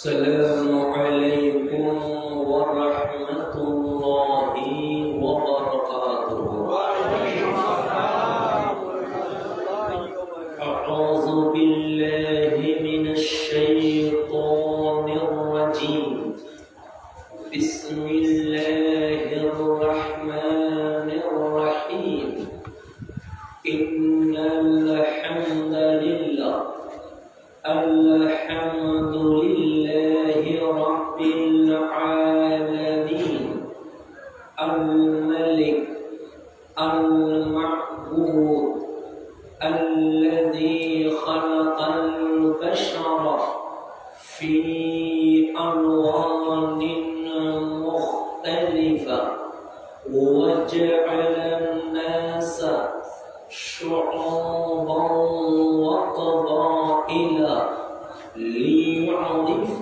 السلام عليكم ورحمة الله وبركاته. أعوذ بالله من الشيطان الرجيم. بسم الله الرحمن الرحيم. إن الحمد لله رب العالمين الملك المعبود الذي خلق البشر في ألوان مختلفة وجعل الناس شعوبا وقبائل ليعرف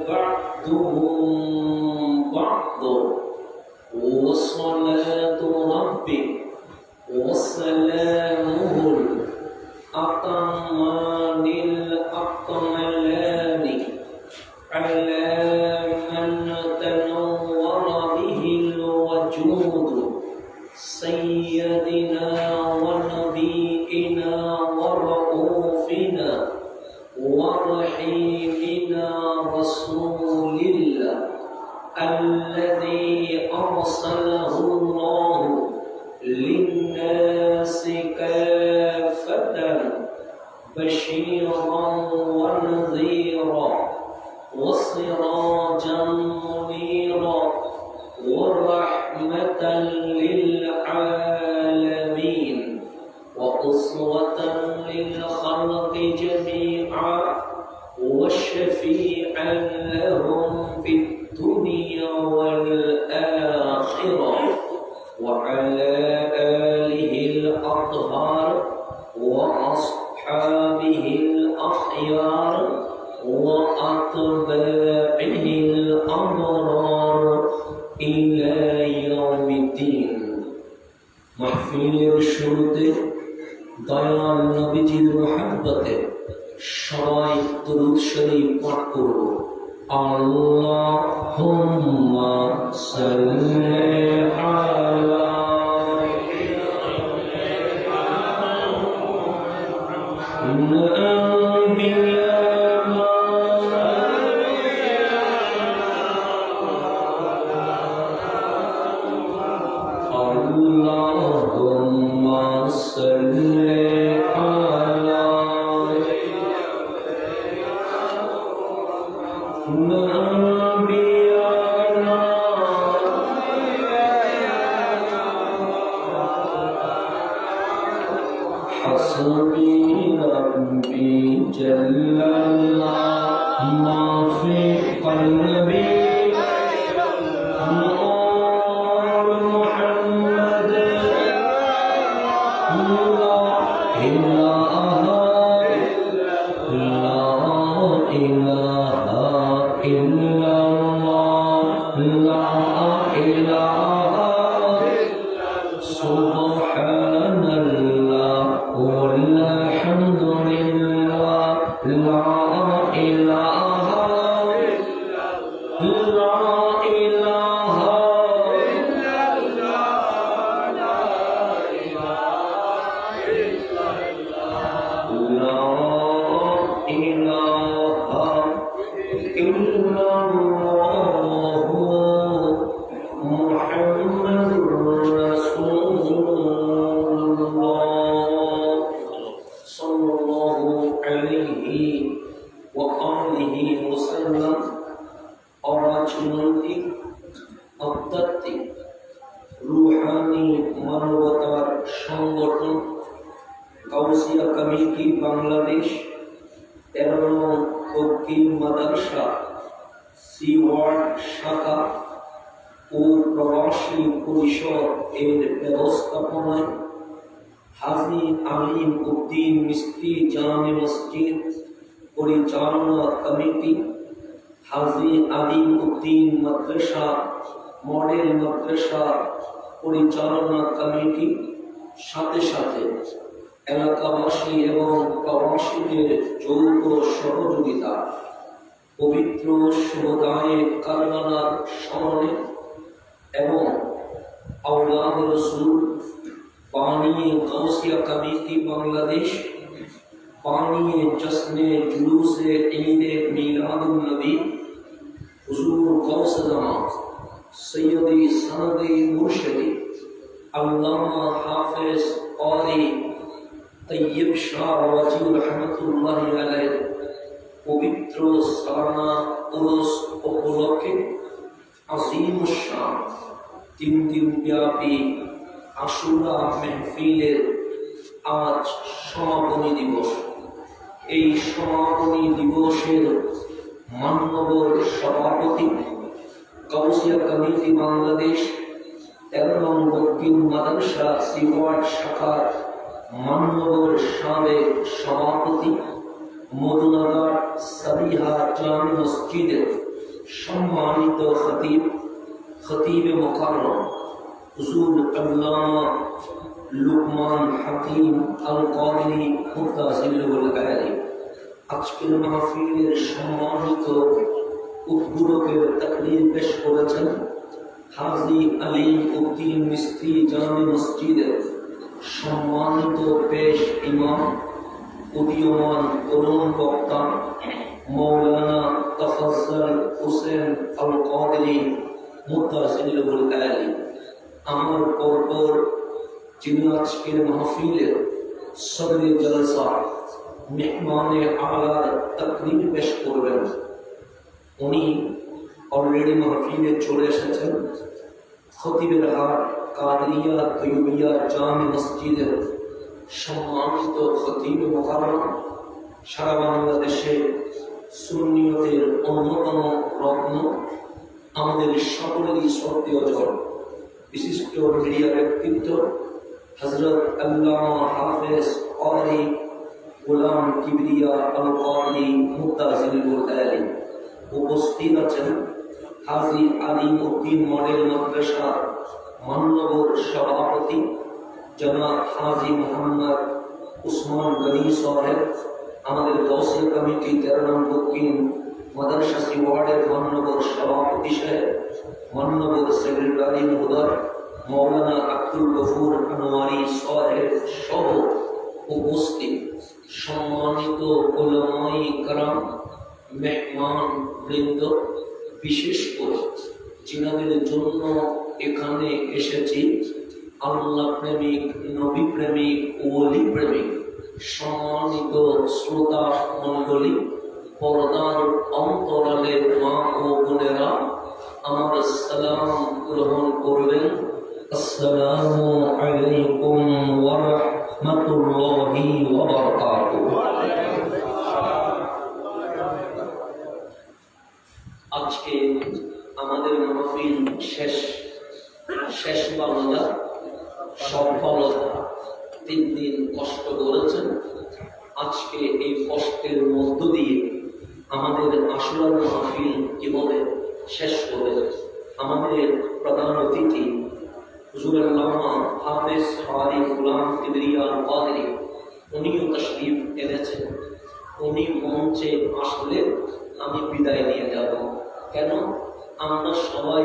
بعضهم بعضا. وصلاة ربي وسلامه الأتمان الأكملان على من تنور به الوجود سيدنا ونبينا ورؤوفنا ورحيمنا رسول الله الذي أرسله الله للناس كافة بشيرا ونذيرا وسراجا منيرا ورحمة للعالمين وأسوة للخلق جميعا وشفيعا لهم في الدنيا والآخرة وعلى آله الأطهار وأصحابه الأخيار وأتباعه الأبرار إلى يوم الدين. মাহফিলের শুরুতে দয়াল নবীজির মহব্বতে সবাই দুরূদ শরীফ পাঠ করব। আল্লাহুম্মা সাল্লি আলা حسبي ربي جل الله ما في قلبي نور محمد لا إله إلا الله لا إله سبحان الله والحمد لله لا إله لا إله إلا الله لا إله إلا الله لا إله إلا الله محمد رسول الله صلى الله عليه وآله وسلم। অরাজনৈতিক আধ্যাত্মিক রুহানি মানবতার সংগঠন গাউসিয়া কমিটি বাংলাদেশ 13 নং দক্ষিণ মাদ্রাসা সি ওয়ার্ড শাখা ও প্রবাসী পরিষদ এর ব্যবস্থাপনায় হাজী আমিন উদ্দিন মিস্ত্রি জামে মসজিদ পরিচালনা কমিটি, হাজী আমিন উদ্দিন মাদ্রাসা মডেল মাদ্রাসা পরিচালনা কমিটি, সাথে সাথে এলাকাবাসী এবং প্রবাসীদের যৌথ সহযোগিতা পবিত্র শুভদায়ে কারবালার স্মরণে এবং আওলাদ রসুল বানিয়ে গাউসিয়া কমিটি বাংলাদেশ বানিয়ে জশ্নে জুলুসে ঈদে মিলাদুন নবী হুজুর গাউস জামান সৈয়দি সনদি মুর্শিদি আল্লামা হাফেজ ক্বারি তৈয়ব শাহ ওয়াজি রহমতুল্লাহি আলাইহি পবিত্র সালানা উরুস উপলক্ষে আজিম শান 3 দিন ব্যাপী আশুরা মেহফিলের আজ সমাপনী দিবস। এই সমাপনী দিবসের মাননীয় সভাপতি গাউসিয়া কমিটি বাংলাদেশ 13 নং দক্ষিণ মাদ্রাসা সিওয়াট শাখার মাননীয় সাবেক সভাপতি মদুনাগার সাবিহা জামে মসজিদের সম্মানিত খতিব মুকাররম হুজুর আল্লামা লুকমান হাকিম আল কাদিরি মুত্তাসিলুল আলী, আজকের মাহফিলের সম্মানিত উদ্বোধকের তাকরীর পেশ করেছেন হাজী আলিম উদ্দিন মিস্ত্রি জামে মসজিদের সম্মানিত পেশ ইমাম উদীয়মান তরুণ বক্তা মৌলানা তাফাজ্জল হোসেন আল কাদিরি মুত্তাসিলুল আলী। আমার পরপর যিনি আজকের মাহফিলের সদরে জলসা মেহমানে আলার তাকরীর পেশ করবেন, উনি অলরেডি মাহফিলে চলে এসেছেন। খতিবের হাট কাদরিয়া তৈয়বিয়া জামে মসজিদের সম্মানিত খতিব মুকাররম, সারা বাংলাদেশে সুন্নিয়তের অন্যতম রত্ন, আমাদের সকলেরই শ্রদ্ধেয় জন বিশিষ্ট মিডিয়া ব্যক্তিত্ব হযরত আল্লামা হাফেজ ক্বারি গোলাম কিবরিয়া আল কাদিরি মুত্তাসিলুল আলী। উপস্থিত আছেন হাজী আলিম উদ্দিন মডেল মাদ্রাসার মাননীয় সভাপতি জনাব হাজী মোহাম্মদ উসমান গনি সাহেব, আমাদের গাউসিয়া কমিটি 13 নং দক্ষিণ মাদ্রাসা সিওয়াটের মাননীয় সভাপতি সাহেব, মাননীয় সেক্রেটারি মহোদয় মৌলানা আব্দুল গফুর আনোয়ারি সাহেব সহ উপস্থিত সম্মানিত উলামায়ে কেরাম, মেহমান বৃন্দ, বিশেষ করে যিনাদের জন্য এখানে এসেছি আল্লাহ প্রেমিক, নবী প্রেমিক, ওলি প্রেমিক সম্মানিত শ্রোতা মণ্ডলী, পর্দার অন্তরালে মা ও বোনেরা, আমার সালাম গ্রহণ করবেন। আসসালামু আলাইকুম ওয়া রাহমাতুল্লাহি ওয়া বারাকাতুহু। আজকে আমাদের মাহফিল শেষ বাংলা সফলতা। 3 দিন কষ্ট করেছেন, আজকে এই কষ্টের মধ্য দিয়ে আমাদের আশুরার মাহফিল কিভাবে শেষ হবে। আমাদের প্রধান অতিথি হুজুর আল্লামা হাফেজ ক্বারি গোলাম কিবরিয়া আল কাদিরি, উনিও তাশরীফ এনেছেন। উনি মঞ্চে আসলে আমি বিদায় নিয়ে যাব। কেন? আমরা সবাই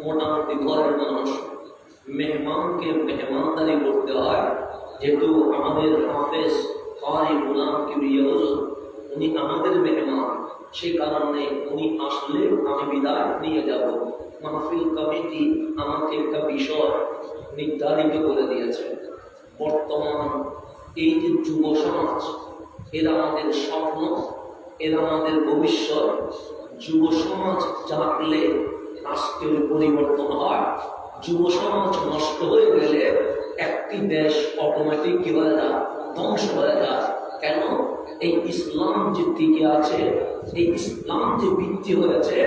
মোটামুটি ঘরের মানুষ, মেহমানকে মেহমানদারি করতে হয়। যেহেতু আমাদের হাফেজ ক্বারি গোলাম কিবরিয়া উনি আমাদের মেহমান, সেই কারণে উনি আসলে আমি বিদায় নিয়ে যাব। মাহফিল কমিটি আমাকে একটা বিষয় নির্ধারিত করে দিয়েছে। বর্তমান এই যে যুব সমাজ, এরা আমাদের স্বপ্ন, এরা আমাদের ভবিষ্যৎ। যুব সমাজ জাগলে রাষ্ট্রের পরিবর্তন হয়, যুব সমাজ নষ্ট হয়ে গেলে একটি দেশ অটোমেটিক কি হয়ে যায়? ধ্বংস হয়ে যায়। কেন? এই ইসলাম যে টিকে আছে, এই ইসলাম যে বৃদ্ধি হয়েছে,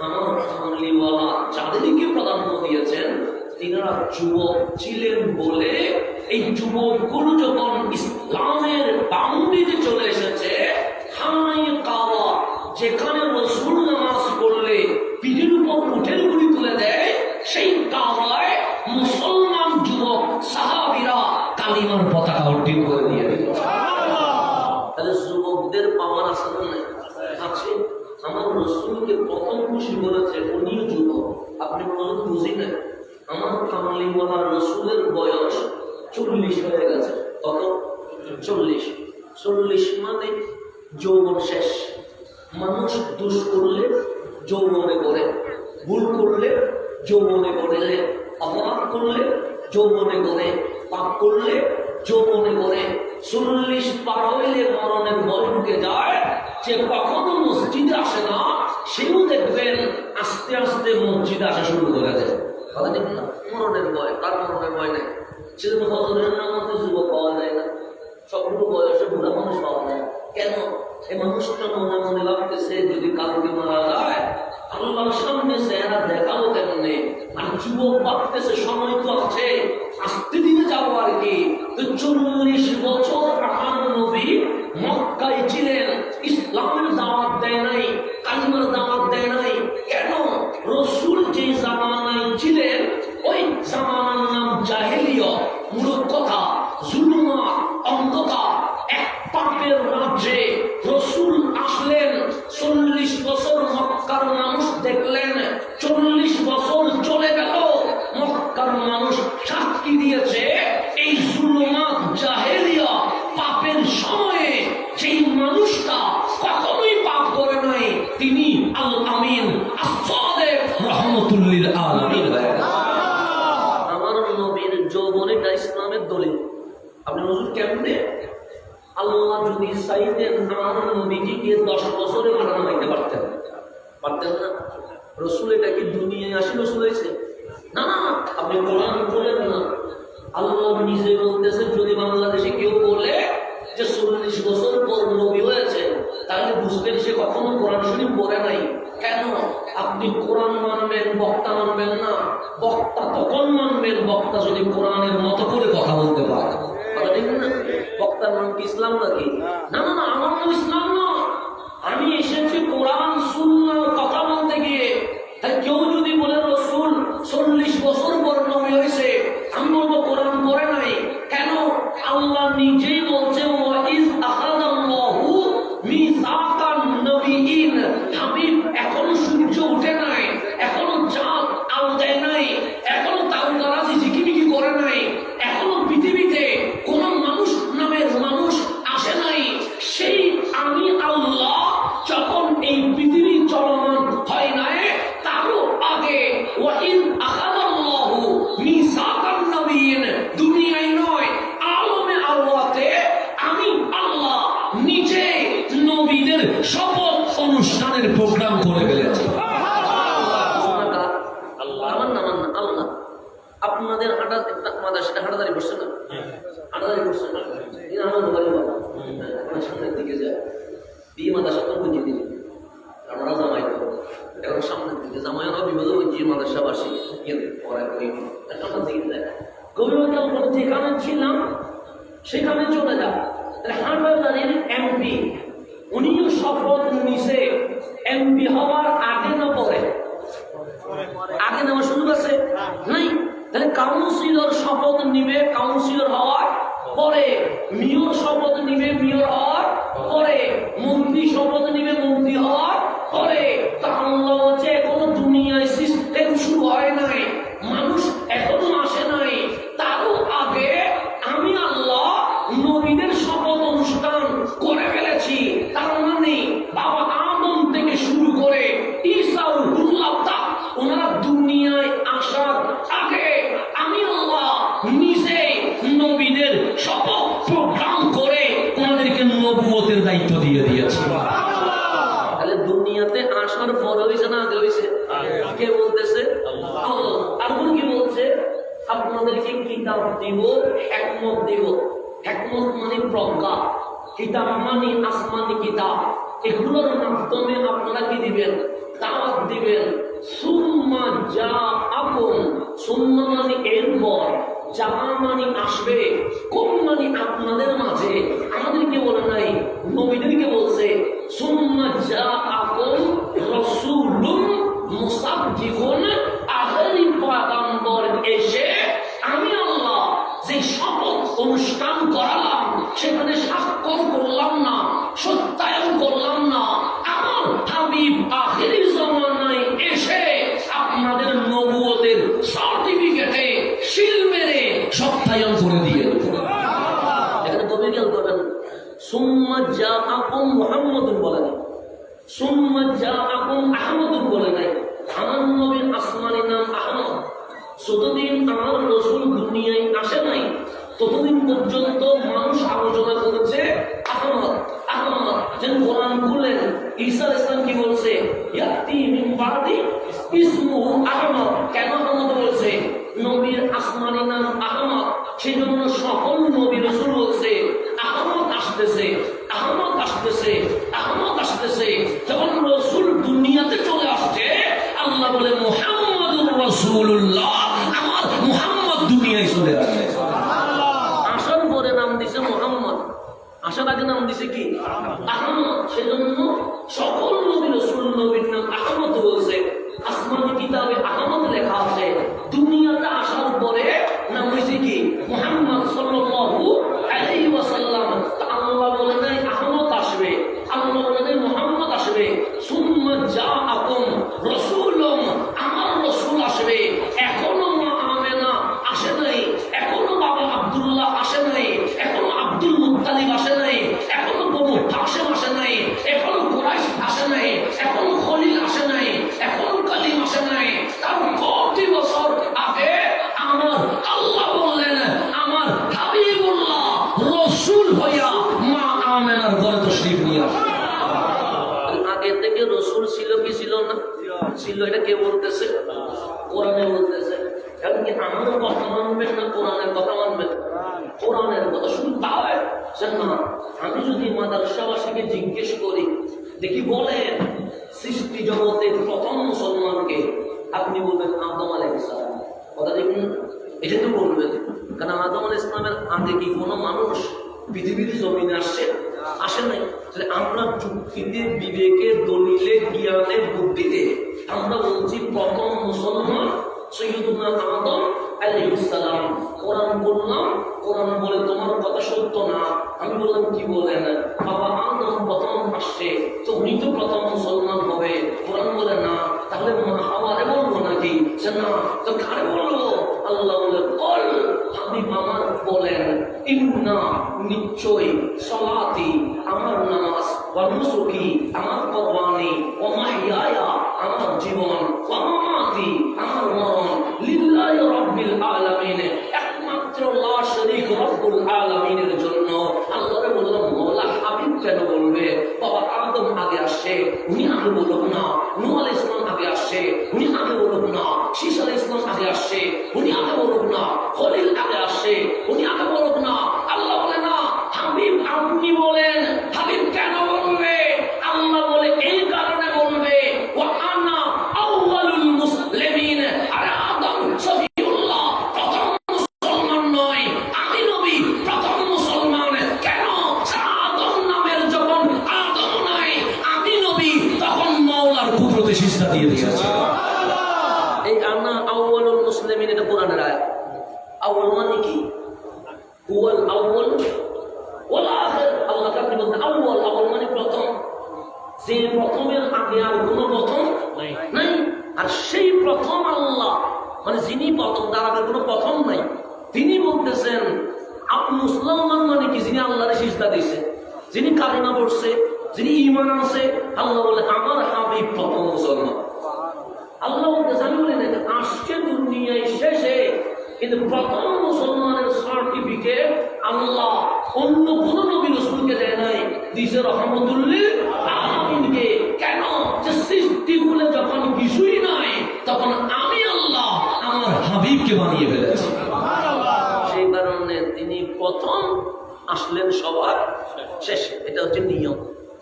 আমার কামলিওয়ালা যাদেরকে প্রাধান্য দিয়েছেন তিনারা যুবক ছিলেন বলে এই যুবকগুলো যখন ইসলামের বাউন্ডারিতে চলে এসেছে, খানায়ে কাবা যেখানে রাসূল নামাজ পড়লে পিঠের উপর উঠের গুলি তুলে দেয়, সেই কাবায় মুসলমান যুবক সাহাবীরা কালিমার পতাকা উড্ডীন করে দিয়ে দিল। তাহলে যুবকদের পাওয়ার আছে না? আছে। আমার রসুলকে প্রথম খুশি করেছে উনিও যুবক। আপনি বলুন বুঝি না, আমার কামলিওয়ালা রসুলের বয়স 40 হয়ে গেছে। কত? 40। 40 মানে যৌবন শেষ। মানুষ দোষ করলে যৌবনে করে, ভুল করলে যৌবনে করে, অপরাধ করলে যৌবনে করে, পাপ করলে যৌবনে করে। 40 পার হইলে মরণের ভয় ঢুকে যায়। যে কখনো মসজিদে আসে না সেও দেখবেন আস্তে আস্তে মসজিদে আসা শুরু করে দেয়। কথা ঠিক না? মরণের ভয়। কার মরণের ভয় নেই? সেজন্য হজরের নামাজে যুবক পাওয়া যায় না, সবগুলো বয়সে বুড়া মানুষ পাওয়া যায়। কেন? এই মানুষটা মনে মনে লাগতেছে যদি কালকে মারা যায় আল্লাহর সামনে চেহারা দেখাবো কেমনে। আর যুবক ভাবতেছে সময় তো আছে, আস্তে দিনে যাবো আর কি। 40 বছর আমার নবী মক্কায় ছিলেন, ইসলামের দাওয়াত দেয় নাই, কালিমার দাওয়াত দেয় নাই। কেন? রসুল যে জামানায় ছিলেন ওই জামানার নাম জাহেলিয়ত, মূর্খতা, জুলুমত, অন্ধকার, এক পাপের রাজ্যে রসুল আসলেন। 40 বছর মক্কার মানুষ দেখলেন, 40 বছর চলে গেল। মক্কার মানুষ সাক্ষী দিয়েছে এই জুলুমাত, জাহেলিয়ত, পাপের সময়ে যেই মানুষটা কখনোই পাপ করে নাই তিনি আল আমিন আস-সাদিক রাহমাতুল্লিল আলামিন। আমার নবীর যৌবনেটা ইসলামের দলিল। আপনি হুজুর কেমনে? আল্লাহ যদি চাইতেন আমার নবীজিকে 10 বছরে মারা নামাইতে পারতেন, পারতেন না? রসুল এটা কি দুনিয়ায় আসি রসুল হয়েছে? না না, আপনি কোরআন বলেন না। আল্লাহ নিজে বলতেছে যদি বাংলাদেশে কেউ বলে যে 40 বছর পর নবী হয়েছে তাহলে বুঝবেন সে কখনো কোরআন শরীফ পড়ে নাই। কেন? আপনি কোরআন মানবেন, বক্তা মানবেন না। বক্তা তখন মানবেন বক্তা যদি কোরআনের মতো করে কথা বলতে পারে। কথা ঠিক না? বক্তার নাম কি ইসলাম নাকি? না না না, আমার নাম ইসলাম না। আমি এসেছি কোরআন সুন্নাহর কথা বলতে গিয়ে। তাই কেউ যদি বলে রসুল 40 বছর পর নবী হয়েছে, আমি বলবো কোরআন পড়ে নাই। কেন? আল্লাহ নিজেই বলছে ওয়াইজ আখাযাল্লাহু মিসাকান নবিয়িন। হাবিব এখনো সূর্য উঠে নাই, এখনো চাঁদ আলো দেয় নাই, এখনো তারকারাজি ঝিকিমিকি করে নাই, এখনো পৃথিবীতে কোন মানুষ নামের মানুষ আসে নাই। সেই আমি আল্লাহ যখন এই পৃথিবী চলমান হয় নাই তারও আগে ওয়াইজ আখাযাল্লাহু মিসাকান নবিয়িন, দুনিয়ায় নয় আলমে আল্লাহতে আমি আল্লাহ নিজে নবীদের শপথ অনুষ্ঠানের প্রোগ্রাম করে ফেলেছি। আল্লাহ আপনাদের হাঁটাদারি করছে না? হাঁটাদারি করছে না? সামনের দিকে যায় বিয়ে মাদ্রাসা তো বুঝিয়ে দিল আমরা জামাই তো এখন সামনের দিকে জামাইরা বিপদ যে মাদ্রাসাবাসী সামনের দিকে যায়। যেখানে ছিলাম সেখানে চলে যা। হাঁটাদারির এমপি উনিও শপথ নিছে এমপি হওয়ার আগে না পরে? আগে নেওয়ার সুযোগ আছে নাই। তাহলে কাউন্সিলর শপথ নিবে কাউন্সিলর হওয়ার পরে, মেয়র শপথ নিবে মেয়র হওয়ার পরে, মন্ত্রী শপথ নিবে মন্ত্রী হওয়ার পরে। তা আল্লাহ হচ্ছে এখনো দুনিয়ায় সিস্টেম শুরু হয় নাই, মানুষ এখনো আসে নাই, তারও আগে আমি আল্লাহ নবীদের শপথ অনুষ্ঠান করে ফেলেছি। তার মানে বাবা আদম থেকে শুরু করে ঈসা রুহুল্লাহ তাক ওনারা দুনিয়ায় আসার আগে আমি আল্লাহ নিজে নবীদের শপথ প্রোগ্রাম করে ওনাদেরকে নবুয়তের দায়িত্ব দিয়ে দিয়েছি। তাহলে দুনিয়াতে আসার পরে হয়েছে না আগে হয়েছে? কে বলতেছে? আল্লাহ। আর কি বলছে? আপনাদেরকে কিতাব দিব, হিকমত দিব। হিকমত মানে প্রজ্ঞা, কিতাব মানে আসমানি কিতাব। এগুলোর মাধ্যমে আপনারা কি দিবেন? দাওয়াত দিবেন। সুম্মা জাআকুম, সুম্মা মানে এরপর, যা মানে আসবে, কোন মানে আপনাদের মাঝে। আমাদেরকে বলে নাই, নবীদেরকে বলছে সুম্মা জাআকুম রাসূলুন মুসাদ্দিকুন। আখেরি পয়গম্বর এসে আমি আল্লাহ যে শপথ অনুষ্ঠান করালাম সেখানে স্বাক্ষর করলাম না, সত্যায়ন করলাম না, আমার হাবিব সুম্মা জাআকুম মুহাম্মাদুন বলে নাই, সুম্মা জাআকুম আহমদুন বলে নাই। আমার নবীর আসমানি নাম আহমদ। যতদিন আমার রসুল দুনিয়ায় আসে নাই ততদিন পর্যন্ত মানুষ আলোচনা করেছে আহমদ আহমদ। যেন কোরআন খুললেন ঈসা আলাইহিস সালাম কি বলছে, ইয়াতি মিন বাদি ইসমুহু আহমদ। কেন আহমদ বলছে? নবীর আসমানি নাম আহমদ, সেই জন্য সকল নবী রসুল বলছে আহমদ আসতেছে, আহমদ আসতেছে, আহমদ আসতেছে। যখন রসুল দুনিয়াতে চলে আসছে আল্লাহ বলে মুহাম্মাদুর রাসূলুল্লাহ, আমার মুহাম্মদ দুনিয়ায় চলে আসছে। আসার পরে নাম দিছে মুহাম্মদ, আসার আগে নাম দিছে কি? আহমদ। সেজন্য সকল নবী রাসূল নবীর নাম আহমদ বলছে। আসমানি কিতাবে আহমদ লেখা আছে, দুনিয়াতে আসার পরে নাম হয়েছে কি? মুহাম্মদ সাল্লাল্লাহু আলাইহি ওয়াসাল্লাম। আল্লাহ বলে নাই আহমদ আসবে, আল্লাহ বলে নাই মুহাম্মদ আসবে। সুম্মা জাআকুম রাসূলুম, আমার রাসূল আসবে। এখনো মা আমেনা আসে নাই, এখনো বাবা আব্দুল্লাহ আসে নাই, এখনো আব্দুল মুত্তালিব আসে নাই, এখনো বনু হাশিম আসে নাই, এখনো কুরাইশ আসে নাই, এখনো খলিল আসে নাই, এখনো কালিম আসে নাই। তার কত বছর আগে আমার আল্লাহ বললেন আমার হাবিবুল্লাহ রাসূল হইয়া মা আমেনার ঘরে তশরিফ নিয়ে আসে। আগে থেকে রাসূল ছিল কি ছিল না? ছিল। এটা কে বলতেছে? কোরআনে বলতেছে। এখন কি আমার কথা মানবেন না কোরআনের কথা মানবেন? কোরআনের কথা শুধু তাই না। আমি যদি মাদ্রাসাবাসীকে জিজ্ঞেস করি, দেখি বলেন সৃষ্টি জগতের প্রথম মুসলমানকে, আপনি বলবেন আদম আলাইহিস সালাম। কথা দেখুন, এটা তো বলবেন, কারণ আদম আলাইহিস সালামের আগে কি কোনো মানুষ পৃথিবীর জমিনে আসছে? আসে নাই। আমরা যুক্তিতে, বিবেকে, দলিলে, জ্ঞানে, বুদ্ধিতে আমরা বলছি প্রথম মুসলমান সৈয়দুনা আদম আলাইহিস সালাম। কোরআন বললাম, কোরআন বলে তোমার কথা সত্য না। আমি বললাম কি বলেন? বাবা আদম প্রথম আসছে তো উনি তো প্রথম মুসলমান হবে। কোরআন বলে না। তাহলে মা হাওয়ারে বলবো নাকি? সে না, তো কারে বলবো? আল্লাহ বলে বল, হাবিব আমার বলেন ইন্না নিশ্চয় সালাতি আমার নামাজ, ওয়া নুসুকি আমার কুরবানি, ওয়া মাহইয়ায়া আমার জীবন, ওয়া মামাতি আমার মরণ লিল্লাহি রাব্বিল আলামিন, একমাত্র লা শারীক রব্বুল আলামিনের জন্য। আল্লাহরে বললাম মওলা হাবিব কেন বলবে? বাবা আদম আগে আসছে, উনি আগে বলুক না। নূহ আলাইহিস সালাম আগে আসছে, উনি আগে বলুক না। শীশ আলাইহিস সালাম আগে আসছে, উনি আগে বলুক না। খলিল আগে আসছে, উনি আগে বলুক না। আল্লাহ বলে না, হাবিব আপনি বলেন। হাবিব কেন বলবে? আল্লাহ বলে এই কারণে বলবে, ওয়া আনা আউয়ালুল মুসলিমিন। আর আদম সফিউল্লাহ প্রথম মুসলমান নয়, আমি নবী প্রথম মুসলমান। কেন? আদম নামের যখন আদম নাই, আমি নবী, তখন মাওলার কুদরতে সিজদা দিয়ে দিয়েছে। এই আনা আউয়ালুল মুসলিমিন এটা কোরআনের আয়াত। আউয়াল মানে কি? হুয়াল আউয়াল ওয়াল আখির। আল্লাহ কাকে বলতে আউয়াল? আউয়াল মানে প্রথম। যে প্রথমের আগে আর কোনো প্রথম নাই। আর সেই প্রথম আল্লাহ, মানে যিনি প্রথম, তার আগে কোনো প্রথম নাই। তিনি বলতেছেন আপনি মুসলমান মানে কি? যিনি আল্লাহরে সিজদা দিয়েছে, যিনি কালিমা পড়ছে, যিনি ঈমান আনছে। আল্লাহ বলে আমার হাবিব প্রথম মুসলমান। আল্লাহ বলতেছে, আমি বলি না আসছে দুনিয়ায় শেষে, কিন্তু প্রথম মুসলমানের সার্টিফিকেট আল্লাহ অন্য কোন নবী রাসূলকে দেয় নাই, দিয়েছে রহমতুল্লিল আলামিনকে। কেন? যে সৃষ্টিগুলো যখন কিছুই নাই, তখন আমি আল্লাহ আমার হাবিবকে বানিয়ে ফেলেছি। সেই কারণে তিনি প্রথম আসলেন সবার শেষে। এটা হচ্ছে নিয়ম।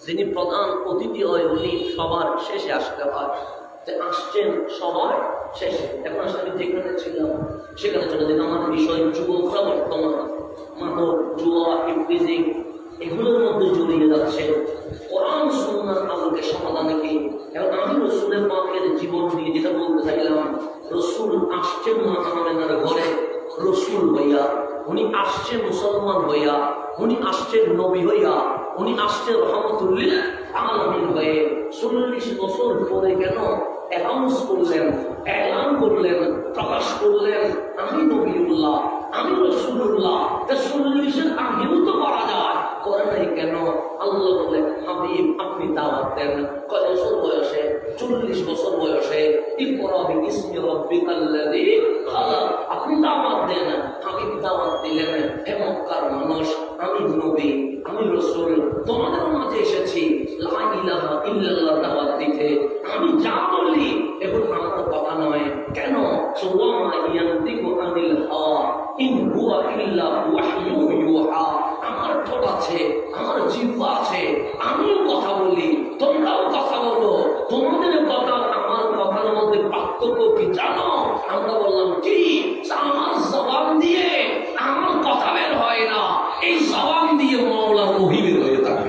যিনি প্রধান অতিথি হয় উনি সবার শেষে আসতে হয়। আসছেন সবার শেষে। এখন আসলে আমি যেখানে ছিলাম সেখানে চলে যেন আমার বিষয় যুবকরা বর্তমান মাদক, জুয়া, ইফটিজিং এগুলোর মধ্যে জড়িয়ে যাচ্ছে। কোরআন সুন্নাহর আলোকে সমাধানে কি? এবং আমি রাসূলের পাকের জীবন নিয়ে যেটা বলতে চাইলাম, রাসূল আসছেন মা আমেনার ঘরে রাসূল হইয়া, উনি আসছে মুসলমান হইয়া, উনি আসছেন নবী হইয়া, উনি আসছেন রহমতুল্লিল আলামিন হয়ে। 40 বছর পরে কেন অ্যানাউন্স করলেন, এলান করলেন, প্রকাশ করলেন আমি নবীউল্লাহ, আমি রাসূলুল্লাহ। 40-এর আগেও তো করা যায়। করে নাই কেন? আল্লাহ বলে, হাবিব আপনি দাওয়াত দেন। কয় বছর বয়সে? 40 বছর বয়সে। ইকরা বিইসমি রাব্বিকাল্লাযী খালাক, আপনি দাওয়াত দেন। হাবিব দাওয়াত দিলেন, হে মক্কার মানুষ, আমি নবী, আমি রাসূল, তোমাদের মাঝে এসেছি লা ইলাহা ইল্লাল্লাহ দাওয়াত দিতে। আমি যা বলি এগুলো আমার কথা নয়। কেন? সুবহানা ইয়ান্তিকু আনিল হাওয়া ইন হুয়া ইল্লা ওয়াহয়ু ইউহা। আমার ঠোঁট আছে, আমার জিহ্বা আছে, আমিও কথা বলি, তোমরাও কথা বলো। তোমাদের কথা আমার কথার মধ্যে পার্থক্য কি জানো? আমরা বললাম কি? আমার জবান দিয়ে আমার কথা বের হয় না, এই জবান দিয়ে মাওলার ওহী বের হয়ে থাকে।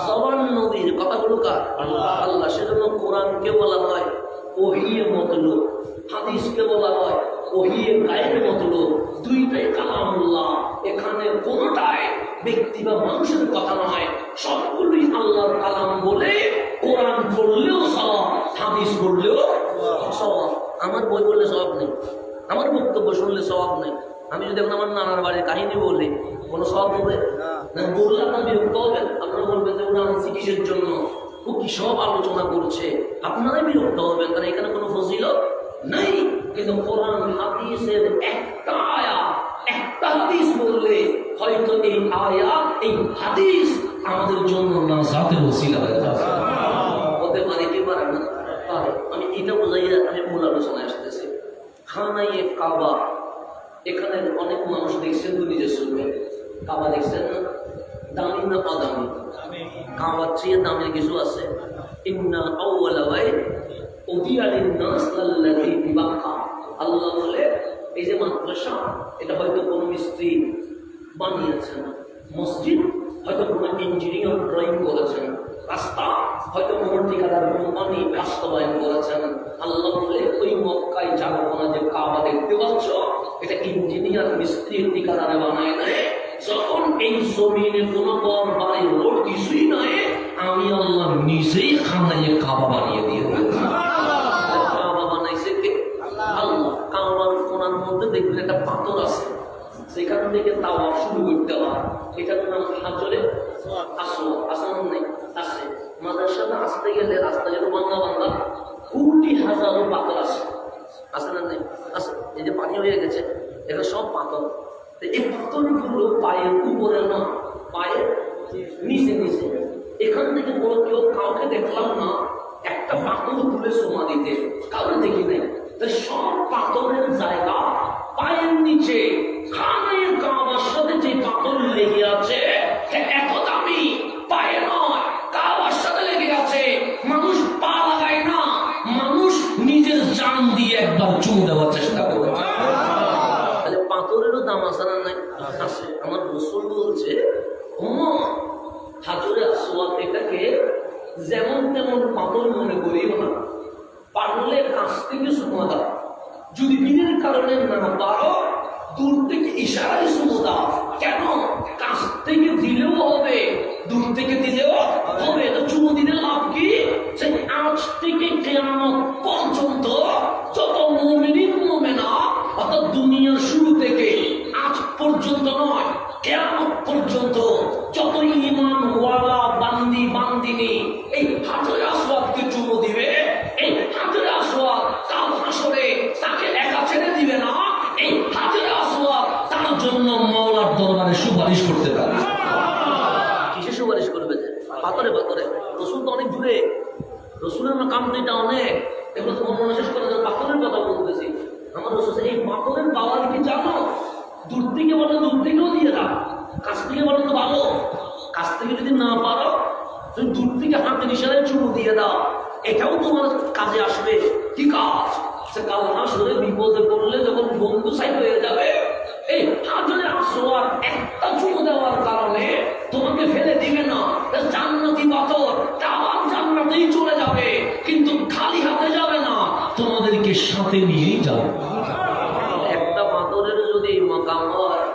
জবান নবীর, কথাগুলো কার? আল্লাহ। সেজন্য কোরআনকে বলা হয় ওহিয়ে মতলুব, হাদিসকে বলা হয় ওহিয়ে গায়েবের মতলুব। দুইটাই কালামুল্লাহ। এখানে কোনটাই ব্যক্তি বা মানুষের কথা নয়, সবগুলোই আল্লাহর কালাম বলে কোরআন পড়লেও সওয়াব, হাদিস পড়লেও সওয়াব। আমার বই পড়লে সওয়াব নেই, আমার বক্তব্য শুনলে সওয়াব নেই। আমি যদি এখন আমার নানার বাড়ির কাহিনী বলি, কোনো সওয়াব হবে না? বললে আপনার বিরক্ত হবেন, আপনারা বলবেন যে ওরা আনছি কিসের জন্য, ও কি সব আলোচনা করছে, আপনারাই বিরক্ত হবেন, কারণ এখানে কোনো ফজিলত নাই। কিন্তু কোরআন হাদিসের একটা আয়াত, একটা হাদিস বললে হয়তো এই আয়াত, এই হাদিস আমাদের জন্য নাজাতের ওসিলা হয়ে যাবে। হতে পারে কি পারে না? পারে। আমি এটা বোঝাইয়া আমি মূল আলোচনায় আসতেছি। খানায়ে কাবা, এখানে অনেক মানুষ দেখছেন তো নিজে শুনবেন। কাবা দেখছেন না? দামি না অদামি? কাবার চেয়ে দামি কিছু আছে? ইন্না আউওয়ালা বাইত উদিয়া লিন-নাস লাল্লাযী বিবাক্কা। আল্লাহ বলে এই যে মাদ্রাসা, এটা হয়তো কোনো মিস্ত্রি বানিয়েছেন, মসজিদ হয়তো কোনো ইঞ্জিনিয়ার ড্রয়িং করেছেন, রাস্তা হয়তো কোনো ঠিকাদার কোম্পানি বাস্তবায়ন করেছেন। আল্লাহ বলে ওই মক্কায় যাবো যে কাবা দেখতে পাচ্ছ, এটা ইঞ্জিনিয়ার মিস্ত্রি ঠিকাদারে বানায় নেয়। যখন এই জমিনে কোনো ঘর বাড়ি রোড কিছুই নাই, আমি আল্লাহ নিজেই খানায়ে কাবা বানিয়ে দিয়ে দিয়েছি। কাবা বানাইছে কে? আল্লাহ। কাবার কোনার মধ্যে দেখবেন একটা পাথর আছে, সেখান থেকে তাওয়াফ শুরু করতে হয়। এটার নাম হাজরে আসওয়াদ। আসমান নেই, আছে। মাদ্রাসাতে আসতে গেলে রাস্তা যেন বাংলা বাংলা কোটি হাজারো পাথর আছে, আছে না নেই? আছে। এই যে পানি হয়ে গেছে, এটা সব পাথর। এই পাথরগুলো পায়ের উপরে না, পায়ের নিচে নিচে। এখান থেকে কোনো কেউ কাউকে দেখলাম না একটা পাথর তুলে সোমা দিতে, কাউকে দেখি নাই। সব পাথরের জায়গা পায়ের নিচে। খানায়ে কাবার সাথে যে পাথর লেগে আছে এত দামি, পায়ে নয়, কাবার সাথে লেগে আছে। মানুষ পা লাগায় না, মানুষ নিজের জান দিয়ে একবার চুমু দেওয়ার চেষ্টা করে। পাথরেরও দাম আছে না নাই? আছে। আমার রাসূল বলছে, হাজরে আসওয়াদ এটাকে যেমন তেমন পাথর মনে করিও না, পারলে কাছ থেকে চুমু দাও। যদি দিনের কারণে না পারো, দূর থেকে ইশারায় চুমু দাও। কেন? কাছ থেকে দিলেও হবে, দূর থেকে দিলেও হবে। তো চুমু দিলে লাভ কি? আজ থেকে কিয়ামত পর্যন্ত যত মুমিন মুমিনা, অর্থাৎ দুনিয়ার শুরু থেকে আজ পর্যন্ত নয়, কিয়ামত পর্যন্ত যত ঈমান ওয়ালা বান্দি বান্দিনী এই হাজরে আসওয়াদকে চুমু দিবে, এই হাজরে আসওয়াদ কাল হাসরে তাকে একা ছেড়ে দিবে না। এই হাজরে আসওয়াদ তার জন্য মাওলার দরবারে সুপারিশ করতে পারে। কিসে সুপারিশ করবে? পাথরে পাথরে। রাসূল তো অনেক দূরে, রাসূলের কাম তো এটা অনেক। এগুলো তো বর্ণনা শেষ করে পাথরের কথা বলতেছি। আমার রাসূল এই পাথরের পাওয়ার কি জানো? দূর থেকে বলো, দূর থেকেও দিয়ে দাও, কাছ থেকে বলো তো ভালো। কাছ থেকে যদি না পারো, তুমি দূর থেকে হাতের ইশারায় চুমু দিয়ে দাও, এটাও তোমার কাজে আসবে। কি কাজ? সে কাল হাসরে বিপদে পড়লে যখন বন্ধু সাইড হয়ে যাবে, এই হাজরে আসওয়াদ একটা চুমু দেওয়ার কারণে তোমাকে ফেলে দিবে না। জান্নাতি পাথর আবার জান্নাতেই চলে যাবে, কিন্তু খালি হাতে যাবে না, তোমাদেরকে সাথে নিয়েই যাবে। একটা পাথরের যদি মাকাম হয়,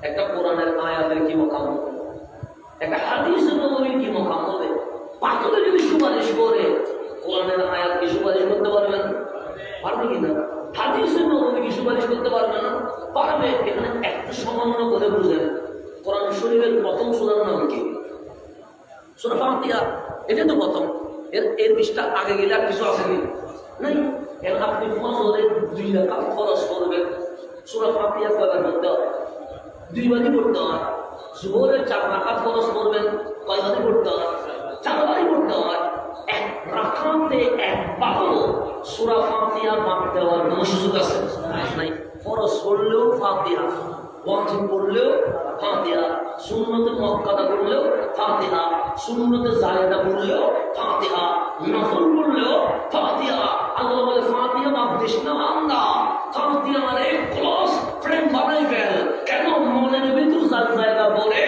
একটা কোরআনের আয়াতের কি মাকাম হবে? একটা হাদিসের নবীর কি মাকাম হবে? পাথরে যদি সুপারিশ করে, কোরআনের আয়াত কি সুপারিশ করতে পারবেন? পারবে কিনা? হাদিসের নবী কি সুপারিশ করতে পারবে না? পারবে। এখানে একটা সামান্য করে বুঝেন, কোরআন শরীফের প্রথম সূরা ফাতিহা এটা তো প্রথম। এর পৃষ্ঠা আগে গেলে আর কিছু আসেনি নাই। এখন আপনি ফজরের 2 রাকাত ফরজ করবেন, সূরা ফাতিহা কয়বার পড়তে হয়? 2 বারই পড়তে হয়। যোহরের 4 রাকাত ফরজ করবেন, কয়বারই পড়তে হয়? 4 বারই পড়তে হয়। এক রাকাতে একবারও সূরা ফাতিহা বাদ দেওয়ার কোনো সুযোগ আছে নাই। ফরজ পড়লেও ফাতিহা, ওয়াজিব পড়লেও ফাতিহা, সুন্নতে মুআক্কাদা পড়লেও ফাতিহা, সুন্নতে জায়েদা পড়লেও ফাতিহা, নফল পড়লেও ফাতিহা। আল্লাহ বলে ফাতিহা বাদ দিস না বান্দা, ফাতিহা মানে ক্লোজ ফ্রেন্ড বানাই ফেল। কেন? মনের ভিতর যার জায়গা পড়ে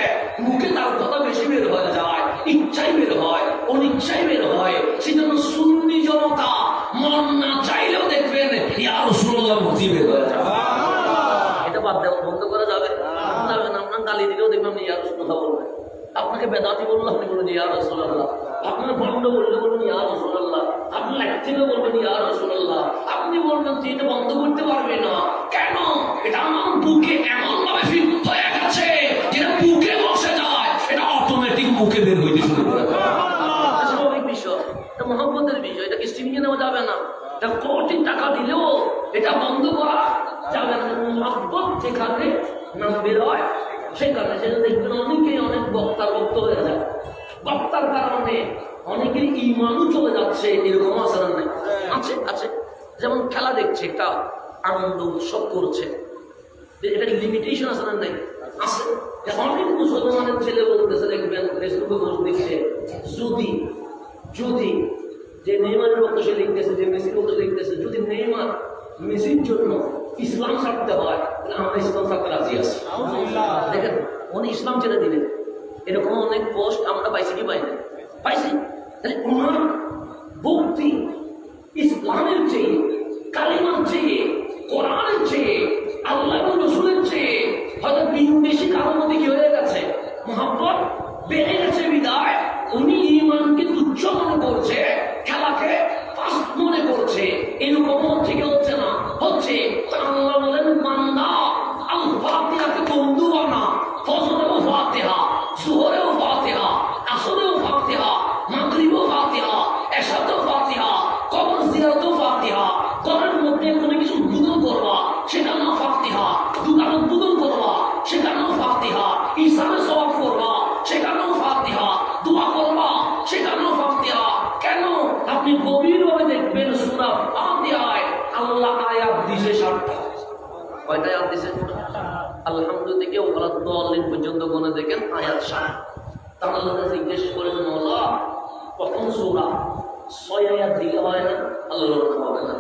মুখে তার কথা বেশি বের হয়ে যায়, ইচ্ছাই বের হয়, অনিচ্ছাই বের হয়। সেজন্য সুন্নি জনতা মন না চাইলেও দেখবেন ইয়া রাসূলুল্লাহ মুক্তি বের হয়ে যায়। এটা বাদ দেওয়া বন্ধ করা যাবে না। আপনার গালি দিলেও দেখবেন ইয়া রাসূলুল্লাহ বলবেন। আপনাকে বেদাতি বললো আপনি বলবেন ইয়া রাসূলুল্লাহ। আপনার ভণ্ড বললে বলবেন ইয়া রাসূলুল্লাহ। আপনি লাইতে বলবেন ইয়া রাসূলুল্লাহ। আপনি বলবেন যে এটা বন্ধ করতে পারবে না। কেন? এটা আমার বুকে এমন ভাবে ফিট হয়ে গেছে যেটা বুকে বসে যায়, এটা অটোমেটিক মুখে বের হইতে শুরু করে। স্বাভাবিক বিষয়, এটা মহব্বতের বিষয়, এটা কি ছিনিয়ে নেওয়া যাবে না। এটা কোটি টাকা দিলেও এটা বন্ধ করা যাবে না। মহব্বত যেখানে না বের হয় সেখানে সেটা দেখবেন অনেকেই অনেক বক্তার বক্ত হয়ে যায়। বক্তার কারণে অনেকের ঈমানও চলে যাচ্ছে, এরকম আছে না? নাই আছে আছে। যেমন খেলা দেখছে, একটা আনন্দ উৎসব করছে, এটা লিমিটেশন আছে না? নাই আছে। অনেক মুসলমানের ছেলে বলতেছে, দেখবেন ফেসবুকে পোস্ট দিচ্ছে, যদি যদি যে নেইমারের বক্ত সে লিখতেছে, যে মেসির বক্ত লিখতেছে, যদি নেইমার মেসির জন্য ইসলাম ছাড়তে হয় তাহলে আমরা ইসলাম ছাড়তে রাজি আছি। দেখেন উনি ইসলাম ছেড়ে দিলেন, এরকম অনেক পোস্ট আমরা পাইছি কি পাই না? পাইছি। তাহলে ওনার ভক্তি ইসলামের চেয়ে, কালিমার চেয়ে, কোরআনের চেয়ে, আল্লাহ রসুলের চেয়ে হয়তো বেশি কারোর মধ্যে কি হয়ে গেছে, মহব্বত বেড়ে গেছে। বিদায় উনি ঈমানকে তুচ্ছ মনে করছে, খেলাকে ফাস্ট মনে করছে। এরকম হচ্ছে কি হচ্ছে না? হচ্ছে। আল্লাহ বলেন বান্দা আল ফাতিহাকে বন্ধু বানা। ফজরেও ফাতিহা, যোহরেও ফাতিহা, আসরেও ফাতিহা, মাগরিবেও ফাতিহা, এশাতেও ফাতিহা, কবর জিয়ারতেও ফাতিহা। ঘরের মধ্যে কোনো কিছু উদ্বোধন করবা সেখানেও ফাতিহা, দোকান উদ্বোধন করবা সেখানেও ফাতিহা, ইসলামে সওয়াব করবা সেখানেও ফাতিহা, দোয়া করবা সেখানেও ফাতিহা। কেন? আপনি গভীরভাবে দেখবেন সূরা ফাতিহায় আল্লাহ আয়াত দিয়েছে 60টা। কয়টা আয়াত দিয়েছে? আলহামদুলিল্লাহ থেকে ওয়ালাদ-দাল্লিন পর্যন্ত গুনে দেখেন আয়াত 60। তাহলে জিজ্ঞেস করেন মওলা প্রথম সূরা 6 আয়াত দিলে হয় না? আল্লাহ হবে না।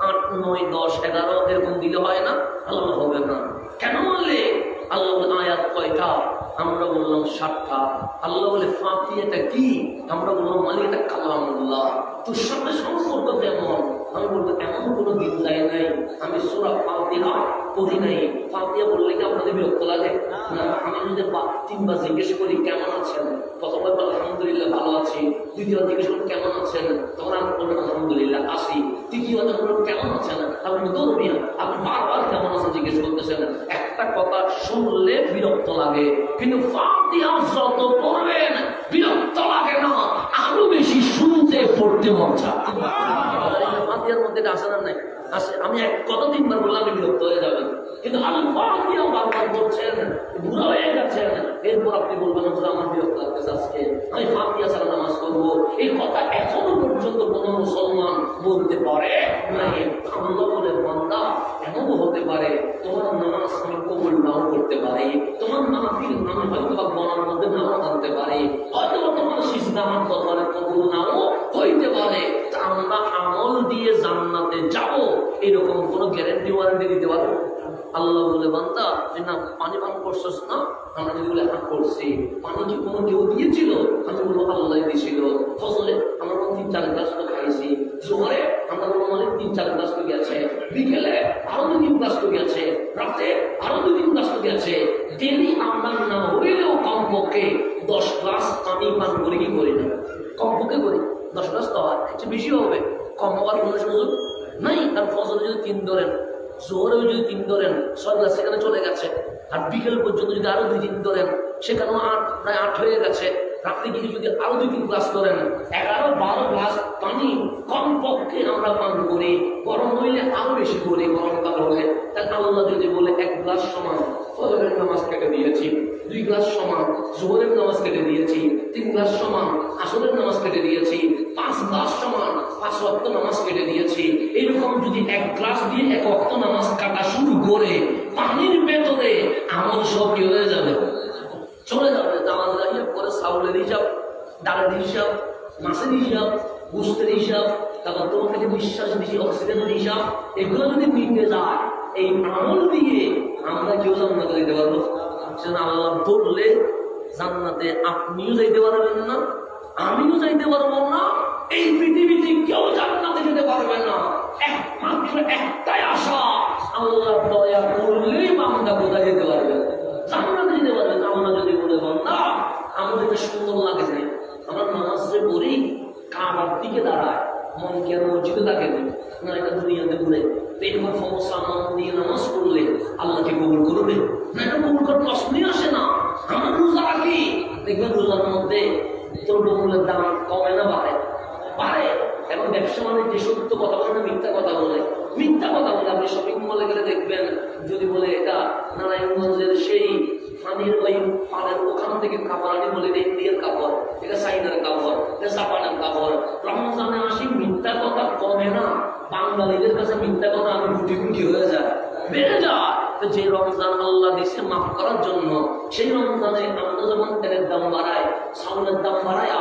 8, 9, 10, 11 এরকম দিলে হয় না? আল্লাহ হবে না। কেন বললে? আল্লাহ আয়াত কয়টা? আমরা বললাম 60টা। আল্লাহ বলে ফাতিহাটা কি? আমরা বললাম মালিক এটা কালামুল্লাহ। তোর সাথে সম্পর্ক কেমন? আমি বলবো এমন কোনো দিন যায় নাই আমি সূরা ফাতিহা পড়ি নাই। ফাতিহা বললে কি আপনাদের বিরক্ত লাগে না? আমি যদি 3বার জিজ্ঞেস করি কেমন আছেন, প্রথমবার বললাম আলহামদুলিল্লাহ ভালো আছি, দ্বিতীয়বার জিজ্ঞেস করলাম কেমন আছেন, তখন আমি বললাম আলহামদুলিল্লাহ আছি, তৃতীয়বার বললাম কেমন আছেন, আপনি দৌড়বিয়া আপনি বারবার কেমন আছেন জিজ্ঞেস করতেছেন। একটা কথা শুনলে বিরক্ত লাগে, কিন্তু ফাতিহা যত পড়বেন বিরক্ত লাগে না, আরো বেশি শুনতে পড়তে মন চায়। ফাতিহার মধ্যে আসে না? নাই আসে। আমি এক কথা 3বার বললাম আপনি বিরক্ত হয়ে যাবেন, কিন্তু আল ফাতিহা বারবার বলছেন, বুড়া হয়ে গেছেন, এরপর আপনি বলবেন আমার বিরক্ত লাগতেছে আজকে আমি ফাতিহা ছাড়া নামাজ করবো। এই কথা এখনো পর্যন্ত কোনো মুসলমান বলতে পারে নাই। আল্লাহ বলে বান্দা এমনও হতে পারে তোমার নামাজ আমি কবুল নাও করতে পারি, তোমার নামাজের নামে হয়তো বা গণার মধ্যে নাও আনতে পারি, হয়তো তোমার সিজদা আমার দরবারে কবুল নাও হইতে পারে। আমরা আমল দিয়ে জান্নাতে যাব এরকম কোনো গ্যারান্টি ওয়ারেন্টি দিতে পারবো? আল্লাহ বলে বান্দা তুই না পানি পান করছিস না? আমরা যদি বলে হ্যাঁ করছি। পানি কি কোনো কেউ দিয়েছিল? আমি বলবো আল্লাহ দিয়েছিল। ফজলে আমরা 3-4 গ্লাস তো খাইছি, জোহরে আমরা বলবো অনেক 3-4 গ্লাস তো গেছে, বিকেলে আরো 2-3 গ্লাস তো গেছে, রাতে আরো 2-3 গ্লাস তো গেছে। ডেলি আমরা না হইলেও কমপক্ষে 10 গ্লাস পানি পান করি কি করি না? কমপক্ষে করি। 10 গ্লাস তো হয়, একটু বেশি হবে, কম হওয়ার কোনো সুযোগ নাই। কারণ ফজলে যদি 3 ধরেন, জোহরেও যদি 3 ধরেন, 6 গ্লাস সেখানে চলে গেছে। আর বিকেল পর্যন্ত যদি আরো 2-3 ধরেন সেখানেও প্রায় 8 হয়ে গেছে। রাত্রে গিয়ে যদি আরো 2-3 গ্লাস করেন, 11-12 গ্লাস পানি কমপক্ষে আমরা পান করি। গরম হইলে আরো বেশি করি, গরমকাল হলে। তাহলে আল্লাহ যদি বলে 1 গ্লাস সমান ফজরের নামাজ কেটে দিয়েছি, 2 গ্লাস সমান জোহরের নামাজ কেটে দিয়েছি, 3 গ্লাস সমান আসরের নামাজ কেটে দিয়েছি, 5 গ্লাস সমান 5 ওয়াক্ত নামাজ কেটে দিয়েছি, এরকম যদি 1 গ্লাস দিয়ে 1 ওয়াক্ত নামাজ কাটা শুরু করে পানির ভেতরে আমল সব কি হয়ে যাবে, চলে যাবে। আমাদের হিসাব করে চাউলের হিসাব, ডালের হিসাব, মাছের হিসাব, গোস্তের হিসাব, তারপর তোমাকে যে বিশ্বাস দিচ্ছি অক্সিজেনের হিসাব, এগুলো যদি মিটে যায় এই আমল দিয়ে আমরা কেউ জান্নাতে যেতে পারবো। সেজন্য আল্লাহ বললে জান্নাতে আপনিও যাইতে পারবেন না, আমিও যাইতে পারবো না, এই পৃথিবীতে কেউ জান্নাতে যেতে পারবে না। একমাত্র একটাই আশা, আল্লাহ দয়া করলেই বান্দা কোথায় যেতে পারবে, জান্নাতে যেতে পারবেন। আমরা যদি বলে বান্দা আমাদেরকে সুন্দর লাগে না, আমরা নামাজ যে পড়ি কাবার দিকে দাঁড়ায়, মন কি আর মসজিদে থাকে না, এটা দুনিয়াতে ঘুরে। এরকম সমস্যা মন দিয়ে নামাজ পড়লে আল্লাহকে কবুল করবে না, এটা কবুল করার প্রশ্নই আসে না। আমরা রোজা রাখি, দেখবেন রোজার মধ্যে দ্রব্যমূল্যের দাম কমে না বাড়ে, বাড়ে। এবং ব্যবসা বাণিজ্য সত্য কথা বলে না মিথ্যা কথা বলে, মিথ্যা কথা বলে। আপনি শপিং মলে গেলে দেখবেন যদি বলে এটা নারায়ণগঞ্জের সেই ফানির ওই পানের ওখান থেকে কাপড় আনি বলে ইন্ডিয়ার কাপড়, এটা চাইনার কাপড়, এটা জাপানের কাপড়। রমজানে আসি মিথ্যা কথা কমে না, বাঙালিদের কাছে মিথ্যা কথা আমি গুটি গুটি হয়ে যায়, বেড়ে যায়। যে রমজান আল্লাহ দিচ্ছে মাফ করার জন্য, সেই রমজানে আমরা যখন তেলের দাম বাড়ায়, চাউলের দাম বাড়ায়,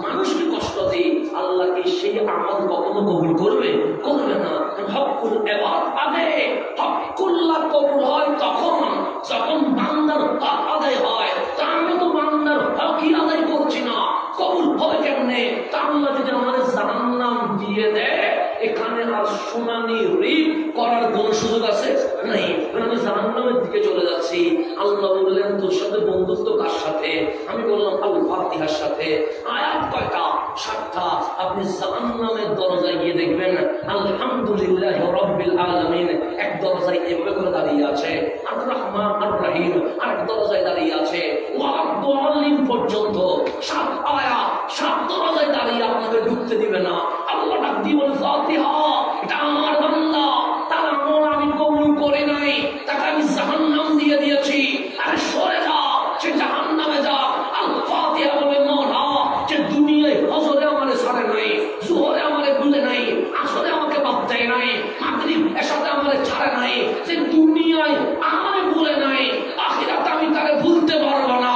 মানুষকে কষ্ট দিই, আল্লাহকে সেই আমল কখনো কবুল করবে, করবে না। হকুল এবার আগে হকুল্লাহ কবুল হয় তখন যখন বান্দার হক আদায় হয়। তা আমি তো বান্দার হকই আদায় করছি না, কবুল হবে কেমনে? তা আল্লাহ যদি আমাদের জাহান্নাম দিয়ে দেয়, এখানে আর শুনানি রিট করার কোন সুযোগ আছে নাই, আমি জাহান্নামের দিকে চলে যাচ্ছি। আল্লাহ বললেন তোর সাথে বন্ধুত্ব কার সাথে? আমি বললাম আল ফাতিহার সাথে। আয়াত কয়টা? 7টা। আপনি জাহান্নামের দরজায় গিয়ে দেখবেন আলহামদুলিল্লাহ রাব্বিল আলামিন এক দরজায় এভাবে করে দাঁড়িয়ে আছে, আর রহমান আর রহিম আরেক দরজায় দাঁড়িয়ে আছে, ওয়াদ পর্যন্ত 7 আয়াত 7 দরজায় দাঁড়িয়ে আপনাকে ঢুকতে দিবে না। আল্লাহ ডাক দিয়ে বলে ফাতিহা এটা আমার বান্দা, তার আমল আমি কবুল করে নাই, তাকে আমি জাহান্নাম দিয়ে দিয়েছি, আরে সরে যা, সে জাহান্নামে যা। আল ফাতিহা বলে মওলা যে দুনিয়ায় ফজরে আমারে ছাড়ে নাই, জোহরে আমারে ভুলে নাই, আসরে আমাকে বাদ দেয় নাই, মাগরিব এশাতে আমারে ছাড়ে নাই, যে দুনিয়ায় আমারে ভুলে নাই, আখিরাতে আমি তারে ভুলতে পারবো না।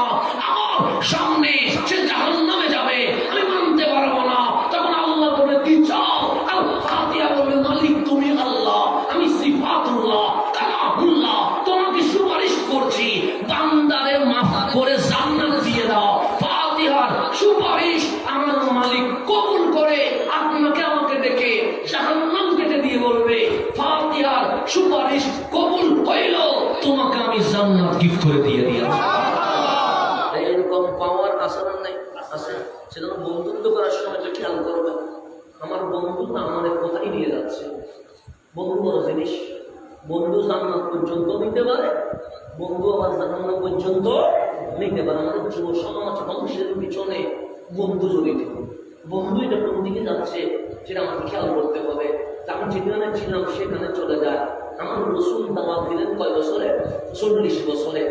আমার সামনে সে জাহান্নামে যাবে, আমি মানতে পারবো না। তখন আল্লাহ বলে কি চাও? আল ফাতিহা বলে মালিক তুমি আল্লাহ, আমি সিফাতুল্লাহ কালামুল্লাহ, তোমাকে সুপারিশ করছি বান্দারে মাফ করে জান্নাত দিয়ে দাও। ফাতিহার সুপারিশ আমার মালিক কবুল করে আপনাকে আমাকে দেখে জাহান্নাম কেটে দিয়ে বলবে ফাতিহার সুপারিশ কবুল হইল, তোমাকে আমি জান্নাত গিফট করে দিয়ে দিয়েছি। এরকম পাওয়ার আসার নাই আছে, সেজন্য বন্ধুত্ব করার সময় একটু খেয়াল করবেন। আমার বন্ধু না আমাদের কোথায় নিয়ে যাচ্ছে। বন্ধু বড় জিনিস, বন্ধু জান্নাত পর্যন্ত নিতে পারে, বন্ধু আবার জাহান্নাম পর্যন্ত নিতে পারে। আমাদের যুব সমাজ ধ্বংসের পিছনে বন্ধু জড়িত। বন্ধু এটা কোন দিকে যাচ্ছে সেটা আমাকে খেয়াল করতে হবে। আমি যেখানে ছিলাম সেখানে চলে যায়। আমার রসুল দাওয়াত দিলেন কয় বছরে? 40 বছরে।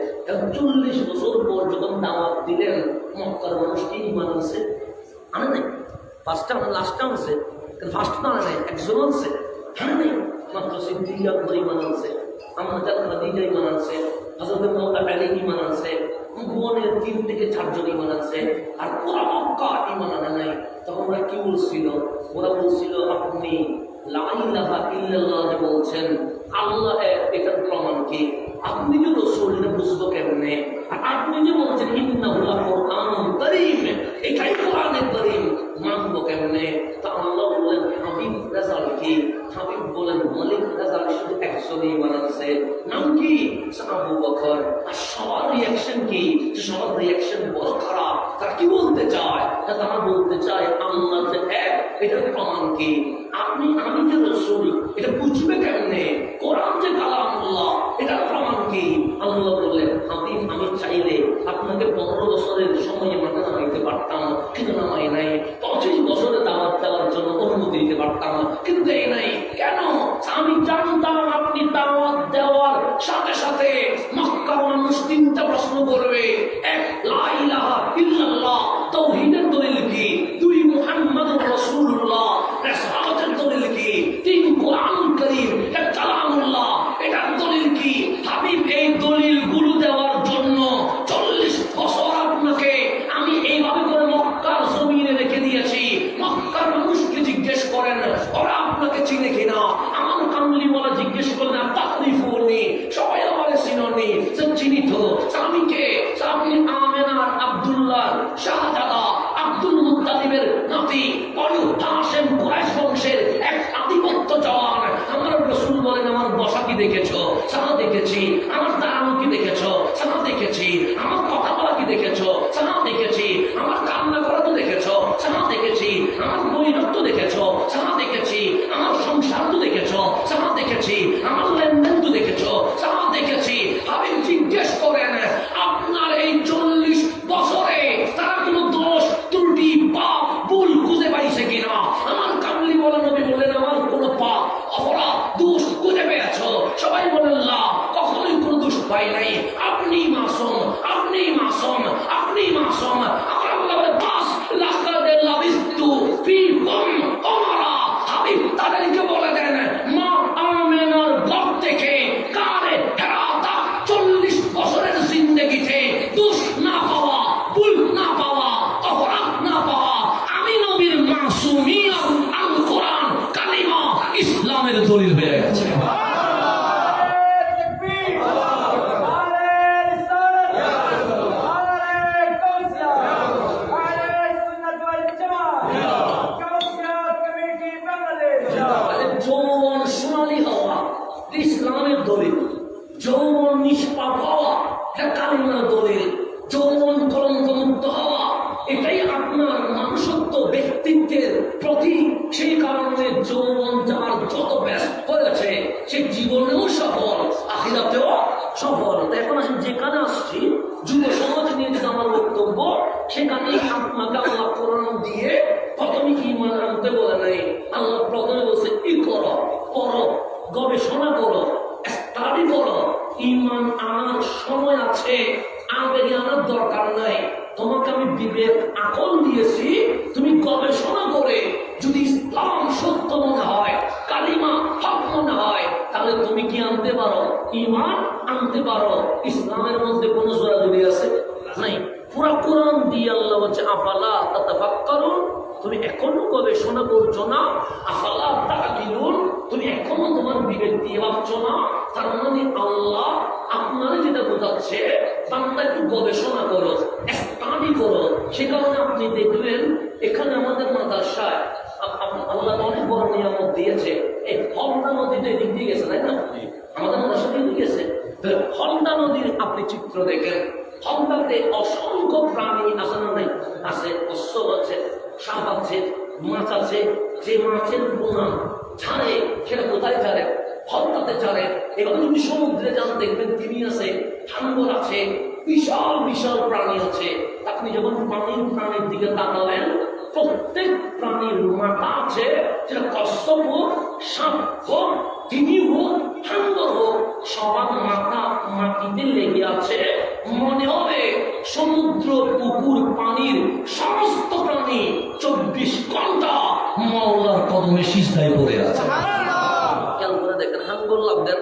40 বছর পর যখন দাওয়াত দিলেন, মক্কার মানুষ কি ইমান আনছে? আনে নাই। ফার্স্টটা মানে লাস্টটা আনছে, ফার্স্টটা আনে নাই, একজন আনছে, আনে নাই। মাত্র সিদ্দিক আকবর ইমান আনছে, আমাদের খাদিজা ইমান আনছে, হযরত মাওলা আলী ইমান আনছে, বোনের 3 থেকে 4 জন ইমান আনছে, আর পুরা মক্কা ইমান আনে নাই। তখন ওরা কি বলছিল? ওরা বলছিল আপনি লা ইলাহা ইল্লাল্লাহ যে বলছেন আল্লাহ এক, এটার প্রমাণ কি? আপনি যে রাসূল এটা বুঝবো কেমনে? আর আপনি যে বলছেন ইন্নাহু লাকুরআনুন কারীম, এটাই কোরআনের কারীম, মানবো কেমনে? তা আল্লাহ বললেন হাবিব রাজাল কি? হাবিব বলেন মালিক রাজাল শুধু একজনই বানাচ্ছে, নাম কি? আবু বকর। আর সবার রিয়াকশন কি? সবার রিয়াকশন বড় খারাপ। তারা কি বলতে চায়? তারা বলতে চায় আল্লাহ যে এক, এটার প্রমাণ কি? আমি যে রাসূল এটা বুঝবে কেমনে? কোরআন যে কালামুল্লাহ এটার প্রমাণ কি? আল্লাহ বললেন হাবিব আমি চাইলে আপনাকে 15 বছরের সময়ে মাথা নামাইতে পারতাম। পারতাম, কিন্তু নামাই নাই। 25 বছরে দাওয়াত দেওয়ার জন্য অনুমতি দিতে পারতাম, কিন্তু দেই নাই। কেন? আমি জানতাম আপনি দাওয়াত দেওয়ার সাথে সাথে মক্কার মানুষ 3টা প্রশ্ন করবে। 1, লা ইলাহা ইল্লাল্লাহ, তাওহীদের দলিল কি? 2, মুহাম্মাদুর রাসূলুল্লাহ, রিসালাতের দলিল কি? 3, কোরআনুল কারীম, এটা কালামুল্লাহ, এটার দলিল কি? হাবিব, এই দলিলগুলো দেওয়ার জন্য 40 বছর আপনাকে আমি এইভাবে করে মক্কার জমিনে রেখে দিয়েছি। মক্কার মানুষকে জিজ্ঞেস করেন ওরা আপনাকে চিনে কিনা। আমার কামলি বলা জিজ্ঞেস করলেন তাকরিফুনি, সবাই আমারে চিননি, চিনি তো। আমি কে? আপনি আমেনার আব্দুল্লাহ শাহজাদা, আব্দুল মুত্তালিবের নাতি, বনু হাশেম কুরাইশ বংশের এক আধিপত্য জওয়ান। আমার রাসূল বলেন আমার বসা কি দেখেছো? সাহা দেখেছি। আমার দাঁড়ানো কি দেখেছো? সাহা দেখেছি। আমার কথা বলা কি দেখেছো? সাহা দেখেছি। আমার কান্না করা তো দেখেছো? সাহা দেখেছি। আমার বৈরত্ব দেখেছো? সাহা দেখেছি। আমার সংসার তো দেখেছো? সাহা দেখেছি। আমার লেনদেন তো দেখেছো? সাহা দেখেছি। হাবিব জিজ্ঞেস করেন আপনার এই 40 বছরে তারা কোনো দোষ ত্রুটি পাপ ভুল খুঁজে পাইছে কিনা? আমার কামলি বলেন, নবী বললেন আমার কোনো পাপ অপরাধ দোষ খুঁজে পেয়েছো? সবাই বলেন না, কখনোই কোনো দোষ পাই নাই। আপনি মাসুম, আপনি মাসুম, আপনি মাসুম। আমার আল্লাহ বলে বাস লাকাদে লাবিস্তু ফীকুম উমারা। হাবিব তাদেরকে বলে দেন মা আমেনার ঘর থেকে কারে হেরাতা 40 বছরের জিন্দেগিতে দোষ না পাওয়া, ভুল না পাওয়া, অপরাধ না পাওয়া, আমি নবীর মাসুমিয়ত আল কোরআন কালিমা ইসলামের দলিল হয়ে গেছে। যৌবন সোনালি হওয়া ইসলামের দলিল, যৌবন নিষ্পাপ হওয়া এটা কালিমার দলিল, যৌবন কলঙ্কমুক্ত হওয়া এটাই আপনার মানুষত্ব ব্যক্তিত্বের প্রতীক। সেই কারণে যৌবন যার যত ব্যস্ত হয়েছে সে জীবনেও সফল, আখিরাতেও সফল। এখন আমি যেখানে আসছি যুব সমাজ নিয়ে যেটা আমার বক্তব্য, সেখানে আপনাকে আল্লাহ কোরআন দিয়ে প্রথমে ঈমান আনতে বলে নাই। আল্লাহ প্রথমে বলছে ই করো, পড়ো, গবেষণা করো, স্টাডি করো। ঈমান আনার সময় আছে, আবেগে আনার দরকার নাই। তোমাকে আমি বিবেক আকল দিয়েছি, তুমি গবেষণা করে যদি ইসলাম সত্য মনে হয়, কালিমা হক মনে হয়, তাহলে তুমি কি আনতে পারো? ঈমান আনতে পারো। ইসলামের মধ্যে কোনো জোরাজুরি আছে নাই। পুরা কোরআন দিয়ে আল্লাহ বলছে আফালা তাতাফাক্কারুন, তুমি এখনো গবেষণা করছো না? আফালা তাআকিলুন, তুমি এখনো তোমার বিবেক দিয়ে ভাবছো না? তার মানে আল্লাহ আপনারা যেটা বোঝাচ্ছে বান্দা একটু গবেষণা করো, স্টাডি করো। সে কারণে আপনি দেখবেন এখানে আমাদের মাদ্রাসায় আল্লাহ অনেক বড় নিয়ামত দিয়েছে। এই হলদা নদীতে এদিক দিয়ে গেছে, তাই না? আমাদের মাদ্রাসা দিয়ে গেছে। হলদা নদীর আপনি চিত্র দেখেন, হলদাতে অসংখ্য প্রাণী আছে না? নাই আছে, অশ্ব আছে, সাপ আছে, মাছ আছে। যে মাছের পোনা ছাড়ে সেটা কোথায় ছাড়ে? হলদাতে ছাড়ে। এবার যদি সমুদ্রে যান দেখবেন তিমি আছে, হাঙ্গর আছে, বিশাল বিশাল প্রাণী আছে। আপনি যখন প্রাণীর দিকে তাকালেন, প্রত্যেক প্রাণীর মাথা আছে, সেটা কচ্ছপ হোক, সাপ হোক, তিমি হোক, হাঙ্গর হোক, সবার মাথা মাটিতে লেগে আছে। মনে হবে সমুদ্র, পুকুর, পানির সমস্ত প্রাণী 24 ঘন্টা মাওলার কদমে সিজদায় পড়ে আছে। খেয়াল করে দেখেন, হাঙ্গর লাভ দেন,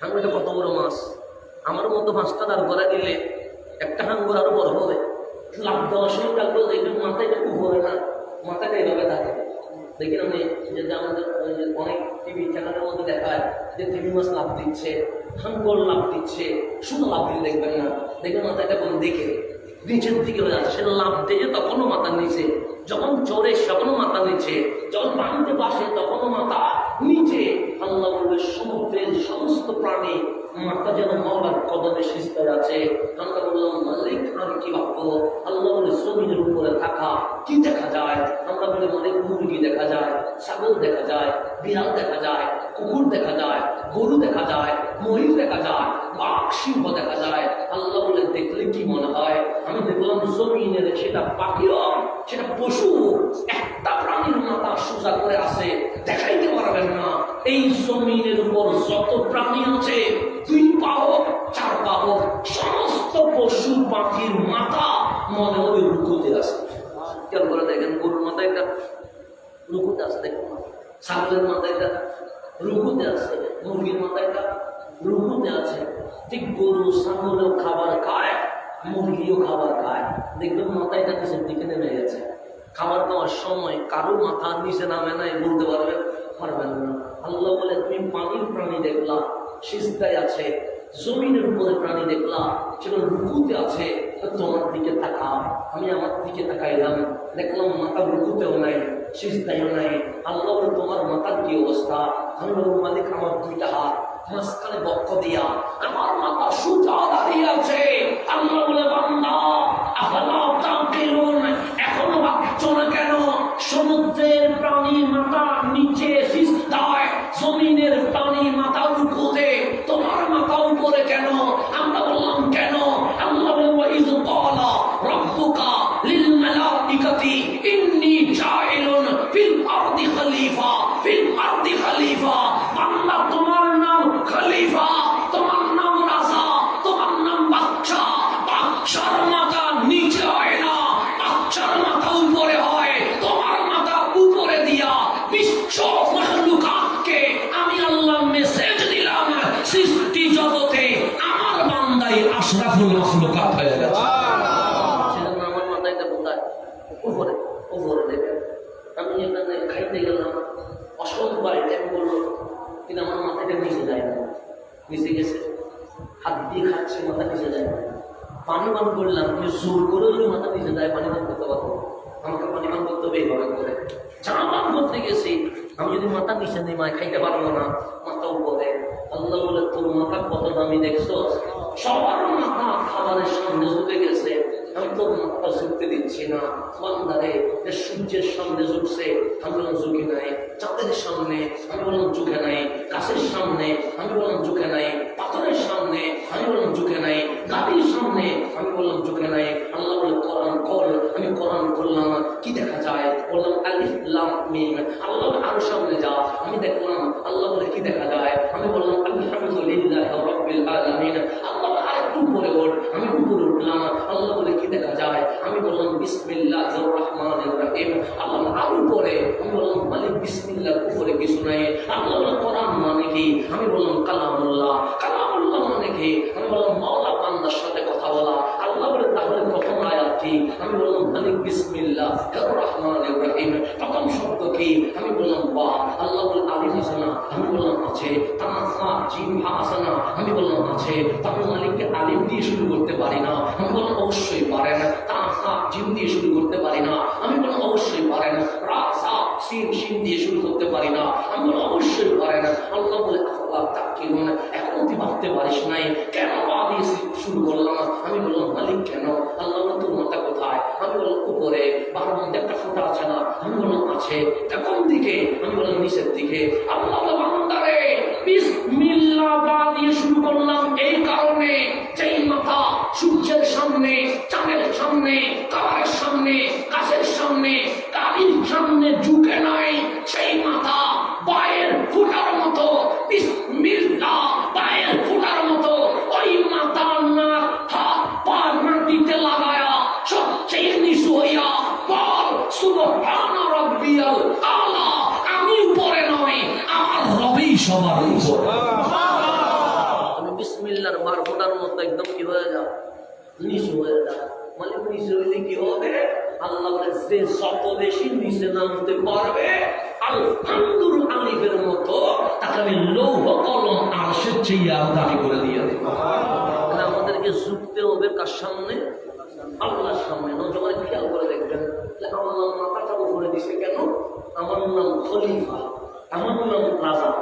হাঙ্গরটা কত বড় মাছ। আমার মতো মাছটা দাঁড় করে দিলে একটা হাঙ্গর আরো বড় হবে। লাভ দেওয়ার সময় তারপরে দেখবেন মাথাটা উপরে না, মাথাটা এইভাবে থাকে। দেখেন আমি যে আমাদের অনেক টিভি চ্যানেলের মধ্যে দেখায় যে তিমি মাছ লাভ দিচ্ছে, হাঙ্গর লাভ দিচ্ছে। শুধু লাভ দিলে দেখবেন না, দেখবেন মাথাটা কোন দেখে নিচের দিকে হয়ে যাচ্ছে। সে লাভ দিয়ে তখনও মাথার নিচে, যখন চড়ে তখনও মাথা নিচে, যখন পানিতে বাসে তখনও মাথা নিচে। আল্লাহ বলবে সমুদ্রের সমস্ত প্রাণী মাথা যেন মাওলার কদমে সিজদায় আছে। আমরা বললাম মালিক আমি কি ভাববো? আল্লাহ বলে জমিনের উপরে থাকা কি দেখা যায়? আমরা বলি অনেক মুরগি দেখা যায়, ছাগল দেখা যায়, বিড়াল দেখা যায়, কুকুর দেখা যায়, গরু দেখা যায়, মহিষ দেখা যায়, বাঘ সিংহ দেখা যায়। আল্লাহ বলে দেখলে কি মনে হয়? আমি দেখলাম জমিনের সেটা পাখিও সেটা পশু একটা প্রাণীর মাথা সোজা করে আছে, দেখাইতে পারবেন না। এই জমিনের উপর যত প্রাণী আছে, 2 পা হোক 4 পা হোক, সমস্ত পশু পাখির মাথা মনে হবে রুকুতে আছে। খেয়াল করে দেখেন, গরুর মাথায় একটা রুকুতে আছে, দেখুন ছাগলের মাথায় একটা রুকুতে আছে, মুরগির মাথায় একটা রুকুতে আছে। ঠিক গরু ছাগলেও খাবার খায়, মুরগিও খাবার খায়, দেখবেন মাথায়টা নিচের দিকে নেমে গেছে। খাবার খাওয়ার সময় কারো মাথা নিচে নামে নাই, বলতে পারবেন না। আল্লাহ বলে তুমি পানির প্রাণী দেখলা সিজদায় আছে, জমিনের উপরে প্রাণী দেখলা সেগুলো রুকুতে আছে, তোমার দিকে তাকাও। আমি আমার দিকে তাকাইলাম, দেখলাম মাথা রুকুতেও নাই, সিজদায়ও নাই। আল্লাহ বলে তোমার মাথার কি অবস্থা? আমি বলবো মালিক আমার 2টা হাত, মাঝখানে বক্ষ দিয়া আমার মাথা সোজা দাঁড়িয়ে আছে। আল্লাহ বলে বান্দা আফালা তাকিলুন, এখনো ভাবছো না কেন? সমুদ্রের প্রাণী মাথা নিচে সিজদায়, জমিনের প্রাণী মাথা রুকুতে, তোমার মাথা উপরে কেন? আমরা বললাম কেন? আল্লাহ বলে ওয়াইজ ক্বালা রাব্বুকা লিল মালাইকাতি ইন্নী জাইলুন ফিল আরদি খলিফা, ফিল আরদি খলিফা। বান্দা তোমার নাম খলিফা, তোমার নাম রাজা, তোমার নাম বাদশা। বাদশার মাথা নিচে হয় না, বাদশার মাথা উপরে হয়। তোমার মাথা উপরে দিয়া বিশ্ব মাখলুকাতকে আমি আল্লাহ মেসেজ দিলাম, সৃষ্টি জগতে আমার বান্দাই আশরাফুল মাখলুকাত হয়ে গেছে। সেজন্য আমার মাথাটা কোথায়? উপরে, উপরে দেখেন। আমি এখানে খাইতে গেলাম, অসংখ্য আইটেম বললো, কিন্তু আমার মাথাটা নিচে যায় না, নিচে গেছে। হাত দিয়ে খাচ্ছে, মাথা নিচে যায় না। পানি পান করলাম, আমি জোর করে যদি মাথা নিচে যায়, পানি পান করতে পারবো? আমাকে পানি পান করতে হবে এইভাবে করে। চা পান করতে গেছি, আমি যদি মাথা নিচে নিই মায় খাইতে পারবো না, মাথা উপরে। আল্লাহ বলে তোর মাথা কত দামি দেখছো? সবার মাথা খাবারের সামনে ঝুঁকে গেছে, আমি তোর মাথা ঝুঁকতে দিচ্ছি না। বান্দারে সূর্যের সামনে ঝুঁকছে, আমি বললাম ঝুঁকে নাই। চাঁদের সামনে আমি বললাম ঝুঁকে নাই। গাছের সামনে আমি বললাম ঝুঁকে নাই। পাথরের সামনে আমি বললাম ঝুঁকে নাই। গাড়ির সামনে আমি বললাম ঝুঁকে নাই। আল্লাহ বলে কোরআন কর, আমি কোরআন করলাম। কি দেখা যায়? বললাম আলিফ লাম মিম। আল্লাহ আরো সামনে যা, আমি দেখলাম। আল্লাহ বলে কি দেখা যায়? আমি বললাম আলহামদুলিল্লাহ রাব্বিল আলামিন। আল্লাহ আরেকটু উপরে ওঠ, আমি উপরে উঠলাম। আল্লাহ বলে কি দেখা যায়? আমি বললাম বিসমিল্লাহির রহমানির রহিম। আল্লাহ আরো উপরে, আমি বললাম মালিক বিসমিল্লাহ উপরে কিছু নাই। আল্লাহ বলে কোরআন মানে কি? আমি বললাম কালামুল্লাহ। কালামুল্লাহ মানে কি? আমি বললাম মাওলা বান্দার সাথে কথা বলা। আল্লাহ বলে তাহলে প্রথম আয়াত কি? আমি বললাম মালিক বিসমিল্লাহির রহমানির রহিম। প্রথম শব্দ কি? আমি বললাম বা। আল্লাহ বলে আলিফ আছে না? আমি বললাম আছে। তামা জিম আছে না? আমি বললাম আছে। তারপর মালিককে আলিফ দিয়ে শুরু করতে পারি না? আমি বললাম অবশ্যই পারেন। তামা জিম দিয়ে শুরু করতে পারি না? আমি বললাম অবশ্যই পারেন। রা সা সিন শিন দিয়ে শুরু করতে পারি না? আমি বললাম অবশ্যই পারেন। আল্লাহ বলে আফালা তাকিলুন, এখন তুই ভাবতে পারিস নাই কেন বা দিয়ে শুরু করলাম? আমি বললাম মালিক কেন? আল্লাহ বলে তোর মাথা কোথায়? আমি বললাম উপরে। বাবার মধ্যে একটা ফোঁটা আছে না? আমি বললাম আছে। এটা কোন দিকে? আমি বললাম নিচের দিকে। আল্লাহ বলে বান্দারে বিসমিল্লাহ বা দিয়ে শুরু করলাম এই কারণে, যেই মাথা সূর্যের সামনে, চাঁদের সামনে, কাবারের সামনে, গাছের সামনে, গাড়ির সামনে ঝুঁকে নাই, সেই মাথা পায়ের ফুটার মতো, বিসমিল্লাহ পায়ের ফুটার মতো, ওই মাথা না হাত পা মাটিতে লাগায়া সবচেয়ে নিচু হইয়া বল সুবহান রাব্বিয়াল আলা। আমি উপরে নয়, আমার রবি সবার উপরে। তুমি বিসমিল্লাহর বার ফোটার মতো একদম কি হয়ে যাও, নিচু হয়ে যাও। মানে নিচে হইলে কি হবে? আল্লাহ যে যত বেশি নিচে নামতে পারবে, আলহামদুল আলিফের মতো তাকে আমি লৌহ কলম আরশের চেয়ে দাবি করে দিয়ে দেব। আমাদেরকে ঝুঁকতে হবে কার সামনে? আল্লাহর সামনে। নজরে খেয়াল করে দেখবেন, আমার নাম মাথাটা উপরে দিছে কেন? আমার নাম খলিফা, আমার নাম রাজা,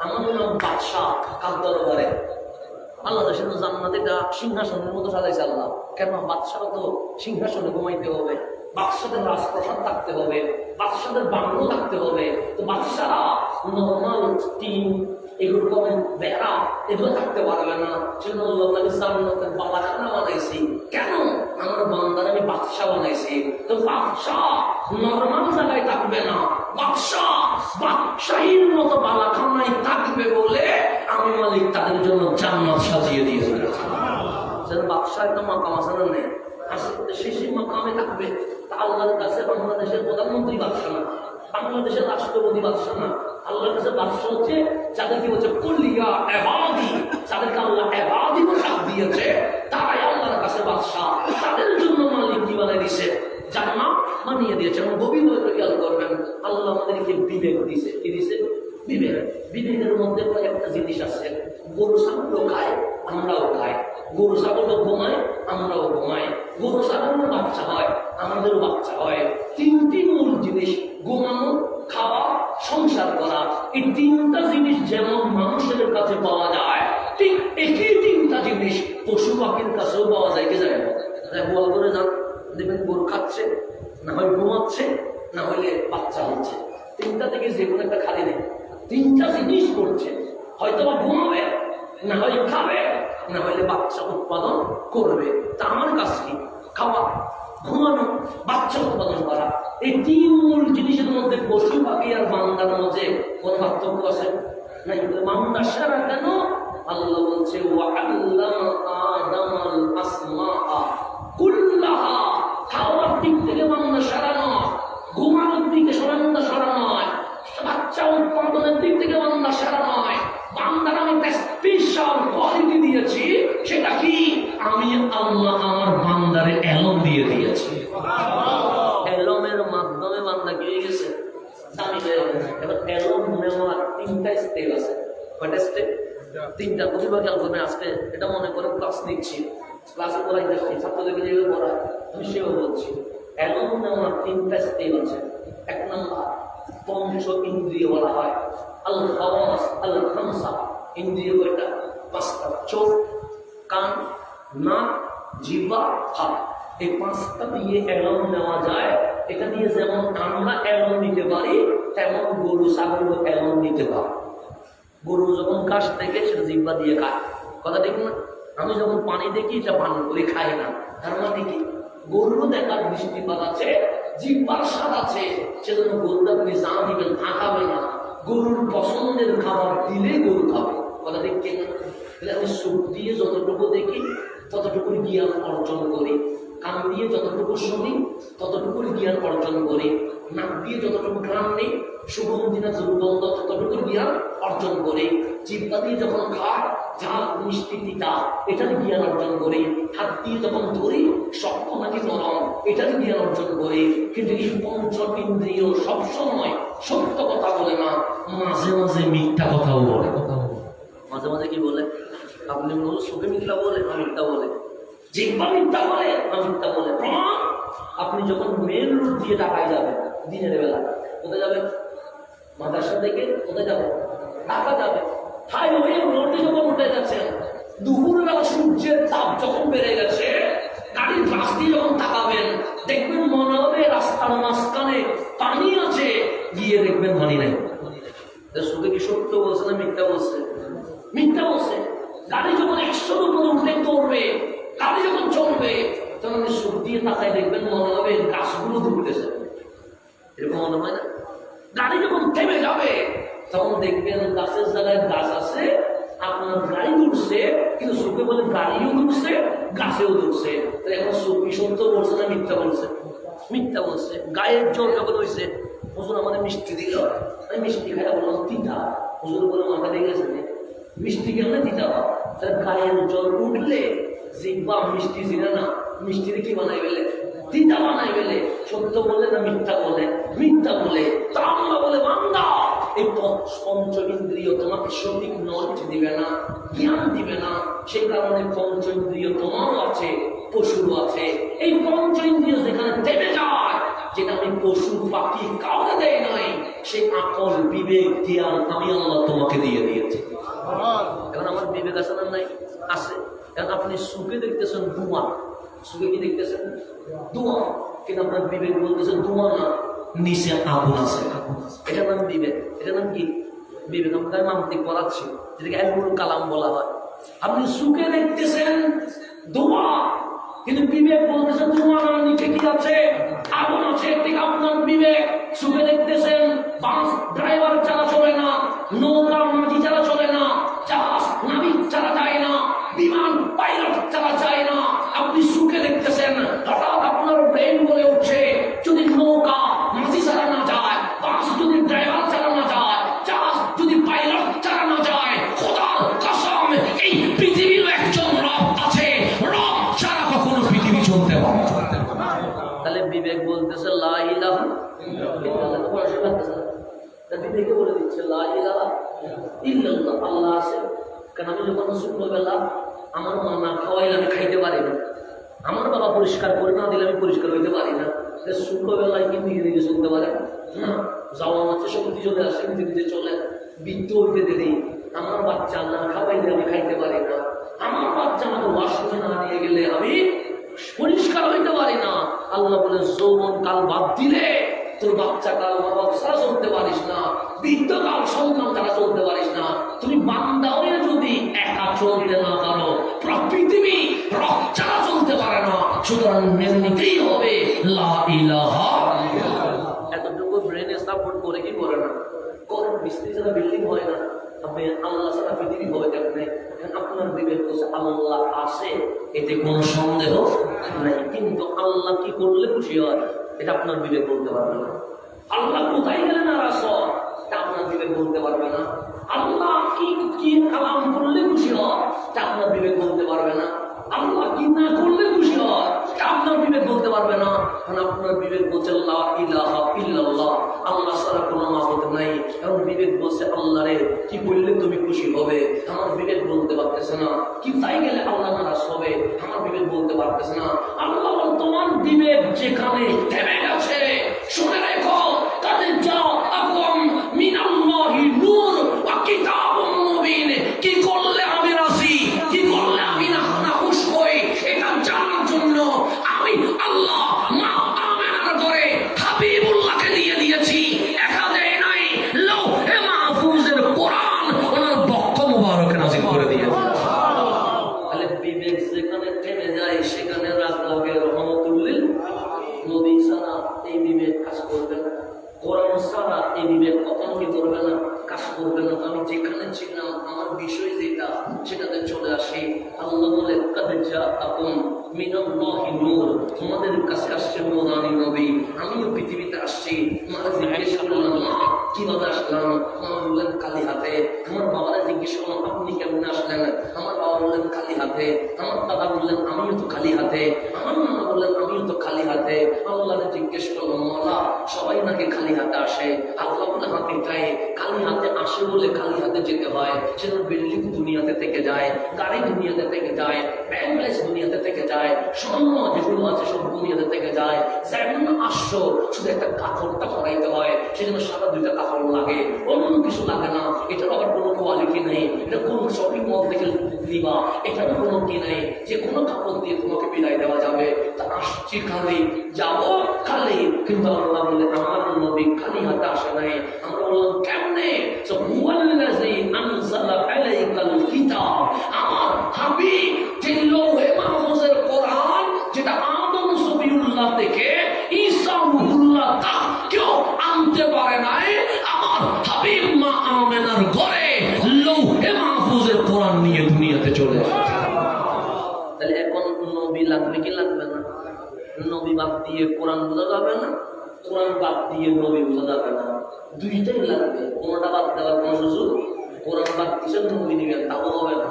আমার নাম বাদশাহ। কার দরবারে? আল্লাহ সেটা জান্নাতে সিংহাসনের মতো সাজাইছে আল্লাহ। কেন? বাদশাহ তো সিংহাসনে ঘুমাইতে হবে, বাদশাদের রাজপ্রসাদ থাকতে হবে, বাদশাদের বাংলো থাকতে হবে। তো বাদশারা নর্মাল টিন এগুলো কমেন বেড়া, এগুলো থাকতে পারবে না। সেজন্য আল্লাহ নবী জান্নাতের বালাখানা বানাইছি। কেন? আমার বান্দার আমি বাদশা বানাইছি। তো বাদশা নরমাল জায়গায় থাকবে না, বাদশা বাদশাহীর মতো বালাখানায় থাকবে বলে আমি মালিক তাদের জন্য জান্নাত সাজিয়ে দিয়েছি। যেন বাদশা একটা মাকাম আছে না নেই, সেই মাকামে থাকবে। তা আল্লাহর কাছে বাংলাদেশের প্রধানমন্ত্রী বাদশা না, বাংলাদেশের রাষ্ট্রপতি বাদশা না। আল্লাহর কাছে বাদশা হচ্ছে যাদেরকে বলছে কুল্লিয়া ইবাদি, যাদেরকে আল্লাহ ইবাদি ডাক দিয়েছে তারাই আল্লাহর কাছে বাদশা। তাদের জন্য মালিক কি বানিয়ে দিয়েছে? জান্নাত বানিয়ে দিয়েছে। এবং গভীর খেয়াল করবেন, আল্লাহ আমাদেরকে বিবেক দিয়েছে। কি দিয়েছে? বিবেক। বিবেকের মধ্যে কয়েকটা জিনিস আছে। গরু ছাগলও খায়, আমরাও খাই। গরু ছাগলও ঘুমায়, আমরাও ঘুমাই। গরু ছাগলের বাচ্চা হয়, আমাদেরও বাচ্চা হয়। তিনটি মূল জিনিস, ঘুমানো, খাওয়া, সংসার করা। এই তিনটা জিনিস যেমন মানুষের কাছে পাওয়া যায়, ঠিক একই তিনটা জিনিস পশু পাখির কাছেও পাওয়া যায়। কি যায়? গোয়াল করে যান, দেখবেন গরু খাচ্ছে, না হয় ঘুমাচ্ছে, না হইলে বাচ্চা হচ্ছে। তিনটা থেকে যে কোনো একটা খালি নেই, তিনটা জিনিস করছে। হয়তো বা ঘুমাবে, না হয় খাবে, না হইলে বাচ্চা উৎপাদন করবে। তা আমার কাছ কি? খাওয়া, ঘুমানো, বাচ্চা উৎপাদন করা। এই তিন মূল জিনিসের মধ্যে পশু পাখি আর বান্দার মধ্যে কোন পার্থক্য আছে? না। বান্দা সারা কেন? আল্লাহ বলছে ওয়াআল্লামা আদামাল আসমাআ কুল্লাহা। খাওয়ার দিক থেকে বান্দা সারা নয়, ঘুমানোর দিকে বান্দা সারা নয়, বাচ্চা উৎপাদনের দিক থেকে বান্দা সারা নয়। বান্দার আমি একটা স্পেশাল কোয়ালিটি দিয়েছি। সেটা কি? আমি আল্লাহ আমার বান্দারে এলম দিয়ে দিয়েছি। এলমের মাধ্যমে বান্দা কি হয়ে গেছে? দামি হয়ে গেছে। এবার এলম নেওয়ার তিনটা স্টেপ আছে। কয়টা স্টেপ? তিনটা। প্রতিভা খেয়াল করবেন। আজকে এটা মনে করে ক্লাস নিচ্ছি, ক্লাসে পড়াই যাচ্ছি, ছাত্রদেরকে যেভাবে পড়ায় আমি সেভাবে বলছি। এলম নেওয়ার তিনটা স্টেপ আছে। এক নম্বর, পঞ্চ ইন্দ্রিয় বলা হয়। আল হাওয়াস আল খামসা। ইন্দ্রিয় কয়টা? পাঁচটা। চোখ, কান, নাক, জিহ্বা, হাত। এই পাঁচটা দিয়ে এলম নেওয়া যায়। এটা দিয়ে যেমন আমরা এলম নিতে পারি, তেমন গরু ছাগল এলম নিতে পারে। গরু যখন ঘাস থেকে সেটা জিহ্বা দিয়ে খায়, কথা ঠিক না? আমি যখন পানি দেখি এটা পান করে খাই না। তার মানে কি? গরুরও দেখার দৃষ্টিপাত আছে, জিহ্বার স্বাদ আছে। সেজন্য গরুটা আপনি যা দিবেন তা খাবে না। গরুর পছন্দের খাবার দিলেই গরু খাবে, কথা ঠিক কিনা? আমি চোখ দিয়ে যতটুকু দেখি ততটুকু জ্ঞান অর্জন করি, কান দিয়ে যতটুকু শুনি ততটুকু জ্ঞান অর্জন করি, নাক দিয়ে যতটুকু ঘ্রাণ নেই, সুগন্ধি না দুর্গন্ধ ততটুকু জ্ঞান অর্জন করি, জিহ্বা দিয়ে যখন খায় ঝাল মিষ্টি তিতা এটার জ্ঞান অর্জন করি, হাত দিয়ে যখন ধরি শক্ত নাকি নরম এটার জ্ঞান অর্জন করি। কিন্তু এই পঞ্চ ইন্দ্রিয় সবসময় সত্য কথা বলে না, মাঝে মাঝে মিথ্যা কথাও বলে। মাঝে মাঝে কি বলে? আপনি চোখে মিথ্যা বলে, মিথ্যা বলে, জিহ্বা মিথ্যা বলে, মিথ্যা বলে। প্রমাণ, আপনি যখন মেন রোড দিয়ে ঢাকায় যাবেন দিনের বেলা, কোথায় যাবেন? মাদ্রাসা থেকে কোথায় যাবেন? ঢাকা যাবেন। হাইওয়ে রোডে যখন উঠে যাচ্ছেন, দুপুরবেলা সূর্যের তাপ যখন বেড়ে গেছে, গাড়ির গ্লাস দিয়ে যখন তাকাবেন দেখবেন মনে হবে রাস্তার মাঝখানে পানি আছে, গিয়ে দেখবেন পানি নাই। সুখে কি সত্য বলছে না মিথ্যা বলছে? মিথ্যা বলছে। গাড়ি যখন 100 উপরে উঠে দৌড়বে, গাড়ি যখন চলবে তখন সুখ দিয়ে তাকায় দেখবেন মনে হবে গাছগুলো ঘুরতেছে, এরকম মনে হয় না? গাড়ি যখন থেমে যাবে তখন দেখবেন গাছের জায়গায় গাছ আছে, আপনার গাড়ি ঘুরছে, কিন্তু সুখে বলে গাড়িও ঘুরছে, গাছেও ঘুরছে। এখন সুখী সত্য বলছে না মিথ্যা বলছে? মিথ্যা বলছে। গায়ের জল যখন হয়েছে, হুজুর আমাদের মিষ্টি দিল, আমি মিষ্টি খাই বললাম তিতা, হুজুর বলে মাথা দিয়ে গেছে মিষ্টি কেমন দিতে হয়? তাহলে গায়ের জল উঠলে জিহ্বা মিষ্টি চিনে না, মিষ্টির কি বানাই ফেলে? তিতা বানাই ফেলে। সত্য বলে না মিথ্যা বলে? মিথ্যা বলে। তা আমরা বলে বান্দা এই পঞ্চ ইন্দ্রিয় তোমাকে সঠিক নলেজ দিবে না, জ্ঞান দিবে না। সেই কারণে পঞ্চ ইন্দ্রিয় তোমারও আছে, পশুরও আছে। এই পঞ্চ ইন্দ্রিয় যেখানে থেমে যায়, যেটা আমি পশু পাখি কাউকে দেয় নাই, সেই আকল বিবেক জ্ঞান আমি আল্লাহ তোমাকে দিয়ে দিয়েছি। এখন আমার বিবেক আছে না? নাই, আছে। এখন আপনি সুখে দেখতেছেন ধোঁয়া, সুখে কি দেখতেছেন? ধোঁয়া। কিন্তু আপনার বিবেক বলতেছে ধোঁয়া না, নিচে আগুন আছে। এটার নাম বিবেক। এটার নাম কি? বিবেক আমাকে মান্তিক করাচ্ছি, যেটাকে এলমুল কালাম বলা হয়। আপনি সুখে দেখতেছেন ধোঁয়া, কিন্তু বিবেক বলতেছে ধোঁয়ার নিচে কি আছে? আগুন আছে। ঠিক আপনার বিবেক সুখে দেখতেছেন বাস ড্রাইভার ছাড়া চলে না, নৌকা মাঝি ছাড়া চলে না, জাহাজ নাবিক ছাড়া যায় না, বিমান পাইলট ছাড়া যায় না। আপনি সুখে দেখতেছেন, হঠাৎ আপনার ব্রেন বলে উঠছে যদি নৌকা মাঝি ছাড়া না যায়, বাস যদি ড্রাইভার ছাড়া না যায়, জাহাজ যদি পাইলট ছাড়া না যায়, খোদার কসম এই পৃথিবীর একজন রব আছে, রব ছাড়া কখনো পৃথিবী চলতে পারে। তাহলে বিবেক বলতেছে লা ইলাহা ইল্লাল্লাহ, বিবেকে বলে দিচ্ছে লা ইলাহা ইল্লাল্লাহ, আল্লাহ আছে। কারণ আমি যখন শুক্রবেলা আমার মা না খাওয়াইলে আমি খাইতে পারি না, আমার বাবা পরিষ্কার করে না দিলে আমি পরিষ্কার হইতে পারি না। শুক্রবেলায় কি নিজে নিজে চলতে পারে না, যাওয়া মাত্র শক্তি চলে আসে, নিজে নিজে চলে, বৃত্ত হইতে দেরি। আমার বাচ্চা না খাওয়াইলে আমি খাইতে পারি না, আমার বাচ্চা আমাকে ওয়াশরুমে না নিয়ে গেলে আমি পরিষ্কার হইতে পারি না। আল্লাহ বলে যৌবন কাল বাদ দিলে তোর বাচ্চা কাল বাবা ছাড়া চলতে পারিস না, বৃদ্ধকাল সন্তান ছাড়া চলতে পারিস না। তুমি বান্দা হয়ে যদি একা চলতে না পারো, পৃথিবী রব ছাড়া চলতে পারে না। সুতরাং মেনে নিতেই হবে লা ইলাহা। এতটুকু ব্রেনে সাপোর্ট করে কি করে না করে, মিস্ত্রি ছাড়া বিল্ডিং হয় না, আপনি আল্লাহ ছাড়া পৃথিবী হবে কেমনে? আপনার বিবেক বলছে আল্লাহ আছে, এতে কোনো সন্দেহ নাই, কিন্তু আল্লাহ কি করলে খুশি হয় এটা আপনার বিবেক বলতে পারবে না। আল্লাহ কোথায় গেলে নারাজ হয় এটা আপনার বিবেক বলতে পারবে না। আল্লাহ কি কি কালাম করলে খুশি হয় এটা আপনার বিবেক বলতে পারবে না। আল্লাহ কি না করলে খুশি হয় এটা আপনার বিবেক বলতে পারবে না। কারণ আপনার বিবেক বলছে লা ইলাহা ইল্লাল্লাহ, আল্লাহ ছাড়া কোনো মাবুদ নাই। কারণ বিবেক বলছে আল্লাহ রে কি বললে তুমি খুশি হবে, আমার বিবেক বলতে পারতেছে না। কি তাই গেলে আল্লাহ নারাজ হবে, আমার বিবেক বলতে পারতেছে না। আল্লাহ তোমার বিবেক যেখানে থেমে গেছে, শুনে রেখো তাদের যা আকম মিনাল্লাহি নূর ওয়া কিতাবুম মুবিন, কি করলে আমি রাজি, কি করলে আমি না খুশ হই, এটা জানার জন্য আমি আল্লাহ মা আমেনার ঘরে হাবিবুল্লাহকে দিয়ে দিয়েছি, একা দেয় নাই, লৌহে মাহফুজের কোরআন ওনার বক্ষ মুবারকে নাযিল করে দিয়েছে। তাহলে বিবেক যেখানে থেমে যায় সেখানে রাত লাগে রহমতুল্লিল। নবী ছাড়া এই বিবেক কাজ করবে না, কোরআন ছাড়া এই বিবেক কখনো কি করবে না, কাজ করবে না। আমি যেখানে ছিলাম আমার বিষয় যেটা সেটাতে চলে আসি। আল্লাহ বলে কাদ জাআকুম মিনাল্লাহি নূর, তোমাদের কাছে আসছে নূরানি নবী। আমিও পৃথিবীতে আসছি। মারা জিজ্ঞেস করলাম মা কিভাবে আসলাম, মা বললেন খালি হাতে। আমার বাবারা জিজ্ঞেস করলাম আপনি কেমন আসলেন, আমার বাবা বললেন খালি হাতে। আমার দাদা বললেন আমিও তো খালি হাতে। আমার নানা বললেন আমিও তো খালি হাতে। আল্লাহকে জিজ্ঞেস করলাম মাওলা সবাই নাকি খালি হাতে আসে? আল্লাহ বলে হাতে চায়, খালি হাতে আসে বলে খালি হাতে যেতে হয়। সেজন্য বিল্ডিং দুনিয়াতে থেকে যায়, গাড়ি দুনিয়াতে থেকে যায়, ব্যাংক ব্যালেন্স দুনিয়াতে থেকে যায়, স্বর্ণ যেগুলো আছে সব দুনিয়াতে থেকে যায়। যেমন আসছো শুধু একটা কাপড়টা পরাইতে হয়, সেজন্য সারা দুইটা কাপড় লাগে, অন্য কিছু লাগে না। এটার আবার কোনো কোয়ালিটি নেই, এটা কোন শপিং মল থেকে দিবা এটার কোনো কি নেই, যে কোনো কাপড় দিয়ে তোমাকে বিদায় দেওয়া যাবে। তা আসছি খালি, যাবো খালি। কিন্তু আল্লাহ বলে আমার নবী খালি হাতে আসে নাই। আমরা বললাম কেমনে? আমার হাবিব যে লৌহে মাহফুজের কোরআন, যেটা আদম সফিউল্লাহ থেকে ঈসা রূহুল্লাহ তা কেউ আনতে পারে নাই, আমার হাবিব মা আমেনার ঘরে লৌহে মাহফুজের কোরআন নিয়ে দুনিয়াতে চলে এসেছে। তাহলে এখন নবী লাগবে কি লাগবে না? নবী বাদ দিয়ে কোরআন বোঝা যাবে না, কোরআন বাদ দিয়ে নবী বোঝা যাবে না। দুইটাই লাগবে, কোনটা বাদ দেওয়ার কোনো সুযোগ। কোরআন বাদ দিয়েছেন নবী নিবেন তাও হবে না,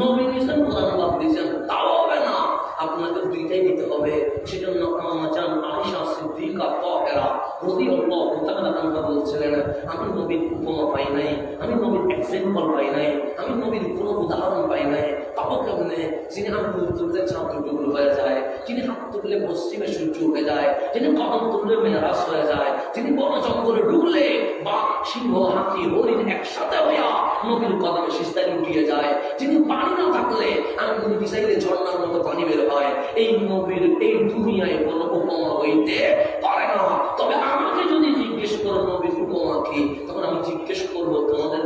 নবী নিয়েছেন কোরআন বাদ দিয়েছেন তাও হবে না। আপনাকে দুইটাই নিতে হবে। সেজন্য আম্মাজান আয়েশা সিদ্দিকা তাহেরা রাদিয়াল্লাহু তাআলা আনহা বলছিলেন আমি নবীর উপমা পাই নাই, আমি নবীর এক্সাম্পল পাই নাই, আমি নবীর কোনো উদাহরণ পাই নাই। তাও কেমনে? যিনি হাত তুললে চাঁদ টুকরো হয়ে যায়, যিনি হাত তুললে পশ্চিমে সূর্য উঠে যায়, যিনি কদম তুললে মেরাজ হয়ে যায়, যিনি বন জঙ্গলে ঢুকলে বা সিংহ হাতি হরিণ একসাথে হইয়া নবীর কদমে সিজদায় উঠিয়ে যায়, যিনি পানি না থাকলে আঙ্গুল বিছাইলে ঝর্ণার মতো পানি বের হয়। এই নবীর এই দুনিয়ায় কোনো উপমা হইতে পারে না। তবে আমাকে যদি জিজ্ঞেস করো নবীর উপমা কি, তখন আমি জিজ্ঞেস করবো তোমাদের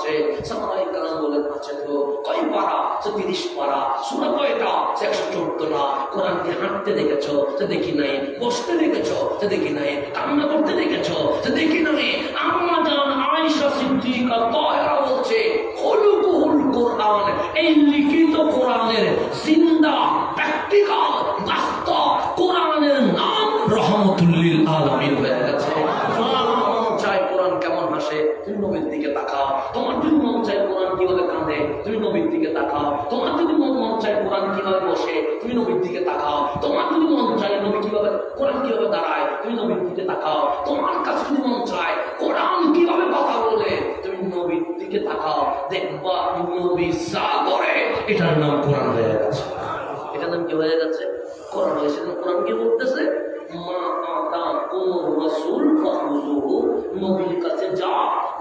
আছে? সাহাবায়ে কেরাম বলেন আছে তো। কয় পারা? 30 পারা। সূরা কয়টা? 114টা। কোরআন কি হাঁটতে দেখেছো? তো দেখি নাই। বসতে দেখেছো? তো দেখি নাই। কান্না করতে দেখেছো? তো দেখি নাই। আম্মা জান আয়েশা সিদ্দিকা তাহেরা বলছে খুলুকুল কোরআন, এই লিখিত কোরআনের জিন্দা প্র্যাকটিক্যাল বাস্তব কোরআনের নাম রহমতুল লিল আলামিন হয়ে গেছে। কোরআন কেমন হাসে? তুমি নবীর দিকে তাকাও। তোমার যদি মন চায় কোরআন কিভাবে কাঁদে, তুমি নবীর দিকে তাকাও। তোমার যদি মন চায় কোরআন কিভাবে বসে, তুমি নবীর দিকে তাকাও। তোমার যদি মন চায় নবী কিভাবে কোরআন কিভাবে দাঁড়ায়, তুমি নবীর দিকে তাকাও। তোমার কাছে যদি মন চায় কোরআন কিভাবে কথা বলে, তুমি নবীর দিকে তাকাও। দেখবা নবী যা করে এটার নাম কোরআন হয়ে গেছে। এটার নাম কি হয়ে গেছে? কোরআন হয়েছে। কোরআন কি বলতেছে? মা আতাকুমুর রাসূল ফাখুযুহু, নবীর কাছে যা,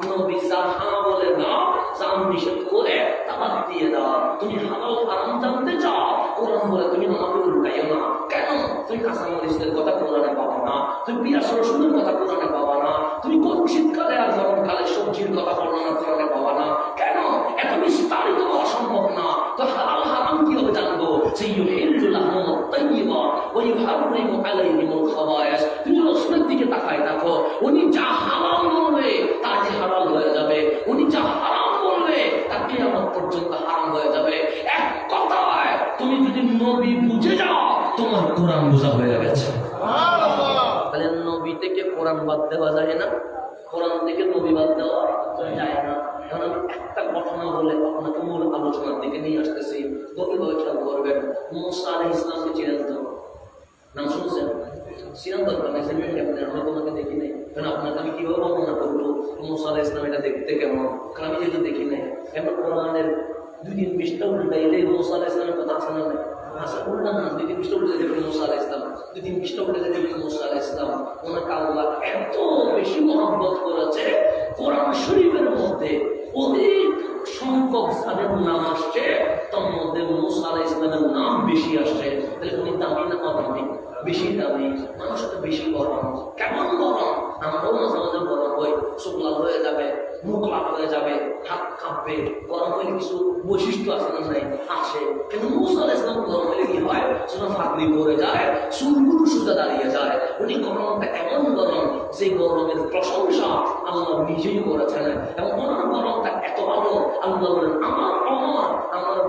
নবী যাহা বলে না, যা নিষেধ করে তা বাদ দিয়ে দাও। তুমি হালাল হারাম জানতে চাও, কোরআন বলে তুমি আমাকে উল্টাইও না। কেন? তুমি কাঁচামরিচের কথা কোরআনে পাবা না, তুমি পেঁয়াজ রসুনের কথা কোরআনে পাবা না, তুমি কোন শীতকালে আর গরমকালে সবজির কথা বর্ণনা কোরআনে পাবা না। কেন? এত বিস্তারিত হওয়া সম্ভব না। তো হালাল হারাম কিভাবে জানবো? সেই ইউহিল্লু লাহুম আত-তাইয়্যিবা ওয়া ইউহাররিমু আলাইহিমুল খাবায়েস। তুমি রাসূলের দিকে তাকায় দেখো, উনি যা হালাল বলবে তা যে হালাল হয়ে যাবে, উনি যা হারাম বলবে তা কিয়ামত পর্যন্ত হারাম হয়ে যাবে। এক কথায় তুমি যদি নবী বুঝে যাও, তোমার কোরআন বোঝা হয়ে গেছে। তাহলে নবী থেকে কোরআন বাদ দেওয়া যায় না, কোরআন থেকে নবী বাদ দেওয়া যায় না। এখন আমি একটা ঘটনা বলে আপনাকে মূল আলোচনার দিকে নিয়ে আসতেছি, গভীরভাবে খেয়াল করবেন। মুসা আলাইহিস সালামকে চিনেন তো? নাম শুনছেন? চিনেন তো? আমি তোমাকে দেখি নাই, কারণ আপনাকে আমি কিভাবে বর্ণনা করবো মুসা আলাইহিস সালাম এটা দেখতে কেমন? কারণ আমি যেহেতু দেখি নাই। এখন কোরআনের 2-3 পৃষ্ঠা উল্টাইলে মুসা আলাইহিস সালামের কথা আছে না? আচ্ছা, উল্টা না, 2-3 পৃষ্ঠা উল্টে দেখবেন মুসা আলাইহিস সালাম, 2-3 পৃষ্ঠা উল্টে দেখবেন মুসা আলাইহিস সালাম। ওনাকে আল্লাহ এত বেশি মহব্বত করেছে, কোরআন শরীফের মধ্যে অধিক সংখ্যক যাদের নাম আসছে তার মধ্যে মুসা আলাইহিস সালামের নাম বেশি আসছে। তাহলে উনি দামি না অদামি? বেশি দামি। মানুষ তো বেশি গরম। কেমন গরম? আমরাও মাঝে মাঝে গরম হই, চোখ লাল হয়ে যাবে, মুখ লাল হয়ে যাবে, হাত কাঁপবে। গরম হইলে কিছু বৈশিষ্ট্য আছে না? নাই, আছে। কিন্তু মুসা আলাইহিস সালাম গরম হইলে কি হয়? শুধু ফাঁকড়ি পড়ে যায়, চুলগুলো সোজা দাঁড়িয়ে যায়। উনি গরমটা এমন গরম, যে গরমের প্রশংসা আল্লাহ নিজেই করেছেন। এবং ওনার গরমটা এত ভালো, আল্লাহ বলেন আমার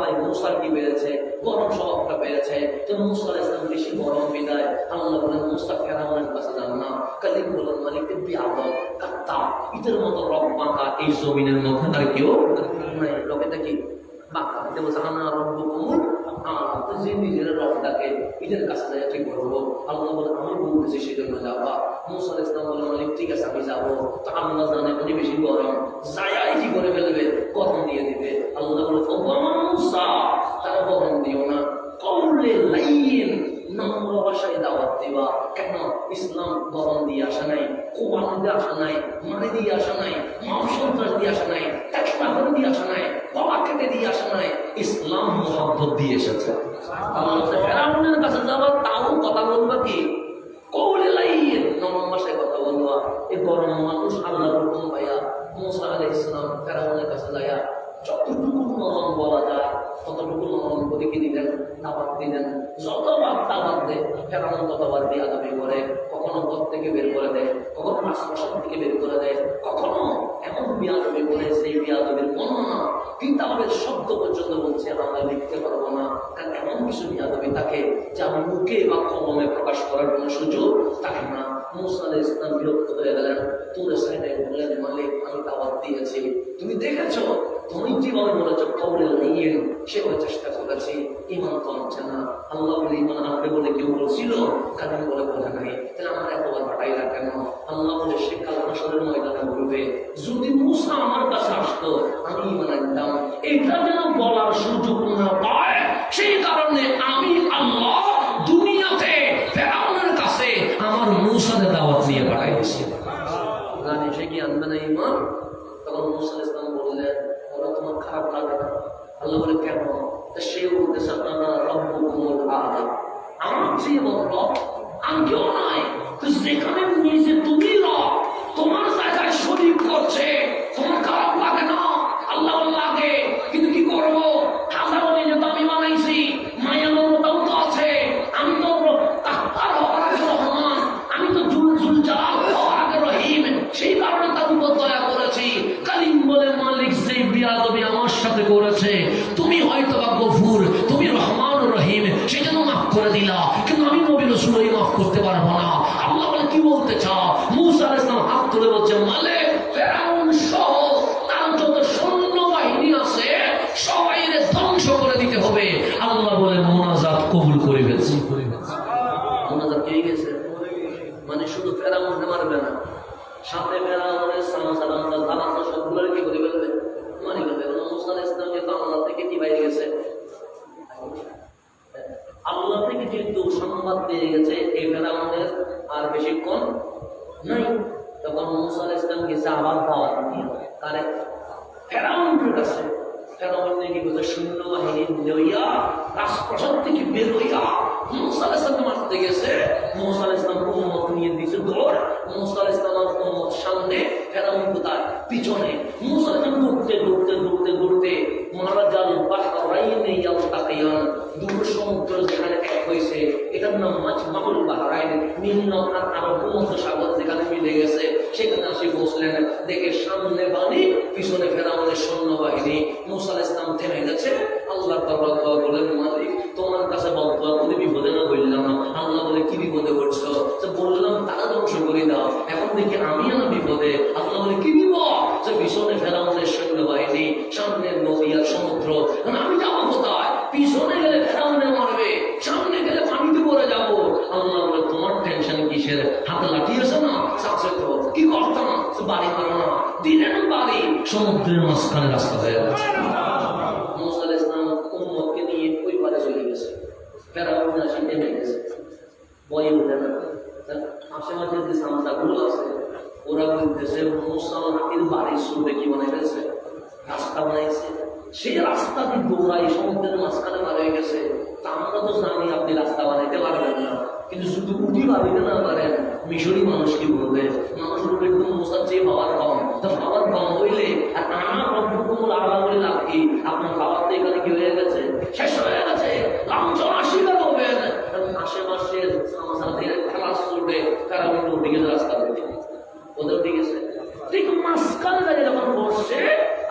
ভাই মুসার কি পেয়েছে? গরম স্বভাবটা পেয়েছে। তো মুসা আলাইহিস সালাম বেশি গরম বিদায় আল্লাহ বলেন মুসা ফেরাউনের কাছে যান না। কালিম বলেন মালিককে বিয়াদব কাত্তা, ঈদের মতো রব বাঁকা এই জমিনের মধ্যে আর কেউ নাই। লোকেটা কি বাঁকা? এটা বলছে আনা রব্বুকুমুল আ'লা। যে নিজের রবটাকে ঈদের কাছে যায় কি করবো? আল্লাহ বলে আমি বলতেছি সেই জন্য যাবা। মুসা আলাইহিস সালাম বলে মালিক ঠিক আছে আমি যাবো। তো আল্লাহ জানে উনি বেশি গরম, যাই কি করে ফেলবে? গরম দিয়ে দিবে। আল্লাহ বলে ও মুসা, তারা গরম দিও না, কওলে লাইয়িন, নম্র ভাষায় দাওয়াত দিবা। কেন? ইসলাম গরম দিয়ে আসা নাই, কোরআন দিয়ে আসা নাই, মারি দিয়ে আসা নাই, মাও সন্ত্রাস দিয়ে আসা নাই, একটা করে দিয়ে আসা নাই, গলা কেটে দিয়ে আসা নাই। ইসলাম মুহাব্বত দিয়ে এসেছে। আল্লাহ ফেরাউনের কাছে যাবা, তাও কথা বলবা কি? কওলে লাইয়িন, নম্র ভাষায় কথা বলবা। এই গরম মানুষ আল্লাহর হুকুম পাইয়া মুসা আলাইহিস সালাম ফেরাউনের কাছে যায়া যতটুকু নরম বলা যায় ততটুকু নরম করে কি দিলেন? দাওয়াত দিলেন। যতবার দাওয়াত দেয় ফেরাউন ততবার বেয়াদবি করে। কখনো ঘর থেকে বের করে দেয়, কখনো রাজপ্রাসাদ থেকে বের করে দেয়, কখনো এমন বেয়াদবি করে সেই বেয়াদবির বর্ণনা কিতাবের শব্দ পর্যন্ত বলছে আমরা লিখতে পারবো না। কারণ এমন কিছু বেয়াদবি থাকে যা মুখে বা কলমে প্রকাশ করার কোনো সুযোগ থাকে না। মুসা আলাইহিস সালাম বিরক্ত হয়ে গেলেন, তুলে সাইডে বললেন মালিক আমি দাওয়াত দিয়েছি, তুমি দেখেছো তুমি যেভাবে বলেছো কওলে লাইয়িন, সেভাবে চেষ্টা করেছি, ইমান কমছে না। আল্লাহ বলে ইমান আনবে বলে কেউ বলছিল, কালিম বলে বলে নাই, তাহলে আমরা এতবার পাঠাইলা কেন? আল্লাহ বলে সে কাল হাসরের ময়দানে বলবে যদি মুসা আমার কাছে আসতো আমি ইমান আনতাম। এটা যেন বলার সুযোগ না পায়, সেই কারণে আমি আল্লাহ দুনিয়াতে ফেরাউনের কাছে আমার মুসাকে দাওয়াত নিয়ে পাঠাইছি। জানি সে কি আনবে না ইমান? তখন মুসা আলাইহিস সালাম বললেন ওরা তোমার খারাপ লাগে না? আল্লাহ বলে কেন? সে বলতেছে আনা রব্বুকুমুল আ'লা, আমার চেয়ে বড় রব আর কেউ নাই। তো যেখানে নিজে তুমি রব, তোমার জায়গায় শরীক করছে, তোমার খারাপ লাগে না? বিপদে বলছে, মালিক ফেরাউন সহ তার যত সৈন্যবাহিনী আছে সবাইরে ধ্বংস করে দিতে হবে। আল্লাহ বলে মোনাজাত কবুল করে ফেলছি। মোনাজাত পেয়ে গেছে, মানে শুধু ফেরাউনকে মারবে না, সাথে ফেরাউনের সালাম জানাজা সবগুলো কি করে ফেলবে, মারি ফেলবে। মুসা আলাইহিস সালামকে তো আল্লাহ থেকে কি বাইরে গেছে, আল্লাহ থেকে যেহেতু সংবাদ পেয়ে গেছে এই ফেরাউনের আর বেশিক্ষণ নাই, তখন মুসা আলাইহিস সালাম গেছে আবার দাওয়াত দিয়ে তারে ফেরাউনের কাছে। ফেরাউন কি বলছে, সৈন্যবাহিনী লইয়া রাজপ্রাসাদ থেকে বের হইয়া মুসা আলাইহিস সালামকে মারতে গেছে। মুসা আলাইহিস সালাম উম্মত নিয়ে দিয়েছে দৌড়। মুসা আলাইহিস সালাম উম্মত সামনে, ফেরাউন কোথায়, পিছনে। মুসা আলাইহিস সালাম দৌড়তে দৌড়তে দৌড়তে দৌড়তে মারাজাল বাহরাইনে ইয়ালতাকিয়ান, দুটো সমুদ্র যেখানে এক হয়েছে, এটার নাম মাজমাউল বাহরাইন, নীল আর আরব ভূমধ্য সাগর যেখানে মিলে গেছে, সেখানে আসি পৌঁছলেন। দেখে সামনে বাণী, পিছনে ফেরাউনের সৈন্যবাহিনী। মুসা আলাইহিস সালাম থেমে গেছে। আল্লাহ তাআলা বলেন, মালিক তোমার কাছে বদয়া করে বিপদে না বললাম। আল্লাহ বলে, কি বিপদে করছো? বললাম তারা ধ্বংস করে দাও, এখন দেখি আমি না বিপদে। আল্লাহ বলে, কি বিপদ? পিছনে ফেরাউনের সৈন্যবাহিনী, সামনে নদী আর সমুদ্র, আমি যাবো কোথায়? পিছনে গেলে ফেরাউনে মারবে, সামনে গেলে পানিতে পড়ে যাবো। আল্লাহ বলে, তোমার টেনশন কিসের? হাতে লাঠি আছে না, সাথে তো কি করতাম, বাড়ি করো না, দিলেন বাড়ি, সমুদ্রের মাঝখানে রাস্তা হয়ে গেছে। মুসা আলাইহিস সালাম উম্মতকে নিয়ে ওই পারে চলে গেছে। ফেরাউন আসি নেমে গেছে, বয়ে উঠে না। আশেপাশে যে সামসাগুলো আছে ওরা বলতেছে, মুসা নাকির বাড়ির শুরুতে কি বানাইতেছে, রাস্তা বানাইছে। সেই রাস্তা দিয়ে দৌড়াই সমুদ্রের মাঝখানে বার হয়ে গেছে। তা আমরা তো জানি আপনি রাস্তা বানাইতে পারবেন না, কিন্তু শুধু উঠি বাড়িতে না পারেন, মিশরি মানুষ কি বলবে? মানুষ বলবে কিন্তু মুসার চেয়ে পাওয়ার কম। তো পাওয়ার কম হইলে আর আমার রব্বুকুমুল আ'লা বলে লাভ কি? আপনার পাওয়ার তো এখানে কি হয়ে গেছে, শেষ হয়ে গেছে। লাঞ্ছন আশীর্বাদ হবেন। আশেপাশে সামসাদের খেলা চলবে, তারা কিন্তু উঠে গেছে রাস্তা দিকে, ওদের উঠে গেছে। ঠিক মাঝখানে দাঁড়িয়ে যখন বসছে,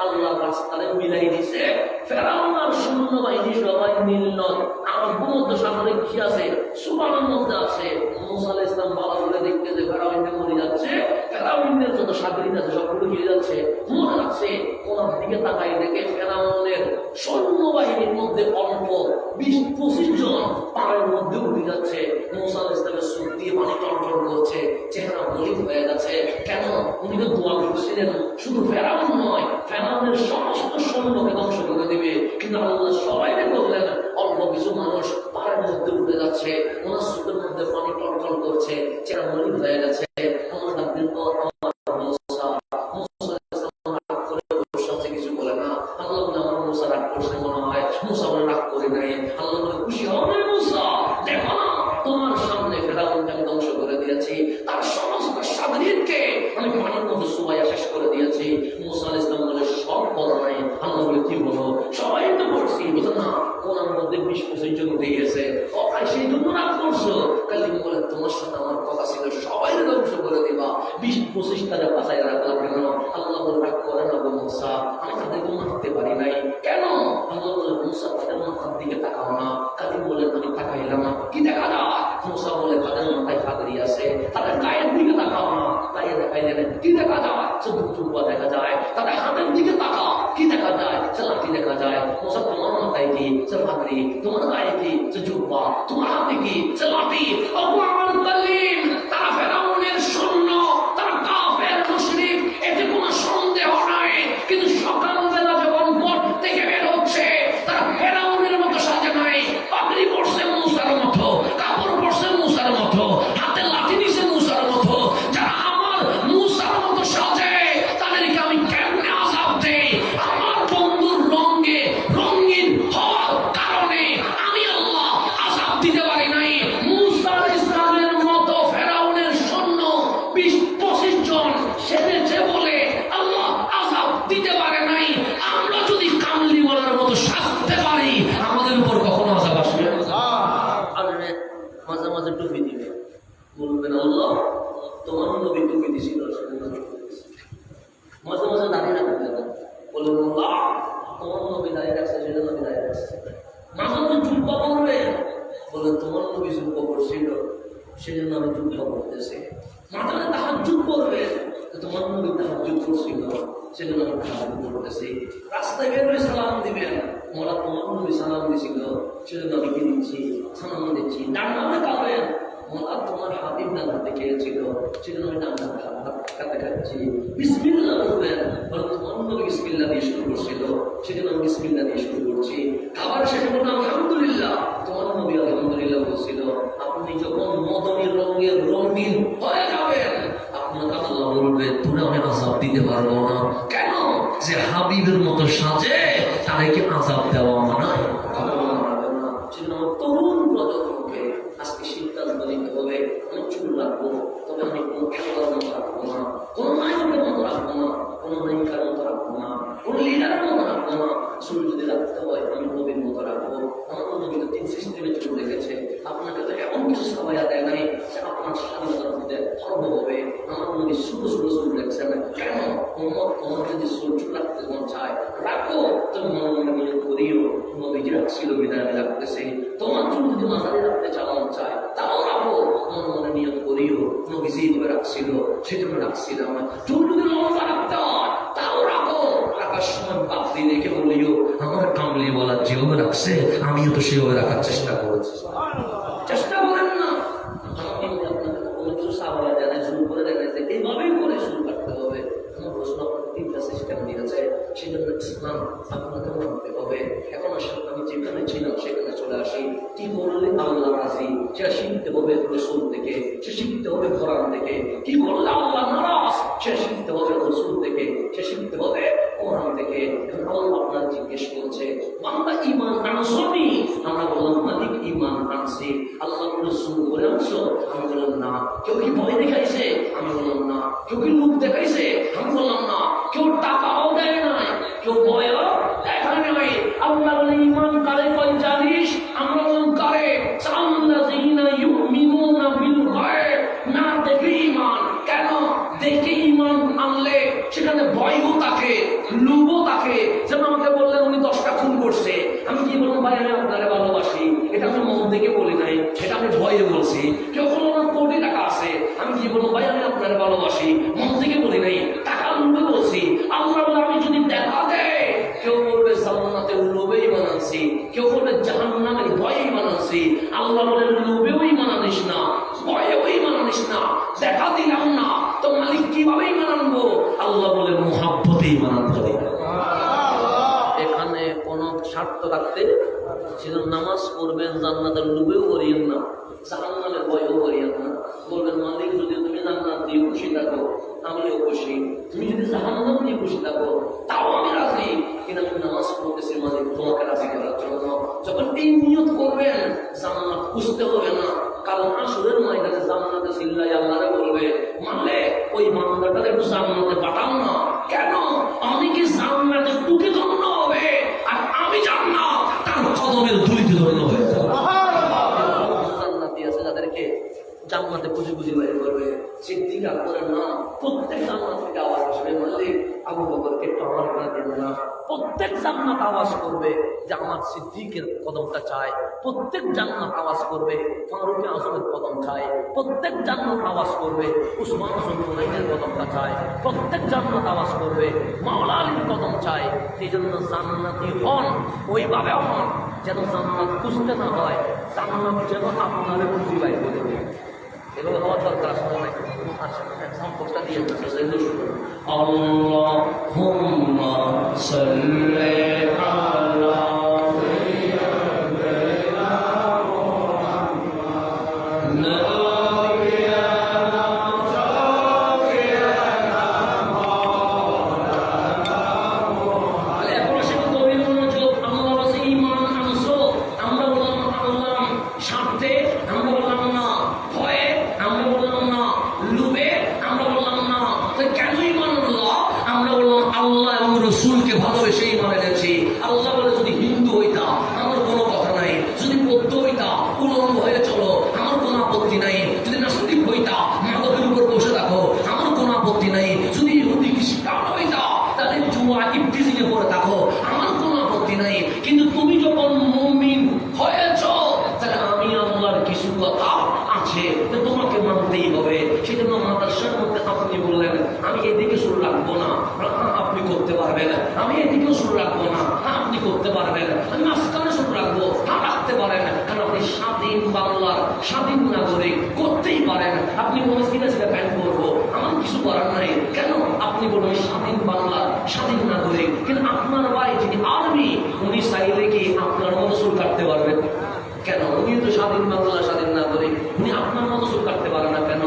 আল্লাহ রাস্তারে মিলাই দিছে। ফেরাউন আর সৈন্যবাহিনী সবাই নীল নদ আর ভূমধ্য সাগরে কি আছে, সুবানের মধ্যে আছে। মুসা আলাইহিস সালাম ভালো করে দেখতে যে ফেরাউনটা মরে যাচ্ছে, ফেরাউনের যত সাগরিন আছে সবগুলো গিয়ে যাচ্ছে, মরে যাচ্ছে। ওনার দিকে তাকাই দেখে ফেরাউনের সৈন্যবাহিনীর মধ্যে অল্প 20-25 জন পাড়ের মধ্যে উঠে যাচ্ছে। মুসা আলাইহিস সালামের চোখ দিয়ে পানি টলটল করছে, চেহারা মলিন হয়ে গেছে। কেন? উনি তো দোয়া করছিলেন শুধু ফেরাউন নয়, ফেরাউনের সমস্ত সৈন্যকে ধ্বংস করে দেবে, কিন্তু আল্লাহ সবাইকে বললেন অল্প কিছু মানুষ পাহাড়ের মধ্যে উঠে যাচ্ছে, ওনার চোখের মধ্যে পানি টলটল করছে, চেহারা মলিন হয়ে গেছে। আমার ডাকলেন তো আমার মুসা, মুসা রাগ করে ওর সাথে কিছু বলে না। আল্লাহ বলে, আমার মুসা রাগ করছে মনে হয়। মুসা বলে, রাগ করে নাই। আল্লাহ বলে, খুশি হবে মুসা, দেখো না তোমার সামনে ফেরাউনকে আমি ধ্বংস করে দিয়েছি, তার সমস্ত সাগরিনকে আমি পানির মধ্যে সুবাইয়া শেষ করে দিয়েছি। মুসা আলাইহিস সালাম বলে, সব বলা নাই। আল্লাহ বলে, কি বলো? সবাই তো করছি, বুঝো না, ওনার মধ্যে 20-25 জন উঠে গেছে, সেই জন্য রাগ করছো। কালিম বলে, তোমার সাথে আমার কথা ছিল সবাই ধ্বংস করে দিবা, 20-25 তারা বাঁচাই রাখলাম কেন? আল্লাহ বলে, রাগ করে না গো মুসা, আমি তাদেরকে মারতে পারি নাই। কেন? আল্লাহ বলে, মুসা তাদের মাথার দিকে তাকাও না। কালিম বলে, আমি তাকাইলাম না, কি দেখা যায়? মুসা বলে, তাদের মাথায় পাগড়ি আছে, তাদের গায়ের দিকে তাকাও না, গায়ে দেখাই দেন, কি দেখা যায়? চুম্বা দেখা যায়। তাদের হাতের দিকে তাকাও, কি দেখা যায়? সে লাঠি দেখা যায়। মুসা, তোমার মাথায় কি? সে পাগড়ি। তোমার গায়ে কি? সে জুব্বা। তোমার হাতে কি? সে লাঠি। আমার কালিম, তারা ফেরাউনের সৈন্য, তারা কাফের মুশরিক, এতে কোনো সন্দেহ নাই। কিন্তু সকালবেলা যখন পথ থেকে বের হচ্ছে, তারা ফেরাউনের মতো সাজে নাই। পাগড়ি পড়ছে মুসার মতো, কাপড় পড়ছে মুসার মতো, হাতে লাঠি নিছে মুসার মতো। যারা আমার মুসার মতো সাজে, তাদেরকে আমি কেমনে আযাব দেই? আমার বন্ধুর রঙে রঙিন হওয়ার কারণে আমি আল্লাহ আযাব দিতে পারি নাই। মুসা আলাইহিস সালামের মতো ফেরাউনের সৈন্য 20-25 জন সেজেছে বলে আল্লাহ আযাব দিতে পারে নাই। আমরা যদি কামলিওয়ালার মতো সাজতে পারি, আমাদের উপর কখনো আযাব আসবে না। মাঝে মাঝে টুপি দিবে, বলবেন আল্লাহ তোমার নবী টুপি দিছিল, মাঝে মাঝে দাঁড়িয়ে রাখবে, বলবেন আল্লাহ তোমার নবী দাঁড়িয়ে রাখছে, সেটা নবী দাঁড়িয়ে রাখছে। মাঝে মাঝে জুব্বা করবে, বলবেন তোমার নবী জুব্বা করছিল, সেজন্য আমি যুদ্ধ করতেছি। মাঝে মাঝে তাহাজ্জুদ করবে, তোমার ছিল, সেজন্য আমি সালাম করতেছি। রাস্তায় বের হয়ে সালাম দিবেন, মোরা তোমার নবী সালাম দিছিল, সেজন্য আমি কি দিচ্ছি, সালাম দিচ্ছি। ডান হাতে খাবেন, মোরা তোমার হাবিব ডান হাতে খেয়েছিল, সেজন্য আমি ডান হাতে খাচ্ছি। বিসমিল্লাহ বলবেন, বলো তোমার নবী বিসমিল্লাহ দিয়ে শুরু করছিল, সেজন্য আমি বিসমিল্লাহ দিয়ে শুরু করছি। খাবার শেষে বলবো আলহামদুলিল্লাহ, তোমার নবী আলহামদুলিল্লাহ বলছিল। আপনি যখন মদনী রঙের রঙিন হয়ে যাবেন, আপনাকে আল্লাহ বলবে তোরা আমি আযাব দিতে পারবো না। কেন? যে হাবিবের মতো সাজে তারে কি আযাব দেওয়া মানায়? সেজন্য তরুণ প্রজন্মকে আজকে সিদ্ধান্ত নিতে হবে, আমি চুল রাখবো, তবে আমি কোনো খেলার মতো রাখবো না, কোনো নায়কের মতো রাখবো না, কোনো নায়িকার মতো রাখবো না, কোনো লিডারের মতো রাখবো না। চুল যদি রাখতে হয় আমি নবীর মতো রাখবো। আমার নবী তো 3 সিস্টেমে চুল রেখেছে। আপনাকে তো এমন কিছু সাবাইয়া দেয় নাই যে আপনার স্বাধীনতার মধ্যে খর্ব হবে। আমার নবী ছোট ছোট চুল রাখছে না। কেন? তোমার যদি চুল রাখতে মন চায় রাখো, তুমি মনে মনে নিয়োগ করিও নবীজি রাখছিল বিদায় রাখতেছে। তোমার চুল যদি মাথায় রাখতে চাওয়ান চায় তাও রাখো, মনে মনে নিয়োগ করিও নবীজি এইভাবে রাখছিল, সেজন্য রাখছিলাম। চুল যদি লম্বা রাখতে হয় তাও রাখো, রাখার সময় বাপরি রেখে বলিও আমার কামলি বলার যেভাবে রাখছে আমিও তো সেভাবে রাখার চেষ্টা করেছি। চেষ্টা করেন না, আপনাকে কোনো কিছু সাবাইয়া দেয় না, শুরু করে দেয় না যে এইভাবেই করে শুরু করতে হবে। আমার প্রশ্ন আপনাকে 3টা সিস্টেম দিয়েছে, সেজন্য ইসলাম আপনাকে মানতে হবে। এখন আসলে আমি যেখানে ছিলাম সেখানে চলে আসি। কি করলে আল্লাহ রাজি সেটা শিখতে হবে রসুল থেকে, সে শিখতে হবে কোরআন থেকে। কি করলে আল্লাহ নারাজ সে শিখতে হবে রসুল থেকে, সে শিখতে হবে কোরআন থেকে। এখন আল্লাহ আপনার জিজ্ঞেস করছে বান্দা ঈমান আনছনি? আমরা বললাম মালিক ঈমান আনছি। আল্লাহ রসুল বলে আনছো? আমি বললাম না। কেউ কি ভয় দেখাইছে? আমি বললাম না। কেউ কি লোক দেখাইছে? আমি বললাম না। কেউ টাকাও দেয় নাই, কেউ ভয়ও দেখায় নাই। আল্লাহ বলে ঈমান কারে কয় জানিস? আমরা বললাম কারে? আল্লাযীনা ইউমিনুনা বিল গায়ব, না দেখে ঈমান। কেন? দেখে ঈমান আনলে সেখানে ভয়ও থাকে, লোভও থাকে। যেমন আমাকে বললেন উনি 10টা খুন করছে, আমি কি বললাম ভাই আমি আপনারে ভালোবাসি, এটা আমি মন থেকে বলি নাই, এটা আমি ভয়ে বলছি। কেউ বললো আমার কোটি টাকা আছে, আমি কি বললাম ভাই আমি আপনারে ভালোবাসি, মন থেকে বলি নাই, টাকা লোভে বলছি। আল্লাহ বলে আমি যদি দেখা দেয়, কেউ বলবে জান্নাতের লোভেই বানাচ্ছি, কেউ বলবে জাহান্নামের ভয়েই বানাচ্ছি। আল্লাহ বলে লোভেও ঈমান আনিস না, ভয়েও ঈমান আনিস না। দেখা দিলাম না তো মালিক কিভাবে ঈমান আনবো? আল্লাহ বলে মুহাব্বতেই ঈমান আনতে হবে। এখানে কোনো স্বার্থ রাখতে ছিল। নামাজ পড়বেন জান্নাতের লোভেও করিয়েন না, জাহান্নামের ভয়েও করিয়েন না। বলবেন মালিক যদি তুমি জান্নাত দিয়ে খুশি থাকো আমিও খুশি, তুমি যদি জাহান্নাম দিয়ে খুশি থাকো তাও আমি রাজি, কিন্তু আমি নামাজ পড়তেছি মালিক তোমাকে রাজি করার জন্য। যখন এই নিয়ত করবেন জান্নাত খুঁজতে হবে না। কাল হাসরের ময়দানে জান্নাতে চিল্লাই আল্লাহরে বলবে মানলে ওই বান্দাটাকে একটু জান্নাতে পাঠাও না। কেন? আমি কি জান্নাতে টুকি ধন্য হবে আর আমি জান্নাত তার কদমের ধুলিতে ধন্য হয়ে যাবে। জান্নাতি আছে যাদেরকে জান্নাতে খুঁজে খুঁজে বের করবে। সিদ্দিক আকবরের নাম প্রত্যেক জান্নাত থেকে আওয়াজ আসবে মালিক আবু বকরকে একটু আমার করে দেন না। প্রত্যেক জান্নাত আওয়াজ করবে যে আমার সিদ্দিকের কদমটা চায়। প্রত্যেক জান্নাত আওয়াজ করবে ফারুক আজমের কদম চায়। প্রত্যেক জান্নাত আওয়াজ করবে উসমান জুননুরাইনের কদমটা চায়। প্রত্যেক জান্নাত আওয়াজ করবে মাওলা আলীর কদম চায়। সেই জন্য জান্নাতি হন, ওইভাবে হন যেন জান্নাত খুঁজতে না হয়, জান্নাত যেন আপনারে খুঁজি বাইর করে দেয়। এভাবে হওয়ার দরকার আসলে অনেক। আচ্ছা সম্পর্কটা দিয়ে আল্লাহুম্মা সাল্লি আলা রসুলকে ভালোবেসে ঈমান এনেছি। আল্লাহ আপনি বলবেন স্বাধীন বাংলা স্বাধীন নাগরিক, কিন্তু আপনার ভাই যিনি আর্মি উনি চাইলে কি আপনার মতো চুল কাটতে পারবেন? কেন? উনি তো স্বাধীন বাংলা স্বাধীন নাগরিক, উনি আপনার মতো চুল কাটতে পারে না কেন?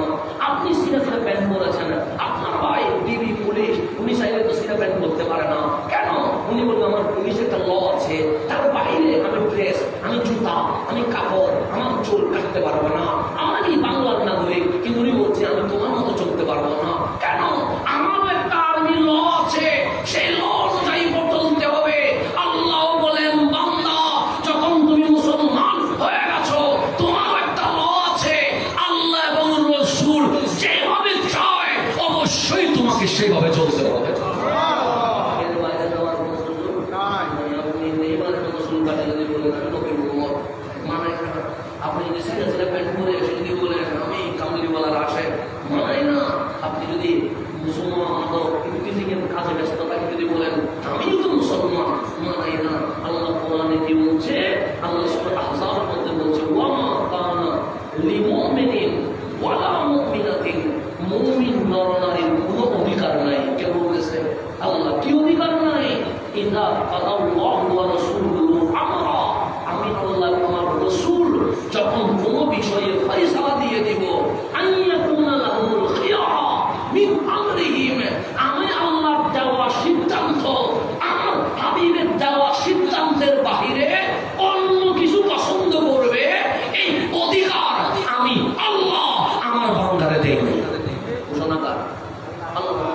আপনি সিনা সিনা প্যান্ট পরেছেন, আপনার ভাই ডিবি পুলিশ উনি চাইলে তো সিনা প্যান্ট পরতে পারে না কেন? উনি বলবেন আমার পুলিশ একটা ল আছে, তার বাইরে আমি ড্রেস, আমি জুতা, আমি কাপড়, আমার চুল কাটতে পারবো না। আমারই বাংলার নাগরিক, কিন্তু উনি বলছে আমি তোমার মতো চলতে পারবো না কেন? আমারও একটা আর্মি ল আছে, সেই ল অনুযায়ী চলতে হবে। আল্লাহ বলেন বান্দা যখন তুমি মুসলমান হয়ে গেছো তোমারও একটা ল আছে, আল্লাহ এবং রাসূল যেভাবে চায় অবশ্যই তোমাকে সেভাবে চলতে হবে। এর বাইরে যাওয়ার কোনো সুযোগ নাই। আপনি এইবারের মতো চুল কাটে যদি বলেন আমি নবী মুহাম্মদ মানাই না, আপনি যদি সিধা সিধা প্যান্ট পরে এসে যদি বলেন আমি কামলিওয়ালার আশায় মানাই না, আপনি যদি মুসলমান ফিজিক্যাল কাজে ব্যস্ত থাকে যদি বলেন আমিও তো মুসলমান মানাই না। আল্লাহ কোরআনে কি বলছে? আল্লাহ সূরা আহজাবের মধ্যে বলছে ওয়ামা কানা লিমুমিনিন ওয়ালা মুমিনাতিন, মুমিন নরনারীর কোনো অধিকার নাই। কে বলতেছে? আল্লাহ। কি অধিকার নাই? ইযা কাদাল্লাহু ওয়া রাসূলুহু আমরা, আমি আল্লাহ আমার রাসূল যখন কোনো বিষয়ে ফয়সালা দিয়ে দিব, আইয়াকুনা লাহুল খিয়ারা মিন আমরিহিম, আমি আল্লাহর দেওয়া সিদ্ধান্ত, আমার হাবিবের দেওয়া সিদ্ধান্তের বাহিরে অন্য কিছু পছন্দ করবে এই অধিকার আমি আল্লাহ আমার বান্দারে দেই না। ঘোষণাকার আল্লাহ।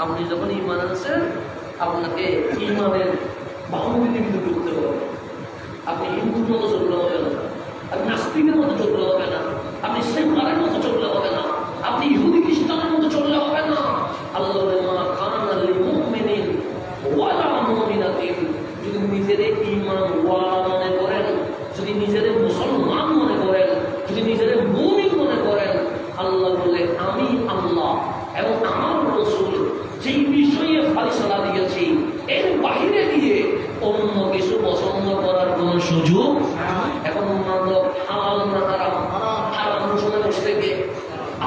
আপনি যখন ঈমান আনছেন আপনাকে ঈমানের বাউন্ডারির ভিতরে ঢুকতে হবে। আপনি হিন্দুর মতো চললে হবে না, আপনি নাস্তিকের মতো চললে হবে না, আপনি সেকুলারের মতো চললে হবে না, আপনি ইহুদি খ্রিস্টানের মতো চললে হবে না। আল্লাহ মা কানা লিল মুমিনিন ওয়ালা মুমিনাতিন, যদি নিজের ঈমান ওয়ালা মনে করেন, যদি নিজের মুসলমান মনে করেন, যদি নিজের মুমিন মনে করেন, আল্লাহ বলে আমি আল্লাহ এবং আমার রাসূল যেই বিষয়ে ফয়সালা দিয়েছি এর বাহিরে গিয়ে অন্য কিছু পছন্দ করার কোনো সুযোগ। এখন মানব হালাল না হারাম, হারাম ঘোষণা করতে গিয়ে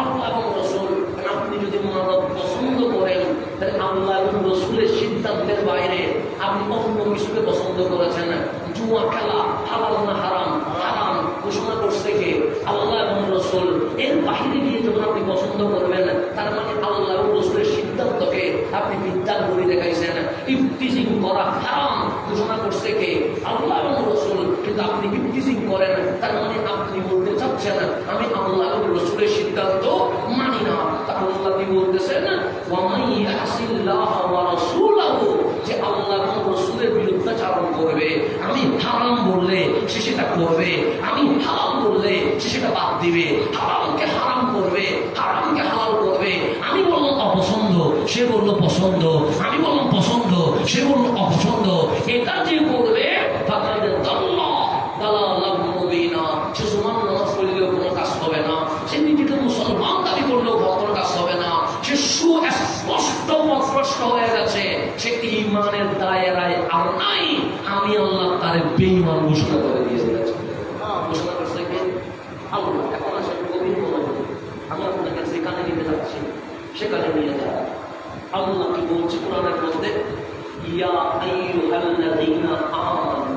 আল্লাহ এবং রাসূল, আপনি যদি মানব পছন্দ করেন তাহলে আল্লাহ এবং রাসূলের সিদ্ধান্তের বাইরে আপনি অন্য কিছুকে পছন্দ করেছেন। জুয়া খেলা হালাল না হারাম, হারাম ঘোষণা করছে কে? আল্লাহ এবং রাসূল। এর বাহিরে গিয়ে যখন আপনি পছন্দ করবেন তার মানে আল্লাহ এবং রাসূলের সিদ্ধান্তকে আপনি বিদ্যার বলি দেখাইছেন। ইফতিজিং করা হারাম ঘোষণা করছে কে? আল্লাহ এবং রাসূল। কিন্তু আপনি ইফতিজিং করেন তার মানে আপনি বলতে চাচ্ছেন আমি আল্লাহ এবং রাসূলের সিদ্ধান্ত মানি না। তাহলে আল্লাহ কি বলতেছেন? ওয়া মান ইয়াসিল্লাহ ওয়া রাসূলাহু, যে আল্লাহ এবং রাসূলের বিরুদ্ধাচরণ করবে, আমি হারাম বললে সে সেটা করবে, আমি হালাল বললে সে সেটা বাদ দিবে, হারামকে হারাম করবে, হারামকে হালাল করবে। আমি বললাম অপছন্দ, সে বলল পছন্দ, আমি বললাম পছন্দ, সে বলল অপছন্দ। এটা যে করবে ফাকাদ দাল্লা দালালাম মুবিনা, সে সুবহান নামাজ পড়লেও কোনো কাজ হবে না, সে নিজেকে মুসলমান দাবি করলেও কোনো কাজ হবে না, সে সুস্পষ্ট পথভ্রষ্ট হয়ে গেছে, সে ঈমানের দায়রায় আর নাই। আমি আল্লাহ তার বেঈমান ঘোষণা করে দিয়ে দিয়েছি। ঘোষণা করছে কে? আল্লাহ। এখন আসলে গভীর মনোযোগ, আমি আপনাকে যেখানে নিতে যাচ্ছি সেখানে নিয়ে যাই। আল্লাহ কি বলছে কোরআনের মধ্যে? ইয়া আইয়ুহাল্লাযীনা আমানু,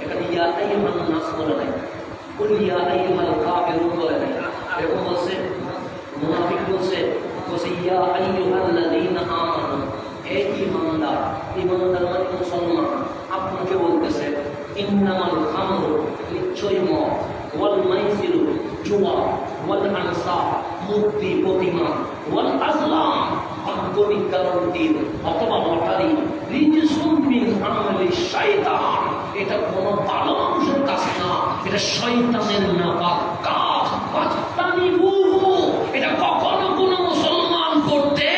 এখানে ইয়া আইয়ুহান নাস বলে নাই, কুল ইয়া আইয়ুহাল কাফিরুন বলে নাই। এরকম বলছে মুনাফিক, বলছে ইয়া আইয়ুহাল্লাযীনা আমানু, হে ঈমানদার। ঈমানদার মানে মুসলমান। আপনাকে বলতেছে ইন্নামাল খামরু, নিশ্চয়ই মদ, ওয়াল মাইসিরু জুয়া, ওয়াল আনসাব মূর্তি প্রতিমা, ওয়াল আজলাম অজ্ঞবিদ্যার তীর অথবা লটারি, রিজসুম মিন আমালি শাইতান, এটা কোনো ভালো মানুষের কাজ না, এটা শয়তানের নাপাক কাজ। ফাজতানিবুহু, এটা কখনো কোনো মুসলমান করতে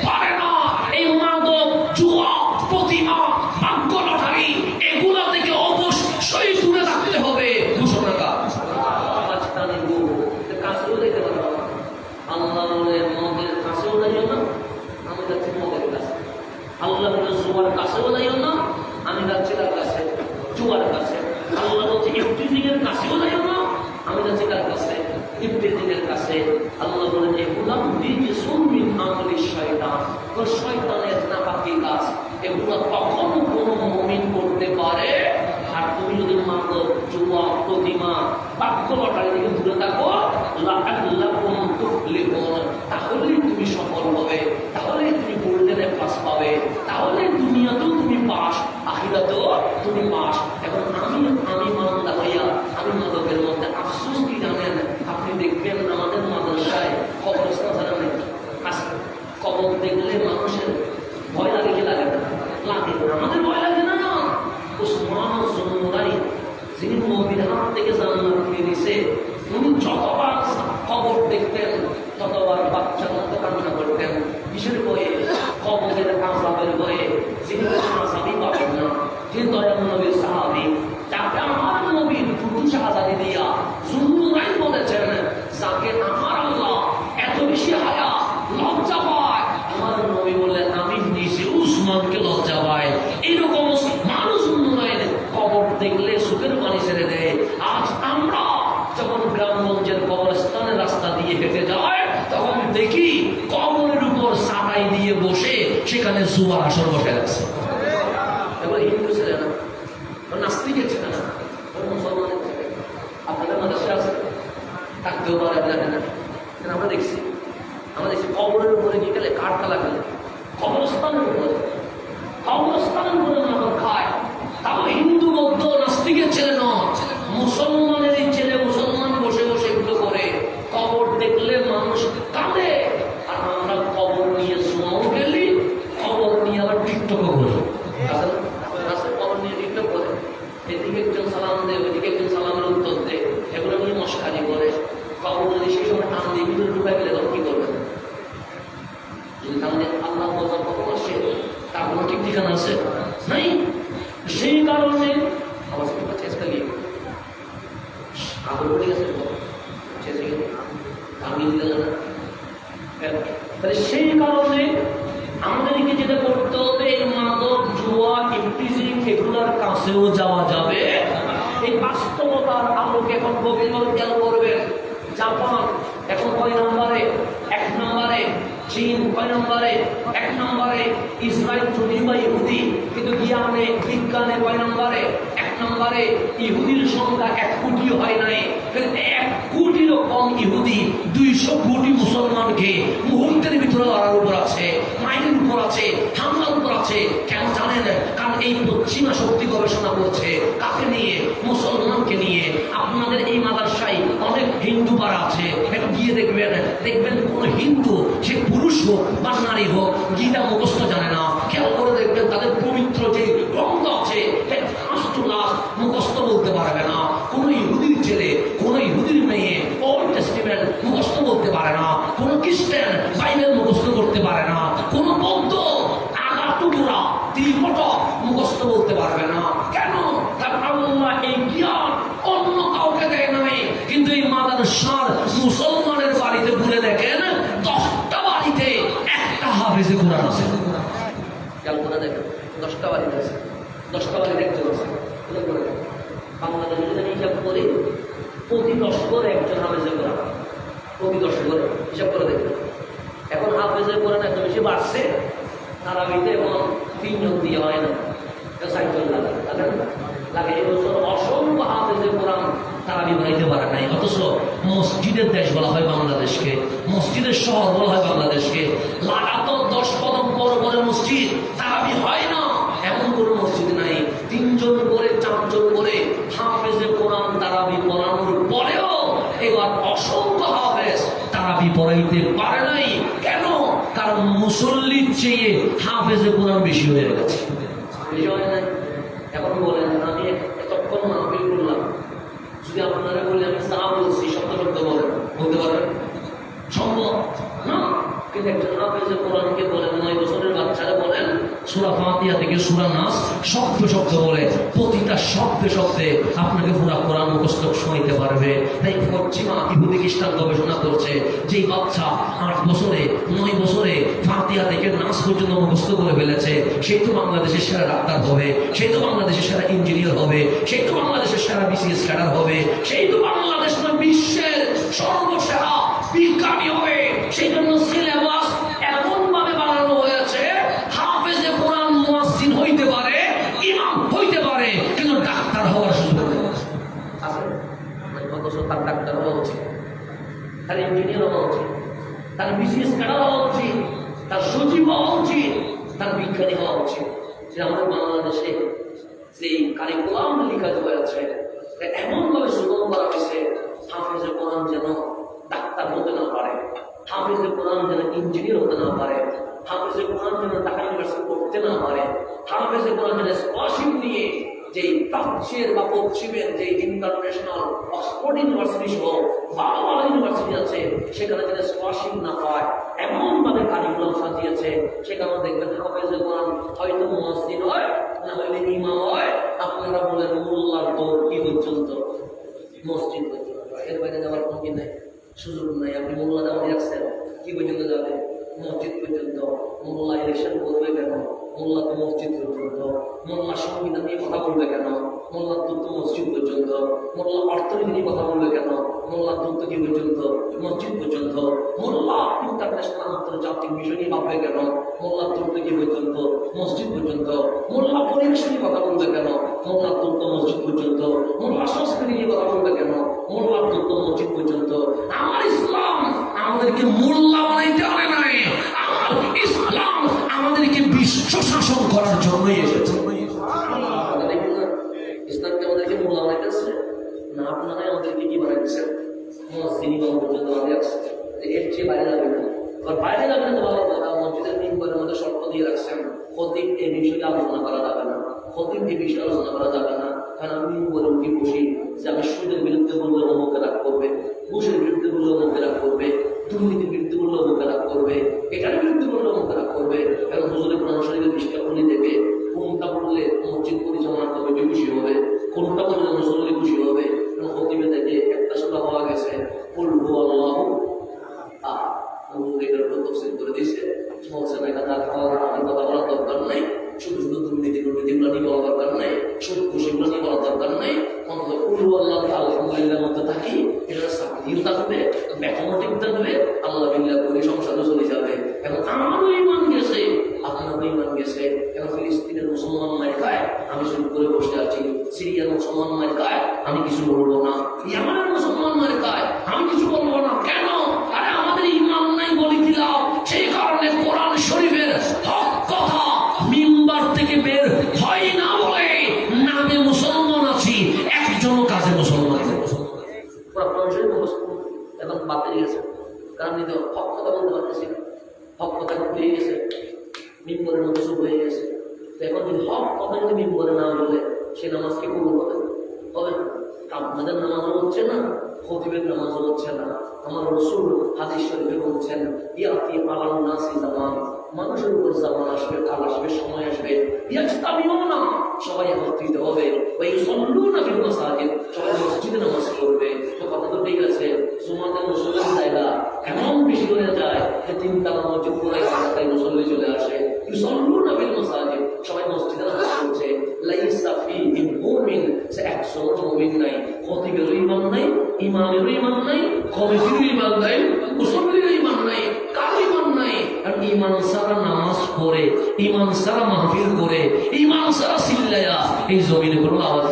পারে না। এই মাদক, জুয়া, প্রতিমা, ভাগ্য লটারি এগুলা থেকে অবশ্যই দূরে থাকতে হবে। ঘোষণাকার ফাজতানিবুহু, কাছেও যেতে পারবে না। আল্লাহ মদের কাছেও যাইও না, আমি যাচ্ছি মদের কাছে। আল্লাহ বলে জুয়ার কাছেও যাইও না, আমি যাচ্ছি তার কাছে জুয়ার কাছে। আল্লাহ বলছে ইফতিজিংয়ের কাছেও যাইও না, আমি যাচ্ছি তার কাছে ইফতিজিংয়ের কাছে। আল্লাহ বলেন এগুলা রিজসুম মিন আমালি শাইতান, শয়তানের নাপাকি কাজ, এগুলো কখনো কোনো মুমিন করতে পারে। আর তুমি যদি মাদক, জুয়া, প্রতিমা, বাক্য লটারি থেকে দূরে থাকো, তাহলেই তুমি সফল হবে, তাহলেই তুমি গোল্ডেনে পাস পাবে, তাহলে দুনিয়াতেও তুমি পাস, আখিরাতেও তুমি পাস। এখন আমি মান্দা হইয়া আমি মাদকের মধ্যে আফসোস কি জানেন? আপনি দেখবেন আমাদের মাদ্রাসায় কবরস্থান ছাড়া নেই। কবর দেখলে মানুষের ভয় লাগে কি লাগে না? লাগে। আমাদের ভয় লাগে না। উসমান জুননুরাইন, যিনি নবীর হাত থেকে জান্নাত পেয়ে দিয়েছে, উনি যতবার কবর দেখতেন ততবার বাচ্চার মতো কান্না করতেন। কিসের বয়ে? কবরের আযাবের বয়ে। যিনি আযাবই পাবেন না, যিনি দয়াল নবীর সাহাবী, যাকে আমার নবীর দুটো শাহজাদি দিয়া জুননুরাইন বলেছেন, যাকে আমার আল্লাহ এত বেশি হায়া লজ্জা পায়, আমার নবী বললেন আমি নিজে উসমানকে লজ্জা পাই। এইরকম মানুষ উন্নয়ন কবর দেখলে সুখের পানি ছেড়ে দেয়। আজ আমরা যখন গ্রামগঞ্জের কবরস্থানের রাস্তা দিয়ে হেঁটে যায়, তখন দেখি কবরের উপর সাটাই দিয়ে বসে সেখানে জুয়ার আসর বসে আছে। এবার হিন্দু ছেলে না, নাস্তিকের ছেলে না, মুসলমানের ছেলে। আপনাদের মাদ্রাসা আছে, থাকতেও পারে, জানে না। আমরা দেখছি কবরের উপরে গিয়ে গেলে কাঠকালা গেলে কবরস্থানের উপরে মাদক খায়। তাও হিন্দু, বৌদ্ধ, নাস্তিকের ছেলে নয়, মুসলমানের ছেলে। মুসলমান বসে বসে এগুলো করে। কবর দেখলে মানুষ কাঁদে। আর আমরা কবর নিয়ে জুয়াও গেলি, কবর নিয়ে আবার টিকটকও করি। কবর নিয়ে টিকটক করে, এদিকে একজন সালাম দেয়, ওইদিকে একজন সালামের উত্তর দেয়, এগুলো নিয়ে মশকারি করে। কবর যদি সেই সময় টান দিয়ে ভিতরে ঢুকে গেলে তখন কি করবে? যদি তাহলে আল্লাহ বলার কখন আসে, তার কোনো ঠিক ঠিকানা আছে নাই। সেই কারণে আমার চেষ্টা গিয়ে আগুন পড়ে গেছে, তাহলে সেই কারণে আমাদেরকে যেটা করতে হবে, এই মাদক, জুয়া, ইফটিজিং এগুলোর কাছেও যাওয়া যাবে। এই বাস্তবতার আলোকে এখন গভীরভাবে খেয়াল করবেন। জাপান এখন কয় নম্বরে? 1 নম্বরে। চীন কয় নম্বরে? 1 নম্বরে। ইসরায়েল যদিও বা ইহুদি, কিন্তু জ্ঞানে বিজ্ঞানে কয় নম্বরে? 1 নম্বরে। ইহুদির সংখ্যা 1 কোটিও হয় নাই, 1 কোটিরও কম ইহুদি 200 কোটি মুসলমানকে মুহূর্তের ভিতরে লড়ার উপর আছে, মাইনের উপর আছে, হামলার উপর আছে। কেন জানেন? কারণ এই পশ্চিমা শক্তি গবেষণা করছে কাকে নিয়ে? মুসলমানকে নিয়ে। আপনাদের এই মাদ্রাসায় অনেক হিন্দু পাড়া আছে, একটু গিয়ে দেখবেন কোন হিন্দু, সে পুরুষ হোক বা নারী হোক, গীতা মুখস্থ জানে না। খেয়াল করে দেখবেন তাদের পবিত্র যে গ্রন্থ আছে মুখস্থ বলতে পারবে না। কোন ইহুদির ছেলে, কোন ইহুদির মেয়ে ওল্ড টেস্টিমেন্ট মুখস্থ বলতে পারে না। কোন খ্রিস্টান বাইবেল মুখস্থ করতে পারে না। কোন বৌদ্ধ আগাটুকুরা ত্রিপট মুখস্থ বলতে পারবে না। কেন? কারণ আল্লাহ এই জ্ঞান অন্য কাউকে দেয় নাই। কিন্তু এই মাদ্রাসার মুসলমানের বাড়িতে ঘুরে দেখেন, 10টা বাড়িতে একটা হাফেজে কোরআন আছে। খেয়াল করে দেখেন, 10টা বাড়িতে আছে, 10টা বাড়িতে একজন আছে। বাংলাদেশে যদি হিসাব করি, প্রতি 10 করে একজন হাফেজে কোরআন, প্রতি 10 করে হিসাব করে দেখবেন। এখন হাফেজে কোরআন এত বেশি বাড়ছে, তারাবিতে এখন 3 জন দিয়ে হয় না, 4 জন লাগে। এবছর অসংখ্য হাফেজে কোরআন তারাবি বানাইতে পারে নাই। অথচ মসজিদের দেশ বলা হয় বাংলাদেশকে, মসজিদের শহর বলা হয় বাংলাদেশকে। লাগাতার 10 কদম পর পরে মসজিদ, তারাবি হয় না। এমন কোনো মসজিদ নাই। 3 জন করে 4 জন করে হাফেজে কোরআন তারাবি পড়ানোর পরেও এবার অসংখ্য হাফেজ তারাবি পড়াইতে পারে নাই। কেন? কারণ মুসল্লির চেয়ে হাফেজে কোরআন বেশি হয়ে গেছে। বেশি হয় নাই। এখন বলেন, আমি এতক্ষণ মাহফিল করলাম, যদি আপনারা বলি আমি যা বলছি শব্দ বলতে পারবেন? সম্ভব না। কিন্তু একজন হাফেজে কোরআনকে বলেন, 9 বছরের বাচ্চারা বলেন সূরা ফাতিহা থেকে সূরা নাস শব্দ শব্দ বলে, প্রতিটা শব্দে শব্দে আপনাকে পুরা কোরআন মুখস্থ শোনাইতে পারবে। তাই পশ্চিমা ইহুদি খ্রিস্টান গবেষণা করছে, যে বাচ্চা 8 বছরে 9 বছরে ফাতিহা থেকে নাস পর্যন্ত মুখস্থ করে ফেলেছে, সেই তো বাংলাদেশের সেরা ডাক্তার হবে, সেই তো বাংলাদেশের সেরা ইঞ্জিনিয়ার হবে, সেই তো বাংলাদেশের সেরা বিসিএস ক্যাডার হবে, সেই তো বাংলাদেশ বিশ্বের সর্বসেরা বিজ্ঞানী হবে। সেই জন্য সিলেবাস এমন ভাবে বানানো হয়েছে তার ইঞ্জিনিয়ার হওয়া উচিত, তার বিসিএস ক্যাডার হওয়া উচিত, তার সচিব হওয়া উচিত, তার বিজ্ঞানী হওয়া উচিত। যে আমাদের বাংলাদেশে যে কারিকুলাম লিখিত হয়েছে এমন ভাবে সুগম করা হয়েছে, হাফেজে কোরআন যেন ডাক্তার হতে না পারে, হাফেজে কোরআন যেন ইঞ্জিনিয়ার হতে না পারে, হাফেজে কোরআন যেন ঢাকা ইউনিভার্সিটি পড়তে না পারে, হাফেজে কোরআন যেন স্কলারশিপ নিয়ে যে প্রাচ্যের বা পশ্চিমের যে ইন্টারন্যাশনাল অক্সফোর্ড ইউনিভার্সিটি সহ ভালো ভালো ইউনিভার্সিটি আছে সেখানে যেন স্কলারশিপ না পায় এমন ভাবে কারিকুলাম সাজিয়েছে। সেখানে দেখবেন হাফেজে কোরআন হয়তো মসজিদ হয় না হলে ইমাম হয়, আপনারা বলেন মোল্লার দৌড় কি পর্যন্ত, মসজিদ পর্যন্ত, এর বাইরে যাওয়ার কোনো কি নাই, সুযোগ নাই। আপনি মোল্লা দাওয়া রাখছেন কি পর্যন্ত যাবে, মসজিদ পর্যন্ত। মোল্লা ইলেকশন করবে কেন, মোল্লা তো মসজিদ পর্যন্ত। মোল্লা সংবিধান নিয়ে কথা বলবে কেন, মোল্লার দূত মসজিদ পর্যন্ত। মোল্লা অর্থনীতি নিয়ে কথা বলবে কেন, মোল্লার দূত কি পর্যন্ত, মসজিদ পর্যন্ত। মোল্লা ইন্টারন্যাশনাল আন্তর্জাতিক বিষয় নিয়ে ভাববে কেন, মোল্লার দূত কি পর্যন্ত, মসজিদ পর্যন্ত। মোল্লা পরিবেশ নিয়ে কথা বলবে কেন, মোল্লার দূত মসজিদ পর্যন্ত। মোল্লা সংস্কৃতি নিয়ে কথা বলবে কেন, মোল্লার দূত মসজিদ পর্যন্ত। আমার ইসলাম আমাদেরকে মোল্লা বানাইতে পারে নাই, আমার ইসলাম আমাদেরকে বিশ্ব শাসন করার জন্যই এসেছে। ইসলামকে আমাদেরকে মোল্লা বানাইতেছে না, আপনারাই আমাদেরকে কি বানাইতেছেন, মসজিদ ইমাম পর্যন্ত আমাদের আসছে। এর চেয়ে বাইরে যাবে না, আর বাইরে যাবে না তো ভালো কথা। মসজিদের মিম্বরের মধ্যে শর্ত দিয়ে রাখছেন খতিব এই বিষয়ে আলোচনা করা যাবে না, খতিব এই বিষয়ে আলোচনা করা যাবে না। কারণ আমি মিম্বরে উঠে বসি যে আমি সুদের বিরুদ্ধে বললে অমুকে রাগ করবে, ঘুষের বিরুদ্ধে বললে অমুকে রাগ করবে, দুর্নীতির বিরুদ্ধে বললে অমুকে রাগ করবে, এটার বিরুদ্ধে বললে অমুকে রাগ করবে। কারণ হুজুরের কোরআন শরীফের পৃষ্ঠা খুলে দেবে, কোনটা বললে মসজিদ পরিচালনা কমিটি খুশি হবে, কোনটা বললে মুসল্লি খুশি হবে। খতিবে থেকে একটা সূরা হওয়া গেছে কুল হুয়াল্লাহু আহাদ, এটার উপর তাফসীর করে দিয়েছে। বলছেন এখানে আমি কথা বলার দরকার নাই, শুধু শুধু দুর্নীতিগুলো নিয়ে বলার দরকার নাই, সুদ ঘুষগুলো নিয়ে বলার দরকার নাই। অন্তত কুল হুয়াল্লাহু আলহামদুলিল্লাহর মধ্যে থাকি, এটা সাকির থাকবে, ম্যাথমেটিক থাকবে, আল্লাহ বিল্লাহ করে সংসারে চলে যাবে। এবং আমারও ঈমান গেছে, আপনারও ঈমান গেছে। এখন ফিলিস্তিনের মুসলমান মায়ের গায়ে আমি শুরু করে বসে আছি, সিরিয়ার মুসলমান মায়ের গায়ে আমি কিছু বলবো না, ইয়ামানের মুসলমান মায়ের গায়ে আমি কিছু বলবো না। কেন? আরে আমাদের ঈমান নাই বলি দিলাম, সেই কারণে কোরআন শরীফের হক কথা মিম্বার থেকে বের হয় না বলে নামে মুসলমান আছি, একজনও কাজে মুসলমান আছে। এখন বাতিল গেছে, কারণ হক কথা বলতে পারতেছি না, হক কথা হয়ে গেছে, মিম্বরের মতো সব হয়ে গেছে। এখন যদি হক কথা যদি মিম্বরে না বলে সে নামাজ কি কবুল হবে? হবে না। আপনাদের নামাজও হচ্ছে না, খতিবের নামাজও হচ্ছে না। আমার রাসূল হাদিস শরীফে বলছেন ইয়াতি আলান নাসি জামান, মানুষের উপর জামান আসবে, কাল আসবে, সময় আসবে, ইয়াজতামিউনা, সবাই একত্রিত হবে, ওয়া ইউসাল্লুনা ফিল মাসাজিদ, সবাই মসজিদে নামাজ পড়বে। তো কথা তো ঠিক আছে, জুমাতে মুসল্লির জায়গা এমন বেশি হয়ে যায় যে তিনটা মসজিদ পুরো রাস্তায় মুসল্লি চলে আসে। ইউসাল্লুনা ফিল মাসাজিদ, সবাই মসজিদে নামাজ পড়ছে। লাইসা ফীহি মুমিন, সে একজন মুমিন নাই, খতিবেরও ঈমান নাই, ইমামেরও ঈমান নাই, কমিটিরও ঈমান নাই, মুসল্লিরও ঈমান নাই, কারো ঈমান নাই। আর ঈমান ছাড়া নামাজ পড়ে, ঈমান ছাড়া মাহফিল করে, ঈমান ছাড়া চিল্লায়া এই জমিনে কোনো আওয়াজ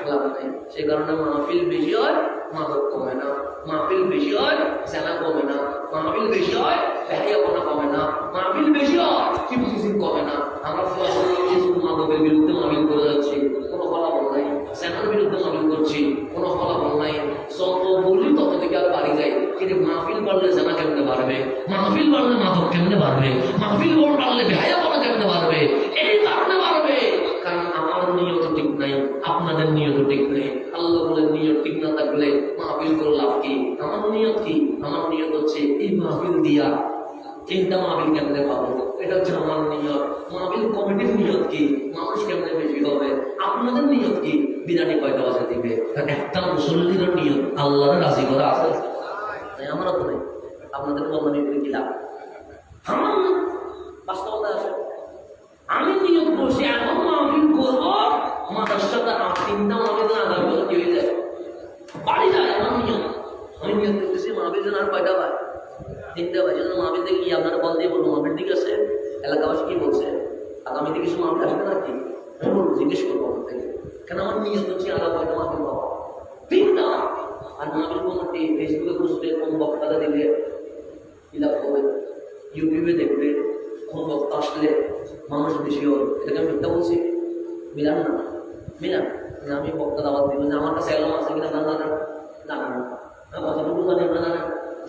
লাভ নাই। সে কারণে মাহফিল বেশি হয়, মাদক কমে না, মাহফিল বেশি হয়, জানা কমে না, মাহফিল বেশি হয়, বেহায়াপনা কমে না, মাহফিল বেশি হয়, কিবরিজিম কমে না। আমরা শুধু মাদকের বিরুদ্ধে মাহফিল করে যাচ্ছি, কোনো ফলাফল নাই। জানার বিরুদ্ধে মাহফিল করছি, কোনো ফলাফল নাই। যত বলি তত থেকে আর বাড়ি যায়। কিন্তু মাহফিল বাড়লে জানা কেমনে বাড়বে, মাহফিল বাড়লে মাদক কেমনে বাড়বে, মাহফিল বাড়লে বেহায়াপনা কেমনে বাড়বে? এই কারণে বাড়বে কারণ আমার নিয়ত ঠিক নাই, আপনাদের নিয়ত ঠিক নেই। আল্লাহ বলেন নিয়ত ঠিক না থাকলে মাহফিল করে লাভ কি? আমার নিয়ত কি? আমার নিয়ত হচ্ছে এই মাহফিল দিয়া চিন্তা মাহফিল কেমনে পাবো, এটা হচ্ছে আমার নিয়ত। মাহফিল কমিটির নিয়ত কি? মানুষ কেমনে বেশি হবে। আপনাদের নিয়ত কি? বিরিয়ানি কয়টা বাজে দিবে। একটা মুসল্লির নিয়ত আল্লাহর রাজি করা আছে, আমারও তো নেই। আপনাদের কমানি করে কি লাভ? আমার বাস্তবতা আছে। আমি নিয়ত করছি এখন মাহফিল করবো, মাদ্রাসাতে তিনটা মাহফিল না আগামী বছর কি হয়ে যায়, বাড়ি যায়। আমার নিয়ত, আমি নিয়ত করতেছি মাহফিল যেন আর কয়টা পায়, তিনটা পায়। যেন মাহফিল থেকে কি আপনারা বল দিয়ে বলবো মাহফিল ঠিক আছে, এলাকাবাসী কি বলছে, আগামীতে কিছু মাহফিল আসবে নাকি, আমি বলবো জিজ্ঞেস করবো আমার থেকে। কেন আমার নিয়ত হচ্ছে আরো কয়টা মাহফিল পাওয়া। ভিন্ন। আর মাহফিল কমিটি ফেসবুকে বুঝবে কোন বক্তাটা দিলে ফিলাপ হবে, ইউটিউবে দেখবে কোন বক্তা আসলে মানুষ বেশি হবে। এটাকে মিথ্যা বলছি? মিলান না, মিলান। আমি বক্তা দাওয়াত দিব যে আমার কাছে এলাম আছে কিনা জানান জানান না, কতটুকু জানি না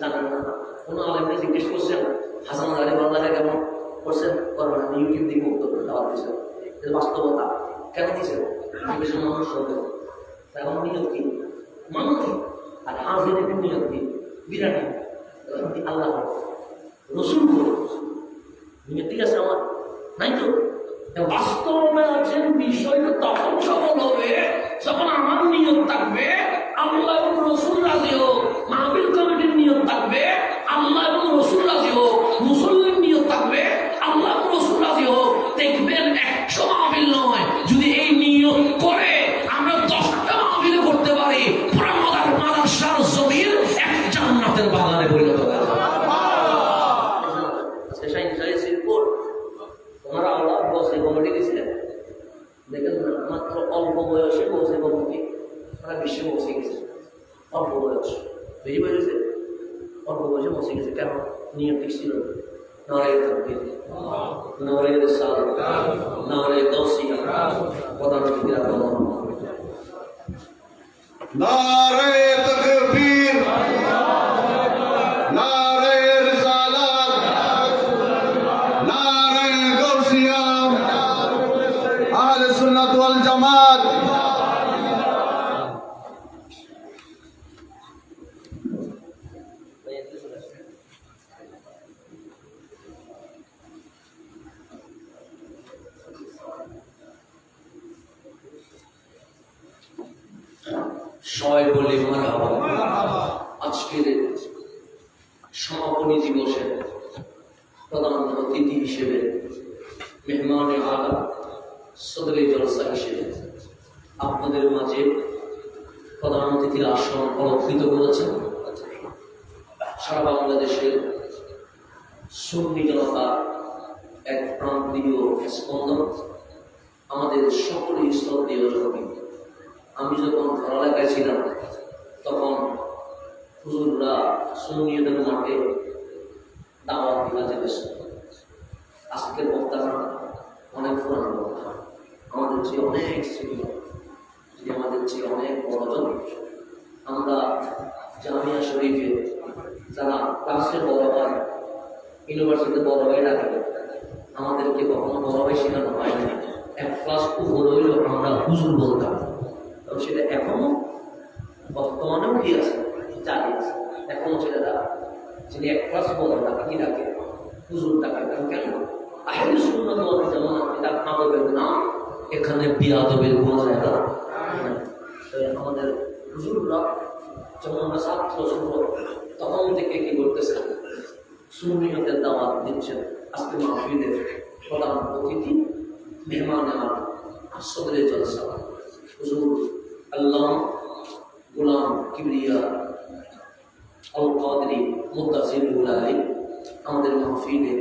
জানান না। কোনো আলেমকে জিজ্ঞেস করছেন হাসান আলী বাংলাকে কেমন করছেন, করবেন না। ইউটিউব দিকে উত্তর দাওয়াত দিয়েছেন, বাস্তবতা কেন দিয়েছেন? মানুষ হবে। এখন নিয়ত কি? মানুষ। আর হাজিরের নিয়ত কি? বিরাটি আল্লাহ রসুল করে নিয়ত। ঠিক আছে আমার নাই তো বাস্তবে আছেন। বিষয়টা তখন সফল হবে যখন আমার নিয়ত থাকবে আল্লাহ এবং রসুল রাজি হোক, মাহফিল কমিটির নিয়ত থাকবে আল্লাহ এবং রসুল রাজি হোক, মুসল্লির নিয়ত থাকবে আল্লাহ এবং রসুল রাজি হোক। দেখবেন 100 মাহফিল নয়, যদি এই নিয়ত করে আমরা 10টা মাহফিল করতে পারি, পুরো মাদ্রাসার জমির এক জান্নাতের বাগানে পরিণত হয়ে যাবে। ওনারা আল্লাহ বসে কমিটি দিয়েছিলেন, দেখেন না মাত্র অল্প বয়সে বসে কমিটি ওরা বিশ্বে বসে গেছে। অল্প বয়স বেশি বয়সে অল্প বয়সে বসে গেছে। কেন? নিয়ম ঠিক ছিল। নারায়ে তাকবীর, নারায়ে রিসালাত, নারায়ে গাউসিয়া, প্রধানমন্ত্রী আল্লাহ। নারায়ে তাকবীর, নারায়ে রিসালাত, নারায়ে গাউসিয়া, আহলে সুন্নাত ওয়াল জামাত। সবাই বলে মারহাবা। আজকের সমাপনী দিবসে প্রধান অতিথি হিসেবে, মেহমানে আলা, সদরে জলসা হিসেবে আপনাদের মাঝে প্রধান অতিথির আসন অলঙ্কৃত করেছেন। সারা বাংলাদেশের সুন্নি জনতা এক প্রান্তীয় স্পন্দন, আমাদের সকলেই শ্রদ্ধেয় জননী। আমি যখন পড়ালেখায় ছিলাম তখন হুজুররা সুন্নিয়তের মাঠে দাওয়াত দিবা যেতে। আজকের বক্তারা অনেক পুরানো বক্তা, আমাদের চেয়ে অনেক সিনিয়র, আমাদের চেয়ে অনেক বড়জন। আমরা জামিয়া শরীফে যারা ক্লাসে বড় হয়, ইউনিভার্সিটিতে বড় হয়ে ডাকে, আমাদেরকে কখনো বড় হয়ে শেখানো হয় না। এক ক্লাস উপর হইলেও আমরা হুজুর বলতাম। সেটা এখনো বর্তমানেও কি আছে, জানি আছে এখনো ছেলেরা যিনি এক ক্লাস বড় তাকে কি ডাকে? হুজুর ডাকে। কেন? আহলে সুন্নাত ওয়াল জামাত এটা আদবের নাম, এখানে বিয়াদবের কোনো জায়গা নাই। আমাদের হুজুররা যখন আমরা ছাত্র ছোট তখন থেকে কি করতেছেন? সুন্নিয়তের দাওয়াত দিচ্ছেন। আজকে মাহফিলের প্রধান অতিথি, মেহমান আমার সদরে জলসা হুজুর আল্লামা গোলাম কিবরিয়া আল কাদরি মুত্তাসিরুল আলী আমাদের মাহফিলে